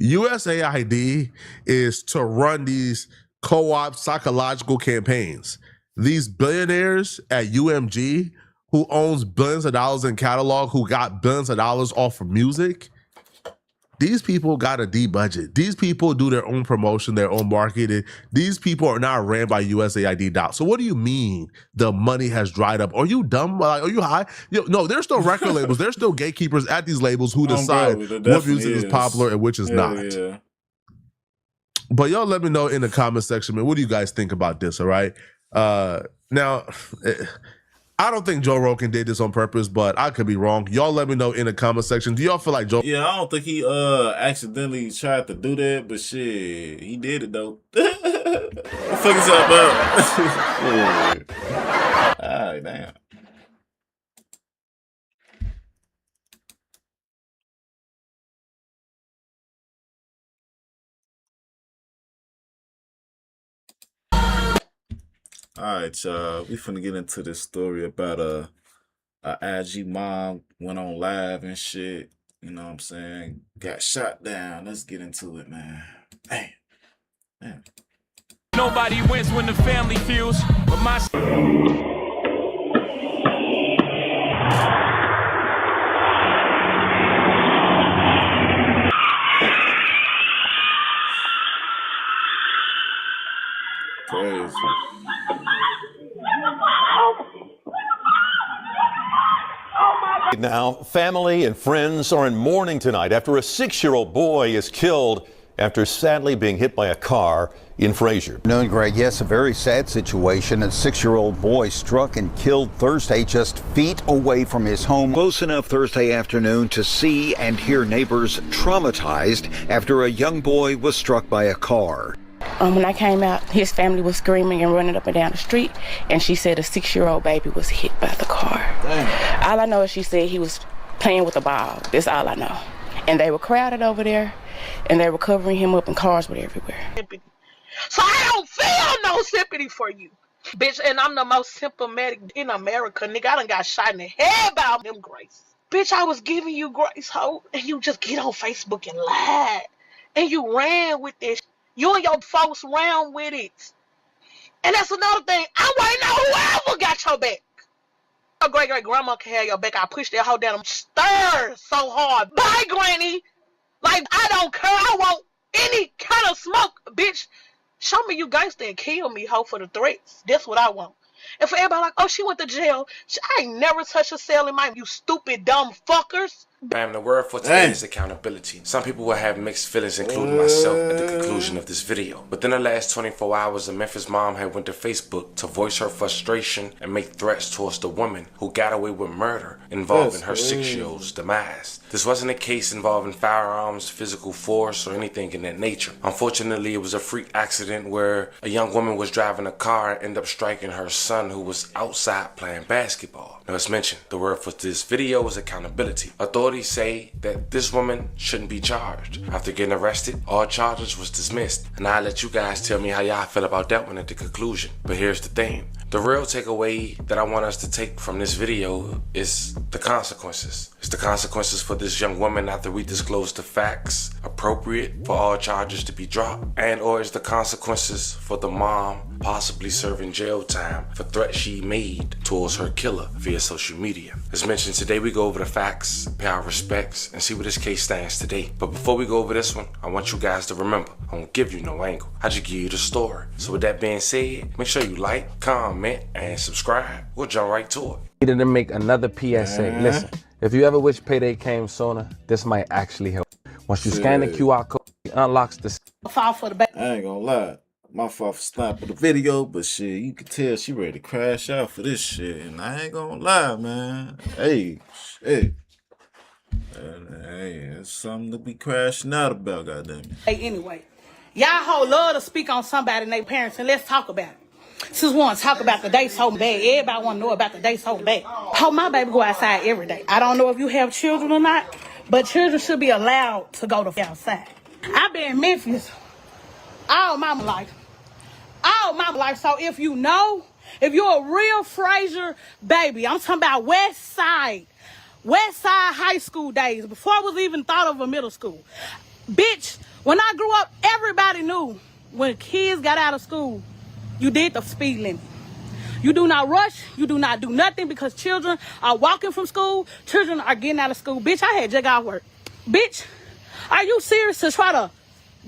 USAID is to run these co-op psychological campaigns. These billionaires at UMG who owns billions of dollars in catalog, who got billions of dollars off of music, these people got a D budget. These people do their own promotion, their own marketing. These people are not ran by USAID dollars. So what do you mean the money has dried up? Are you dumb? Like, are you high? No, there's still record labels. There's still gatekeepers at these labels who decide what music is popular and which is not. Yeah. But y'all let me know in the comment section, man, what do you guys think about this, all right? Now, I don't think Joe Rogan did this on purpose, but I could be wrong. Y'all let me know in the comment section. Do y'all feel like Joe? Yeah, I don't think he accidentally tried to do that, but shit, he did it though. Fuck yourself up. Alright, damn. Alright, y'all. We finna get into this story about a IG mom went on live and shit. You know what I'm saying? Got shot down. Let's get into it, man. Damn. Nobody wins when the family feels, but my crazy. Now, family and friends are in mourning tonight after a 6-year-old boy is killed after sadly being hit by a car in Fraser. No, Greg, yes, a very sad situation. A 6-year-old boy struck and killed Thursday just feet away from his home. Close enough Thursday afternoon to see and hear neighbors traumatized after a young boy was struck by a car. When I came out, his family was screaming and running up and down the street, and she said a 6-year-old baby was hit by the car. Damn. All I know is she said he was playing with a ball. That's all I know. And they were crowded over there, and they were covering him up, and cars were everywhere. So I don't feel no sympathy for you, bitch, and I'm the most sympathetic in America, nigga. I done got shot in the head by them Grace. Bitch, I was giving you grace, hoe, and you just get on Facebook and lie. And you ran with this. You and your folks ran with it. And that's another thing. I waiting on whoever got your back. Your great-great-grandma can have your back. I pushed that hoe down and stir so hard. Bye, Granny. Like, I don't care. I want any kind of smoke, bitch. Show me you gangster and kill me, hoe, for the threats. That's what I want. And for everybody like, oh, she went to jail. I ain't never touched a cell in my, you stupid, dumb fuckers. The word for today is accountability. Some people will have mixed feelings, including myself, at the conclusion of this video. Within the last 24 hours, a Memphis mom had went to Facebook to voice her frustration and make threats towards the woman who got away with murder involving her 6-year-old's demise. This wasn't a case involving firearms, physical force, or anything in that nature. Unfortunately, it was a freak accident where a young woman was driving a car and ended up striking her son who was outside playing basketball. Now, as mentioned, the word for this video is accountability. Authorities say that this woman shouldn't be charged. After getting arrested, all charges was dismissed. And I'll let you guys tell me how y'all feel about that one at the conclusion. But here's the thing. The real takeaway that I want us to take from this video is the consequences. Is the consequences for this young woman after we disclose the facts appropriate for all charges to be dropped? And or is the consequences for the mom possibly serving jail time for threats she made towards her killer via social media? As mentioned, today we go over the facts, pay our respects, and see where this case stands today. But before we go over this one, I want you guys to remember, I won't give you no angle. I just give you the story. So with that being said, make sure you like, comment, and subscribe. We'll jump right to it. Needed to make another PSA. Listen, if you ever wish payday came sooner, this might actually help. Once you scan the QR code, it unlocks the... I ain't gonna lie. My fault for snapping the video, but shit, you can tell she ready to crash out for this shit. And I ain't gonna lie, man. Hey, shit. Hey, it's something to be crashing out about, goddamn. Hey, anyway, y'all hoe love to speak on somebody and their parents, and let's talk about it. Since we want to talk about the day so bad, everybody want to know about the day so bad. How my baby go outside every day. I don't know if you have children or not, but children should be allowed to go to outside. I've been in Memphis all my life. All my life. So if you know, if you're a real Fraser baby, I'm talking about West Side High School days, before I was even thought of a middle school. Bitch, when I grew up, everybody knew when kids got out of school, you did the speed limit. You do not rush. You do not do nothing because children are walking from school. Children are getting out of school. Bitch, I had just got work. Bitch, are you serious to try to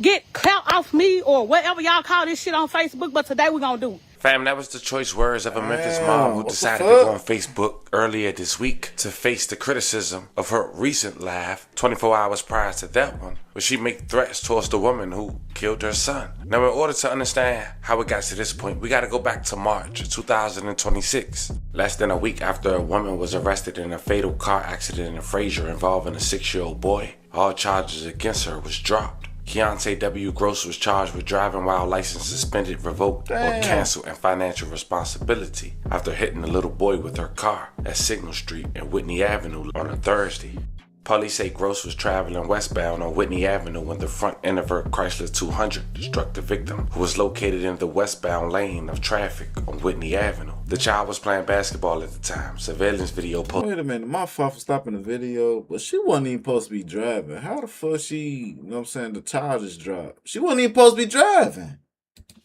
get clout off me or whatever y'all call this shit on Facebook? But today we're going to do it. Fam, that was the choice words of a Memphis mom who decided to go on Facebook earlier this week to face the criticism of her recent live 24 hours prior to that one, where she made threats towards the woman who killed her son. Now, in order to understand how it got to this point, we got to go back to March of 2026. Less than a week after a woman was arrested in a fatal car accident in Fraser involving a 6-year-old boy, all charges against her was dropped. Keontae W. Gross was charged with driving while license suspended, revoked, or canceled, and financial responsibility after hitting a little boy with her car at Signal Street and Whitney Avenue on a Thursday. Police say Gross was traveling westbound on Whitney Avenue when the front end of her Chrysler 200 struck the victim, who was located in the westbound lane of traffic on Whitney Avenue. The child was playing basketball at the time. Surveillance video posted. Wait a minute, my fault for stopping the video, but she wasn't even supposed to be driving. How the fuck she, you know what I'm saying, the charges dropped? She wasn't even supposed to be driving.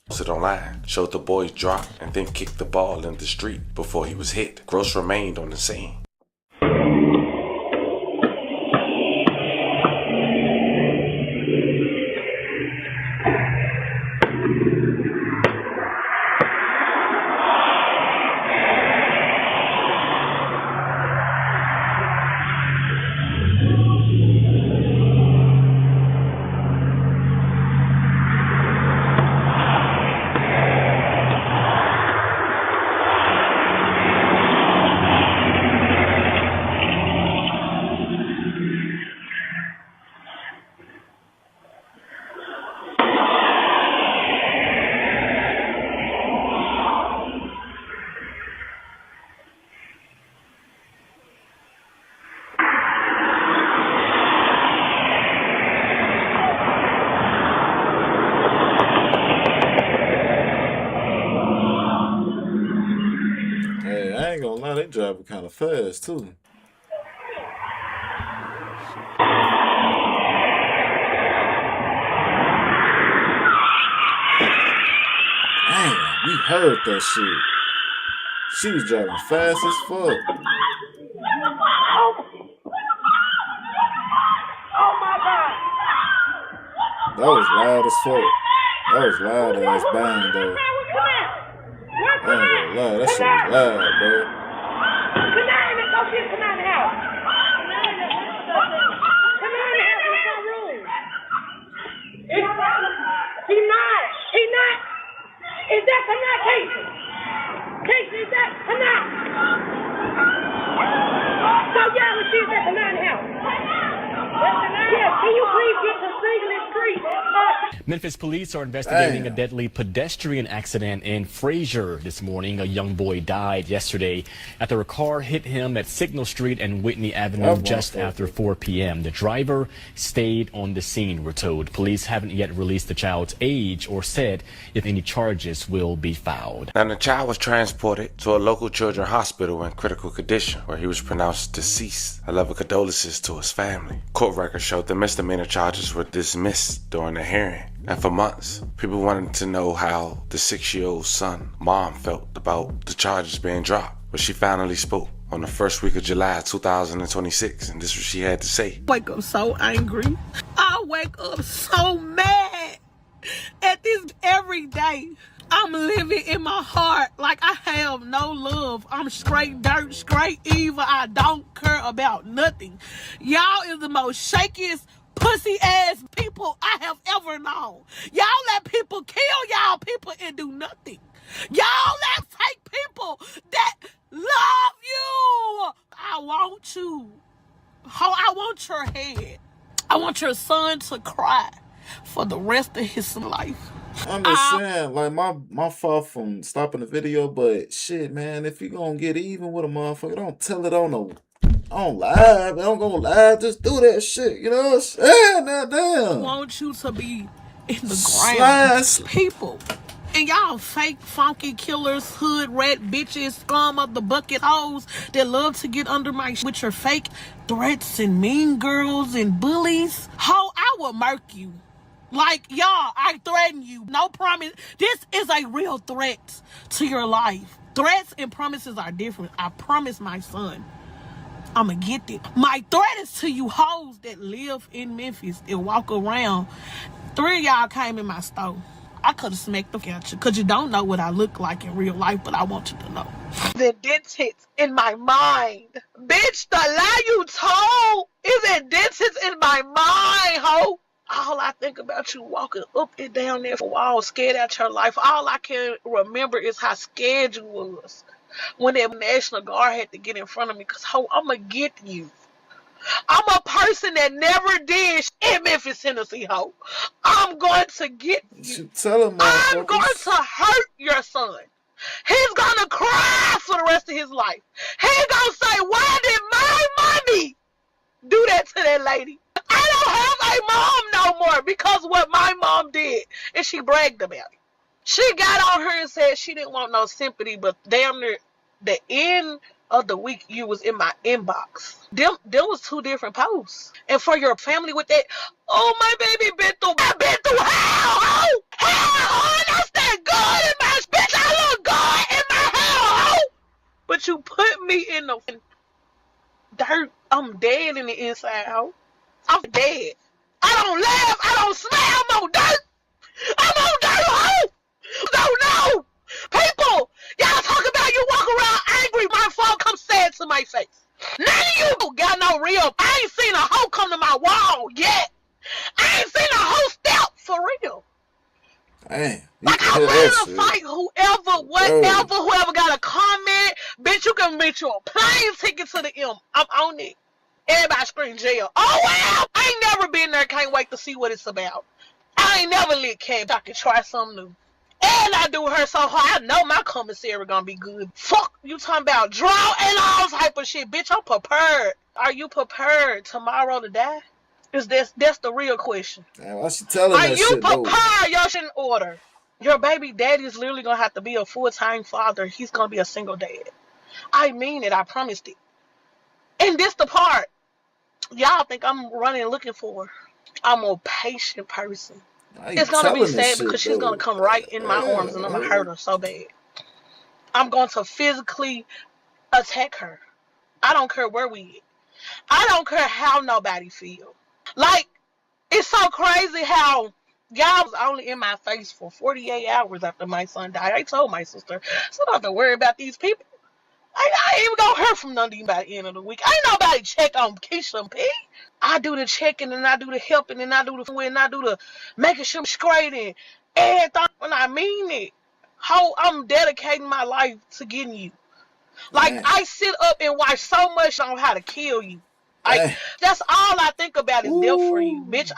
Posted online showed the boy drop and then kick the ball in the street before he was hit. Gross remained on the scene. they driving kind of fast too. Damn, we heard that shit. She was driving fast as fuck. That was loud as fuck. That was loud ass bang though. I ain't gonna lie, that shit was loud, bro. He not. Is that Cenat, Casey? Casey, is that Cenat? So yeah, when she's at Cenat house. Yeah, can you please get to Singling Street? Memphis police are investigating a deadly pedestrian accident in Frazier this morning. A young boy died yesterday after a car hit him at Signal Street and Whitney Avenue just after 4 p.m. The driver stayed on the scene, we're told. Police haven't yet released the child's age or said if any charges will be filed. Now, the child was transported to a local children's hospital in critical condition, where he was pronounced deceased. I love condolences to his family. Court records showed the misdemeanor charges were dismissed during the hearing. And for months, people wanted to know how the 6-year-old son, mom, felt about the charges being dropped. But she finally spoke on the first week of July 2026, and this is what she had to say. I wake up so angry. I wake up so mad at this every day. I'm living in my heart like I have no love. I'm straight dirt, straight evil. I don't care about nothing. Y'all is the most shakiest, pussy ass people I have ever known. Y'all let people kill y'all people and do nothing. Y'all let fake people that love you. I want you. I want your head. I want your son to cry for the rest of his life. I'm just saying, like, my fault from stopping the video, but shit, man, if you gonna get even with a motherfucker, don't tell it on live. Don't go live. Just do that shit. You know what I'm saying? Now, damn. I want you to be in the ground. People. And y'all fake, funky killers, hood rat bitches, scum of the bucket hoes that love to get under my with your fake threats and mean girls and bullies. Ho, I will murk you. Like, y'all, I threaten you. No promise. This is a real threat to your life. Threats and promises are different. I promise my son I'ma get it. My threat is to you hoes that live in Memphis and walk around. 3 of y'all came in my store. I could have smacked the at you because you don't know what I look like in real life, but I want you to know. The dentist in my mind. Bitch, the lie you told is a dentist in my mind, ho. All I think about you walking up and down there for a while, scared out your life. All I can remember is how scared you was when that National Guard had to get in front of me, because, ho, I'ma get you. I'm a person that never did in Memphis, Tennessee, ho. I'm going to get you. I'm going to hurt your son. He's going to cry for the rest of his life. He's going to say, why did my mommy do that to that lady? I don't have a mom no more because of what my mom did. And she bragged about it. She got on her and said she didn't want no sympathy, but damn near the end of the week you was in my inbox. Them was 2 different posts. And for your family with that, oh, my baby I've been through hell, ho! Hell, I stay good in my bitch. I look good in my hell, ho! But you put me in the dirt. I'm dead in the inside, ho. I'm dead. I don't laugh. I don't smile. I'm on dirt. I'm on dirt, ho! Don't know. People, y'all talk about you walk around angry. My fault come sad to my face. None of you got no real. I ain't seen a hoe come to my wall yet. I ain't seen a hoe step for real. Damn. Like, I'm ready to fight whoever, whatever, whoever got a comment. Bitch, you can bet you a plane ticket to the M. I'm on it. Everybody scream jail. Oh, well, I ain't never been there. Can't wait to see what it's about. I ain't never lit camp. I can try something new. And I do her so hard. I know my commissary gonna be good. Fuck, you talking about draw and all type of shit. Bitch, I'm prepared. Are you prepared tomorrow to die? That's the real question. Damn, why she telling Are that you shit, though? prepared? Your shit in order. Your baby daddy is literally gonna have to be a full-time father. He's gonna be a single dad. I mean it. I promised it. And this the part y'all think I'm running looking for. I'm a patient person. It's gonna be sad because she's gonna come right in my arms and I'm gonna hurt her so bad. I'm going to physically attack her. I don't care where we at. I don't care how nobody feel. Like, it's so crazy how y'all was only in my face for 48 hours after my son died. I told my sister, so I don't have to worry about these people. I ain't even gonna hear from none of you by the end of the week. Ain't nobody check on Keisha and P. I do the checking and I do the helping and I do the making sure I'm straight and everything. When I mean it, how I'm dedicating my life to getting you. Like, I sit up and watch so much on how to kill you. Like, that's all I think about is death for you, bitch.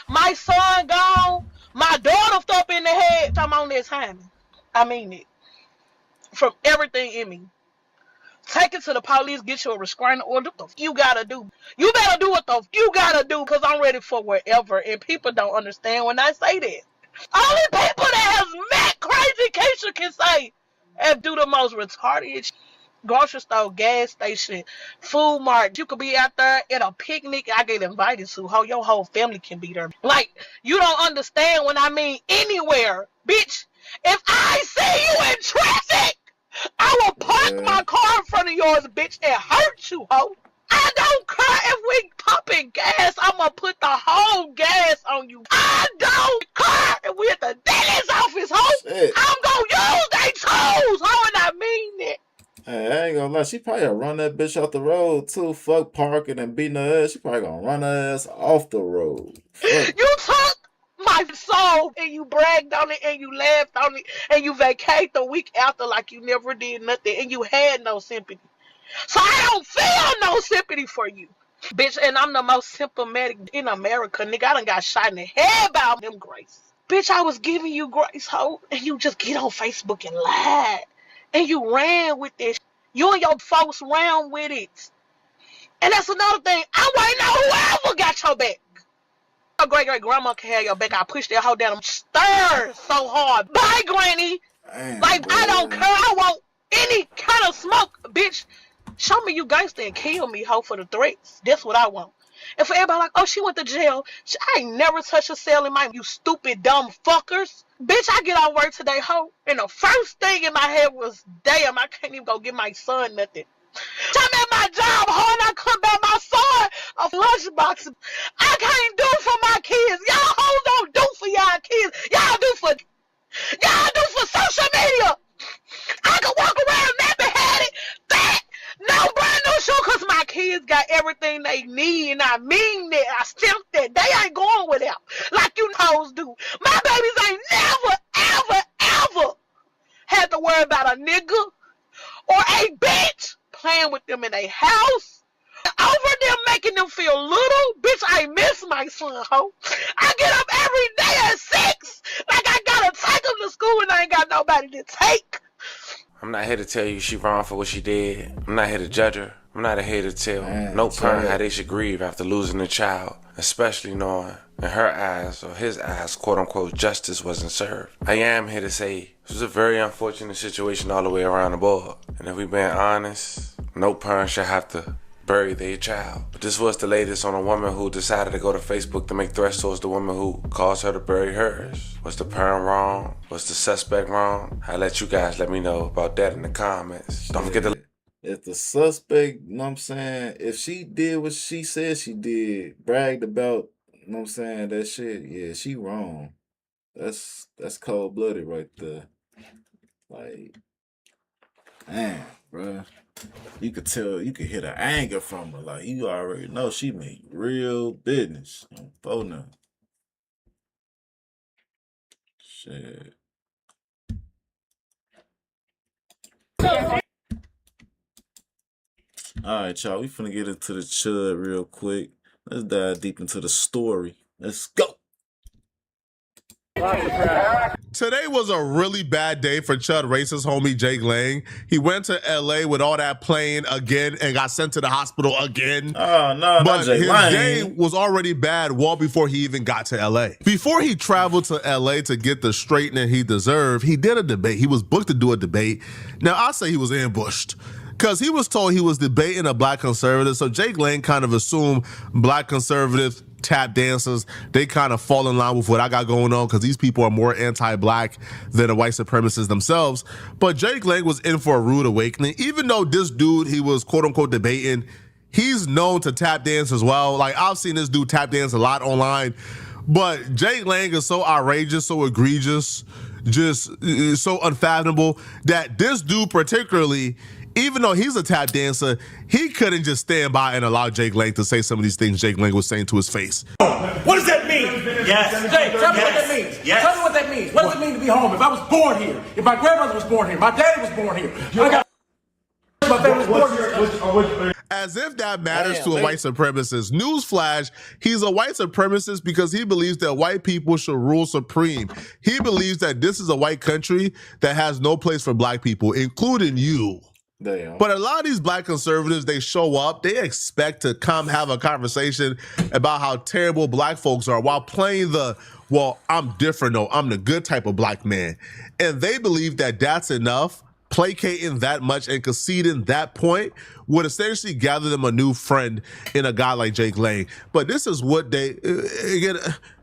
My son gone, my daughter up in the head. I'm on this timing. I mean it. From everything in me. Take it to the police, get you a restraining order. What the you gotta do? You better do what the you gotta do, because I'm ready for whatever. And people don't understand when I say that. Only people that has met crazy Keisha can say and do the most retarded shit. Grocery store, gas station, food mart. You could be out there at a picnic I get invited to. How your whole family can be there. Like, you don't understand when I mean anywhere. Bitch, if I see you in traffic, I will park my car in front of yours, bitch, and hurt you, ho. I don't care if we pumping gas. I'm going to put the whole gas on you. I don't care if we at the dentist office, ho. I'm going to use they toes, ho, and I mean it. Hey, I ain't gonna lie, she probably gonna run that bitch off the road too. Fuck parking and beating her ass. She probably gonna run her ass off the road. Fuck. You took my soul and you bragged on it and you laughed on it and you vacated the week after like you never did nothing and you had no sympathy. So I don't feel no sympathy for you. Bitch, and I'm the most sympathetic in America. Nigga, I done got shot in the head by them grace. Bitch, I was giving you grace, ho, and you just get on Facebook and lie. And you ran with this. You and your folks ran with it. And that's another thing. I'm waiting on whoever got your back. Your great-great-grandma can have your back. I pushed that hoe down. I'm stirred so hard. Bye, Granny. Like, I don't care. I want any kind of smoke. Bitch, show me you gangster and kill me, hoe, for the threats. That's what I want. And for everybody like, oh, she went to jail. I ain't never touched a cell in my, you stupid, dumb fuckers. Bitch, I get out work today, ho. And the first thing in my head was, damn, I can't even go get my son nothing. I'm at my job, ho, and I come back my son a lunchbox. I can't do for my kids. Y'all hoes don't do for y'all kids. Y'all do for social media. I can walk around nappy-headed, fat, no brand new shoe, because my kids got everything they need, and I mean that. I stamped that. They ain't going without, like you hoes do. My babies ain't never, ever, ever had to worry about a nigga or a bitch playing with them in a house. Over them making them feel little. Bitch, I miss my son, ho. I get up every day at 6. Like I gotta take him to school and I ain't got nobody to take. I'm not here to tell you she wrong for what she did. I'm not here to judge her. I'm not here to tell no parent how they should grieve after losing a child, especially knowing in her eyes or his eyes, quote unquote, justice wasn't served. I am here to say it was a very unfortunate situation all the way around the board. And if we being honest, no parent should have to bury their child. But this was the latest on a woman who decided to go to Facebook to make threats towards the woman who caused her to bury hers. Was the parent wrong? Was the suspect wrong? I'll let you guys let me know about that in the comments. Don't forget to... If the suspect, you know what I'm saying, if she did what she said she did, bragged about, you know what I'm saying, that shit, yeah, she wrong. That's cold-blooded right there. Like, man, bruh. You could tell, you could hear the anger from her. Like, you already know she made real business on phone now. Shit. Alright, y'all, we finna get into the chud real quick. Let's dive deep into the story. Let's go. Today was a really bad day for Chud racist homie Jake Lang. He went to LA with all that playing again and got sent to the hospital again. Oh, no, but not Jake his Lang. day was already bad well before he even got to LA. Before he traveled to LA to get the straightening he deserved, he did a debate. He was booked to do a debate. Now, I say he was ambushed. Because he was told he was debating a black conservative, so Jake Lang kind of assumed black conservative tap dancers, they kind of fall in line with what I got going on because these people are more anti-black than the white supremacists themselves. But Jake Lang was in for a rude awakening. Even though this dude he was quote-unquote debating, he's known to tap dance as well. Like, I've seen this dude tap dance a lot online. But Jake Lang is so outrageous, so egregious, just so unfathomable that this dude particularly, even though he's a tap dancer, he couldn't just stand by and allow Jake Lang to say some of these things Jake Lang was saying to his face. What does that mean? Yes. Jake, tell me what that means. Yes. Tell me what that means. What does it mean to be home? If I was born here, if my grandmother was born here, my daddy was born here, I got my family was born here. As if that matters to a white supremacist. Newsflash, he's a white supremacist because he believes that white people should rule supreme. He believes that this is a white country that has no place for black people, including you. Damn. But a lot of these black conservatives, they show up, they expect to come have a conversation about how terrible black folks are while playing the, well, I'm different, no, I'm the good type of black man. And they believe that that's enough. Placating that much and conceding that point would essentially gather them a new friend in a guy like Jake Lang. But this is what they, again,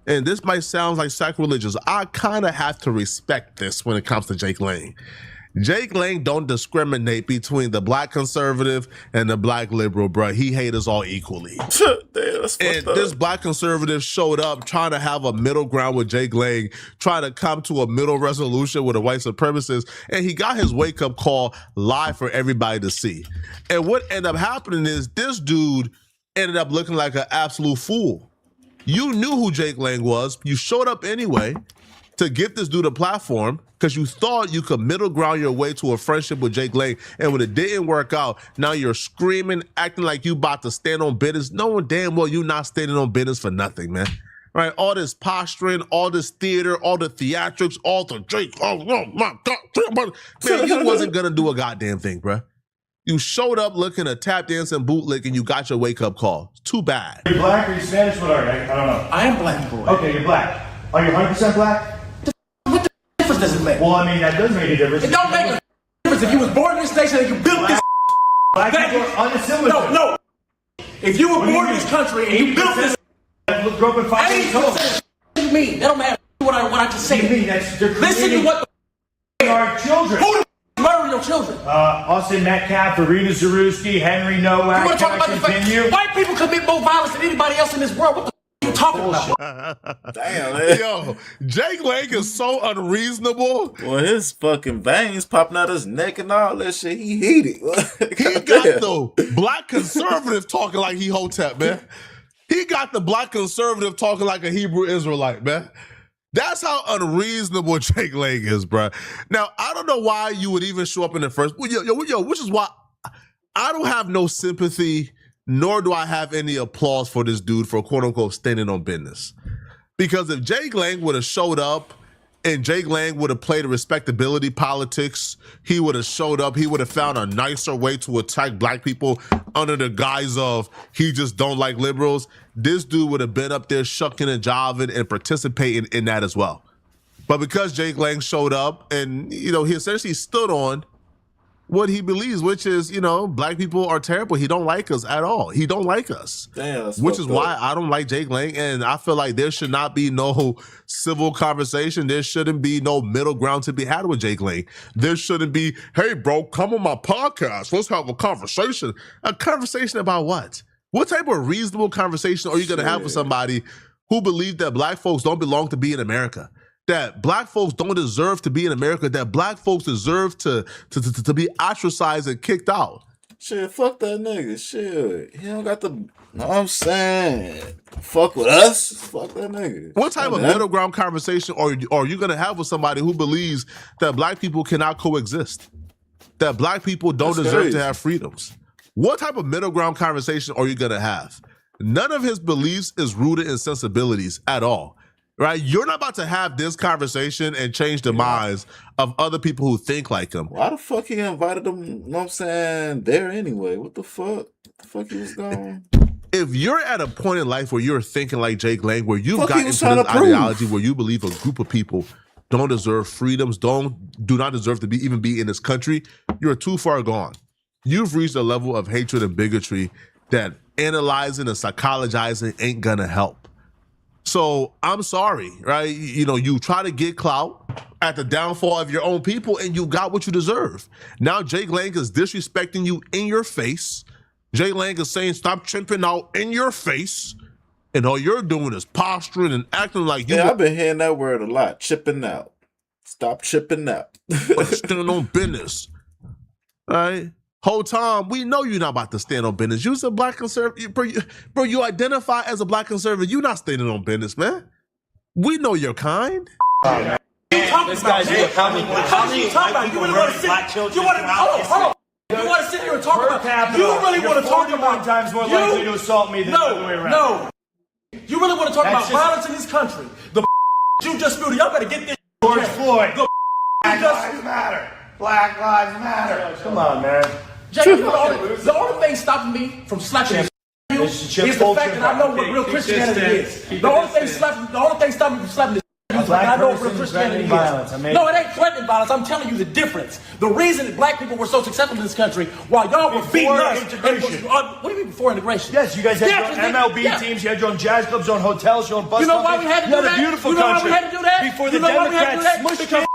and this might sound like sacrilegious, I kind of have to respect this when it comes to Jake Lang. Jake Lang don't discriminate between the black conservative and the black liberal, bro. He hate us all equally. Damn, and this black conservative showed up trying to have a middle ground with Jake Lang, trying to come to a middle resolution with a white supremacist, and he got his wake-up call live for everybody to see. And what ended up happening is this dude ended up looking like an absolute fool. You knew who Jake Lang was. You showed up anyway to give this dude a platform because you thought you could middle ground your way to a friendship with Jake Lang. And when it didn't work out, now you're screaming, acting like you about to stand on business, knowing damn well you're not standing on business for nothing, man. Right? All this posturing, all this theater, all the theatrics, all the Jake, oh my God. Man, you wasn't going to do a goddamn thing, bro. You showed up looking a tap dance and bootleg and you got your wake-up call. Too bad. Are you black or are you Spanish? What are you? I don't know. I am black, boy. Okay, you're black. Are you 100% black? What does it make? Well, I mean, that does make a difference. It don't make a difference if you was born in this nation and you built this. Black people are unassimilated. No. If you were born in this country and you built this. Grew up in 5 What do you mean? That don't matter what I just said. You mean that's listen to what our children. Who the murder your children? Austin Metcalf, Arena Zarewski, Henry Nowak. You want to talk about the fact white people commit more violence than anybody else in this world? What the you talking about? Damn, man. Yo, Jake Lang is so unreasonable. Well, his fucking veins popping out his neck and all that shit. He heated. He got the black conservative talking like he Hotep, man. He got the black conservative talking like a Hebrew Israelite, man. That's how unreasonable Jake Lang is, bro. Now, I don't know why you would even show up in the first. Which is why I don't have no sympathy, nor do I have any applause for this dude for quote unquote standing on business. Because if Jake Lang would have showed up and Jake Lang would have played respectability politics, he would have showed up, he would have found a nicer way to attack black people under the guise of he just don't like liberals, this dude would have been up there shucking and jiving and participating in that as well. But because Jake Lang showed up and, he essentially stood on what he believes, which is, black people are terrible. He don't like us at all. He don't like us. Damn, which is why I don't like Jake Lang. And I feel like there should not be no civil conversation. There shouldn't be no middle ground to be had with Jake Lang. There shouldn't be, hey, bro, come on my podcast. Let's have a conversation. A conversation about what? What type of reasonable conversation are you going to have with somebody who believes that black folks don't belong to be in America? That black folks don't deserve to be in America, that black folks deserve to be ostracized and kicked out. Shit, fuck that nigga. Shit. He don't got the, know what I'm saying? Fuck with us? Fuck that nigga. What type of middle ground conversation are you going to have with somebody who believes that black people cannot coexist? That black people don't deserve to have freedoms? What type of middle ground conversation are you going to have? None of his beliefs is rooted in sensibilities at all. Right? You're not about to have this conversation and change the minds of other people who think like him. Why the fuck he invited them, you know what I'm saying, there anyway? What the fuck? The fuck he was going? If you're at a point in life where you're thinking like Jake Lang, where you've gotten into this ideology where you believe a group of people don't deserve freedoms, do not deserve to even be in this country, you're too far gone. you've reached a level of hatred and bigotry that analyzing and psychologizing ain't gonna help. So I'm sorry, right? You know, you try to get clout at the downfall of your own people and you got what you deserve. Now Jake Lang is disrespecting you in your face. Jake Lang is saying, stop chimping out in your face. And all you're doing is posturing and acting like you. Yeah, I've been hearing that word a lot. Chipping out. Stop chipping out. Stand on business. All right? Whole time, we know you're not about to stand on business. You're a black conservative. Bro, you identify as a black conservative. You're not standing on business, man. We know your kind. This guy's how many talking about? You really want to sit? You want to hold on. You want to sit here and talk about? You really want to talk about times more likely to assault me than the other way around? No. You really want to talk about violence in this country? The you just spewed. Y'all better get this. George Floyd. Black Lives Matter. Black Lives Matter. Come on, man. Jay, the only thing stopping me from slapping you is the fact that I know what real Christianity is. The only thing stopping me from slapping this is that I know what real Christianity is. No, it ain't threatening violence. I'm telling you the difference. The reason that black people were so successful in this country while y'all were beating us. What do you mean before integration? Yes, you guys had your own MLB teams, you had your own jazz clubs, your own hotels, your own bus companies. You know why we had to do that? You had a beautiful country. You know why we had to do that? Before the Democrats smushed because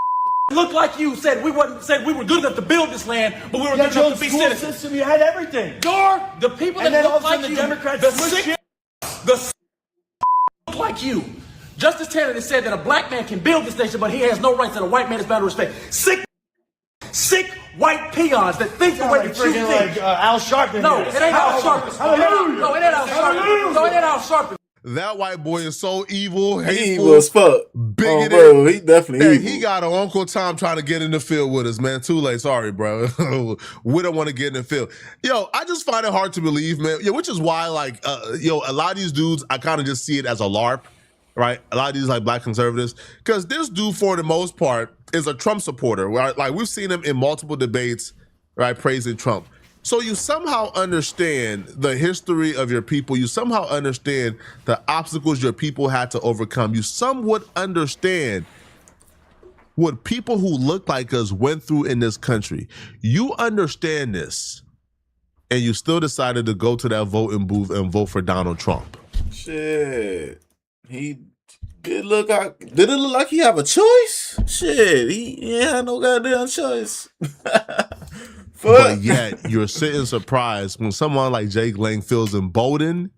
looked like you said we were good enough to build this land, but we were good enough to be citizens. System, you had everything. The people that look like you, the look like you. Justice Tanner has said that a black man can build this nation, but he has no rights that a white man is bound to respect. Sick white peons that think the way that you think. Like Al Sharpe. No, it ain't Al Sharpe. No, it ain't Al Sharpe. No, it ain't Al Sharpe. That white boy is so evil, hateful, evil as fuck. Bigoted. Oh, bro, he definitely evil. He got an Uncle Tom trying to get in the field with us, man. Too late. Sorry, bro. We don't want to get in the field. Yo, I just find it hard to believe, man. Yeah, which is why, like, a lot of these dudes, I kind of just see it as a LARP, right? A lot of these, like, black conservatives. Because this dude, for the most part, is a Trump supporter, right? Like, we've seen him in multiple debates, right, praising Trump. So you somehow understand the history of your people. You somehow understand the obstacles your people had to overcome. You somewhat understand what people who look like us went through in this country. You understand this, and you still decided to go to that voting booth and vote for Donald Trump. Shit. Did it look like he have a choice? Shit, he had no goddamn choice. But yet you're sitting surprised when someone like Jake Lang feels emboldened,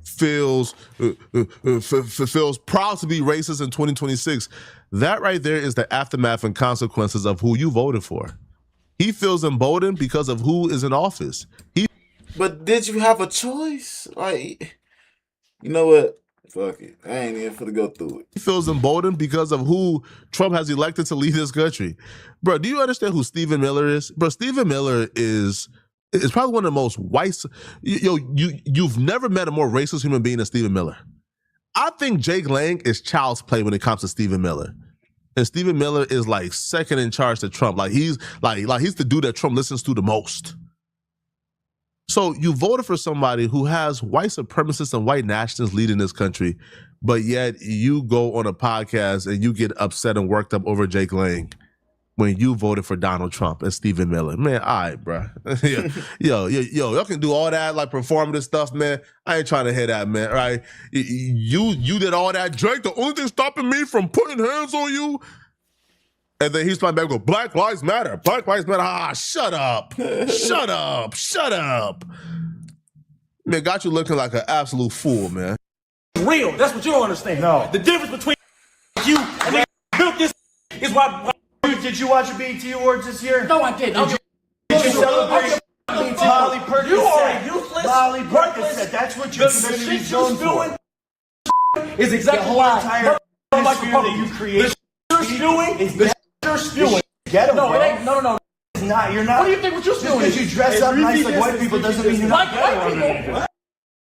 feels proud to be racist in 2026. That right there is the aftermath and consequences of who you voted for. He feels emboldened because of who is in office. But did you have a choice? Like, you know what? Fuck it. I ain't even finna go through it. He feels emboldened because of who Trump has elected to lead this country. Bro, do you understand who Stephen Miller is? Bro, Stephen Miller is probably one of the most white. You've never met a more racist human being than Stephen Miller. I think Jake Lang is child's play when it comes to Stephen Miller. And Stephen Miller is like second in charge to Trump. Like he's the dude that Trump listens to the most. So you voted for somebody who has white supremacists and white nationalists leading this country, but yet you go on a podcast and you get upset and worked up over Jake Lang when you voted for Donald Trump and Stephen Miller. Man, all right, bro. Yo, y'all can do all that like performative stuff, man. I ain't trying to hear that, man. All right, you did all that, Jake. The only thing stopping me from putting hands on you. And then he's playing back with Black Lives Matter. Black Lives Matter. Ah, shut up. Shut up. Shut up. Man, got you looking like an absolute fool, man. Real. That's what you don't understand. No. The difference between you and they built this is why. Did you watch the BET Awards this year? No, I didn't. Did you celebrate Molly Perkins? You are useless. Molly Perkins. That's what you're doing. Is exactly why. That you create. You're spewing. Get him, no, bro. It ain't. No. It's not. You're not. What do you think what you're spewing? Because you dress up nice like white people doesn't mean you're like white people. What are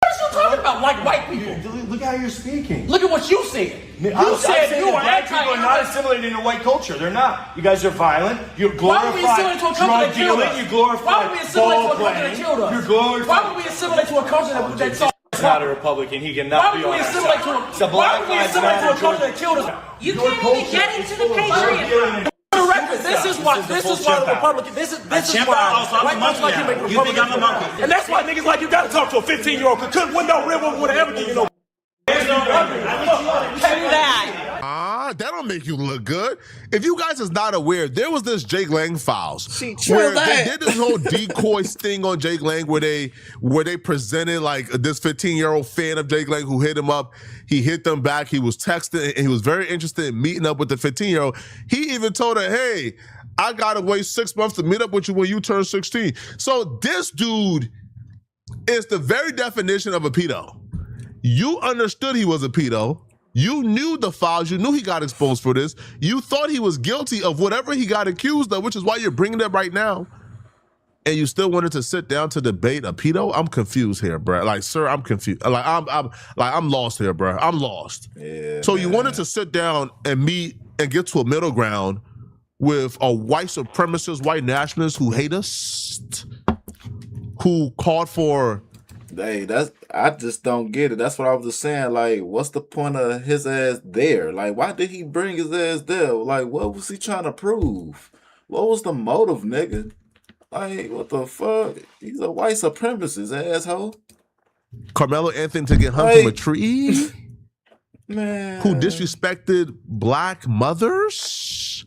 you talking about? Like white people? Look how you're speaking. Look at what you said. You said you were black people are not assimilated into white culture. They're not. You guys are violent. You glorify drug dealing. You glorify ball playing. You glorify. Why would we assimilate to a culture that saw? He's not a Republican. He cannot be on that side. Why would we assimilate to a culture that killed us? You can't even get into the Patriot. This is why the Republican. This is why white folks like you make Republicans. And that's why niggas like you gotta talk to a 15-year-old. Cause couldn't win no real one would ever give you no. That don't make you look good. If you guys is not aware, there was this Jake Lang files where they did this whole decoy sting on Jake Lang where they presented like this 15-year-old fan of Jake Lang who hit him up. He hit them back. He was texting and he was very interested in meeting up with the 15-year-old. He even told her, hey, I gotta wait 6 months to meet up with you when you turn 16. So this dude is the very definition of a pedo. You understood he was a pedo. You knew the files. You knew he got exposed for this. You thought he was guilty of whatever he got accused of, which is why you're bringing it up right now. And you still wanted to sit down to debate a pedo? I'm confused here, bro. Like, sir, I'm confused. I'm lost here, bro. I'm lost. Yeah, so you wanted to sit down and meet and get to a middle ground with a white supremacist, white nationalist who hate us, who called for. Hey, I just don't get it. That's what I was just saying. Like, what's the point of his ass there? Like, why did he bring his ass there? Like, what was he trying to prove? What was the motive, nigga? Like, what the fuck? He's a white supremacist, asshole. Carmelo Anthony to get hung from a tree? Man. Who disrespected black mothers?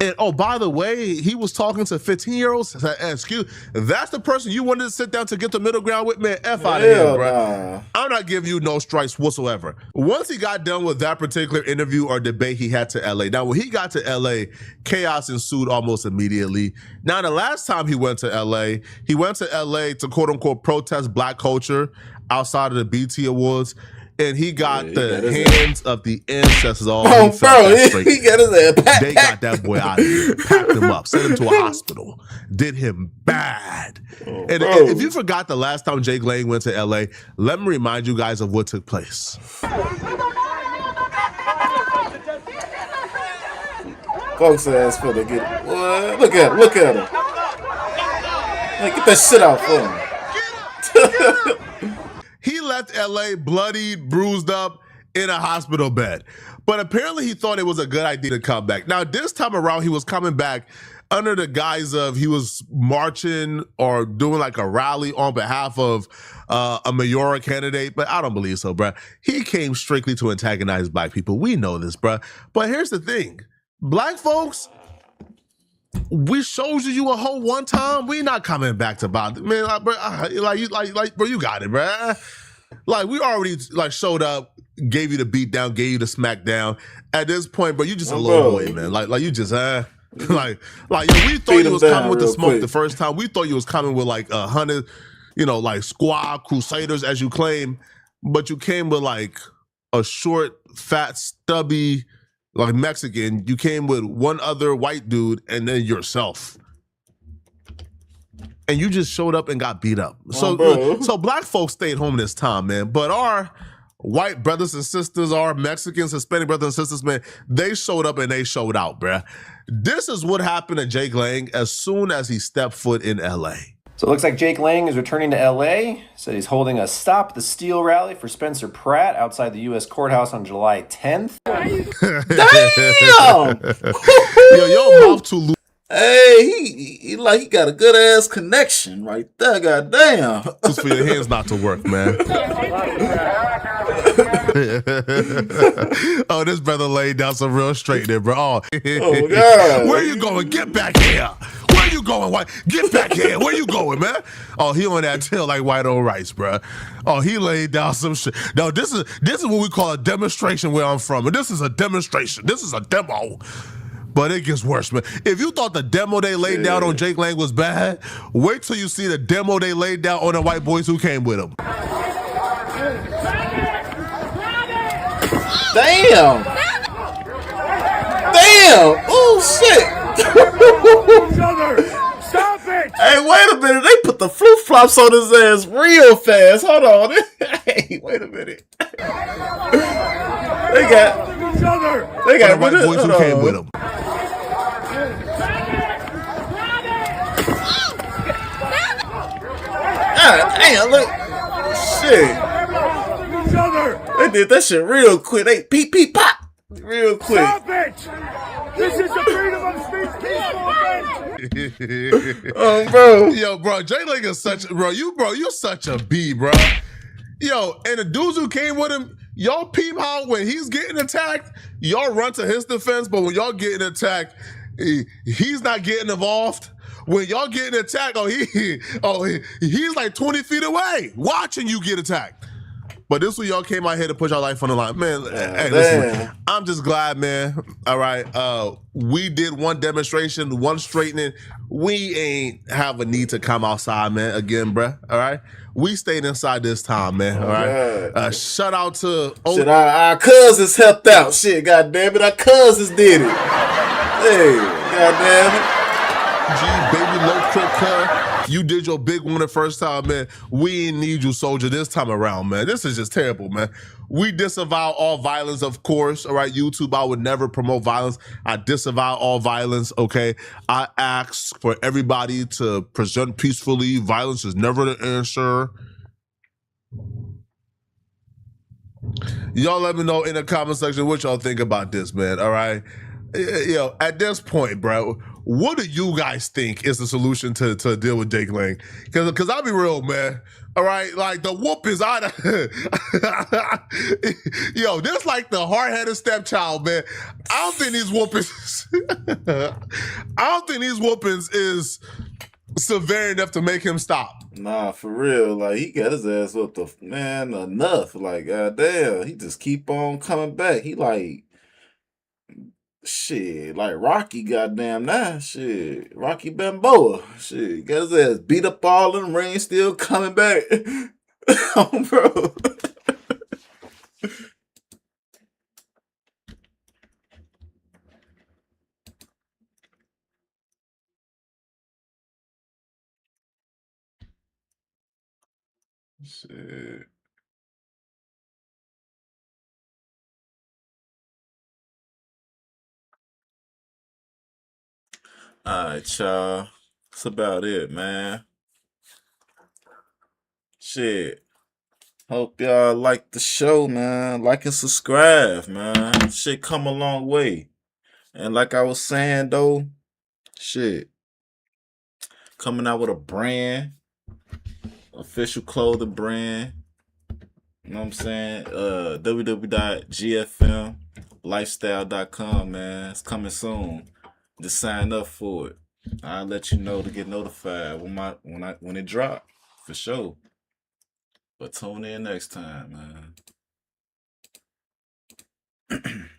And oh, by the way, he was talking to 15-year-olds. Excuse, that's the person you wanted to sit down to get the middle ground with, man. F out of here, bro. Nah. I'm not giving you no strikes whatsoever. Once he got done with that particular interview or debate, he had to LA. Now, when he got to LA, chaos ensued almost immediately. Now, the last time he went to LA to quote unquote protest black culture outside of the BT Awards. And he got the hands of the ancestors all. Oh, bro, he got his ass. They got that boy out of here, packed him up, sent him to a hospital, did him bad. And if you forgot the last time Jake Lang went to LA, let me remind you guys of what took place. Folks ass finna get it. What? Look at him. Like, get that shit out for him. He left LA bloodied, bruised up, in a hospital bed. But apparently he thought it was a good idea to come back. Now, this time around, he was coming back under the guise of he was marching or doing like a rally on behalf of a mayoral candidate. But I don't believe so, bruh. He came strictly to antagonize black people. We know this, bruh. But here's the thing. Black folks, we showed you a whole one time. We not coming back to bother, man. Bro, you got it, bro. Like, we already showed up, gave you the beat down, gave you the smack down. At this point, bro, you just a little boy, man. Like you just yo, we thought you was coming with the smoke the first time. We thought you was coming with like 100, like squad crusaders as you claim, but you came with like a short, fat, stubby, like Mexican. You came with one other white dude and then yourself. And you just showed up and got beat up. So black folks stayed home this time, man. But our white brothers and sisters, our Mexicans, Hispanic brothers and sisters, man, they showed up and they showed out, bruh. This is what happened to Jake Lang as soon as he stepped foot in LA. So it looks like Jake Lang is returning to LA. Said he's holding a Stop the Steal rally for Spencer Pratt outside the U.S. courthouse on July 10th. Damn! Yo, your mouth too loose. Hey, he got a good ass connection right there. Goddamn! Just for your hands not to work, man. Oh, this brother laid down some real straight there, bro. Oh God! Where you going? Get back here! Where you going? White? Get back here! Where you going, man? Oh, he on that tail like white on rice, bro. Oh, he laid down some shit. No, this is what we call a demonstration where I'm from, and this is a demonstration. This is a demo. But it gets worse, man. If you thought the demo they laid down on Jake Lang was bad, wait till you see the demo they laid down on the white boys who came with him. Damn! Oh shit! Stop it! Hey, wait a minute. They put the flip flops on his ass real fast. Hold on. Hey, wait a minute. They got the white boys who came with him. Damn, look. Shit. They did that shit real quick. They peep, pop. Real quick. Stop it! This is the freedom of speech peaceful event. Bro. Yo, bro, Jay Lang is such, you're such a B, bro. Yo, and the dudes who came with him, y'all peep how when he's getting attacked, y'all run to his defense, but when y'all getting attacked, he's not getting involved. When y'all getting attacked, he's like 20 feet away watching you get attacked. But this week y'all came out here to put your life on the line. Man, hey, listen, I'm just glad, man. All right. We did one demonstration, one straightening. We ain't have a need to come outside, man, again, bruh. All right. We stayed inside this time, man. All right. Shout out to shit, our cousins helped out. Shit, goddamn it, our cousins did it. Hey, goddamn it. Baby low crip, you did your big one the first time, man. We ain't need you, soldier, this time around, man. This is just terrible, man. We disavow all violence, of course. All right, YouTube, I would never promote violence. I disavow all violence, okay? I ask for everybody to present peacefully. Violence is never the answer. Y'all let me know in the comment section what y'all think about this, man, all right? Yo, at this point, bro, what do you guys think is the solution to deal with Jake Lang? Because I'll be real, man. All right, like the whoop is out of yo, this like the hard-headed stepchild, man. I don't think these whoopings is severe enough to make him stop. Nah, for real. Like, he got his ass whooped enough. Like, goddamn, he just keep on coming back. He like, shit, like Rocky, goddamn, now, shit, Rocky Balboa, shit, got his ass beat up all in the ring, still coming back. Oh, bro. Shit. Alright, y'all. That's about it, man. Shit. Hope y'all like the show, man. Like and subscribe, man. Shit come a long way. And like I was saying, though, shit. Coming out with a brand. Official clothing brand. You know what I'm saying? www.gfmlifestyle.com, man. It's coming soon. Just sign up for it. I'll let you know to get notified when it drop, for sure. But tune in next time, man.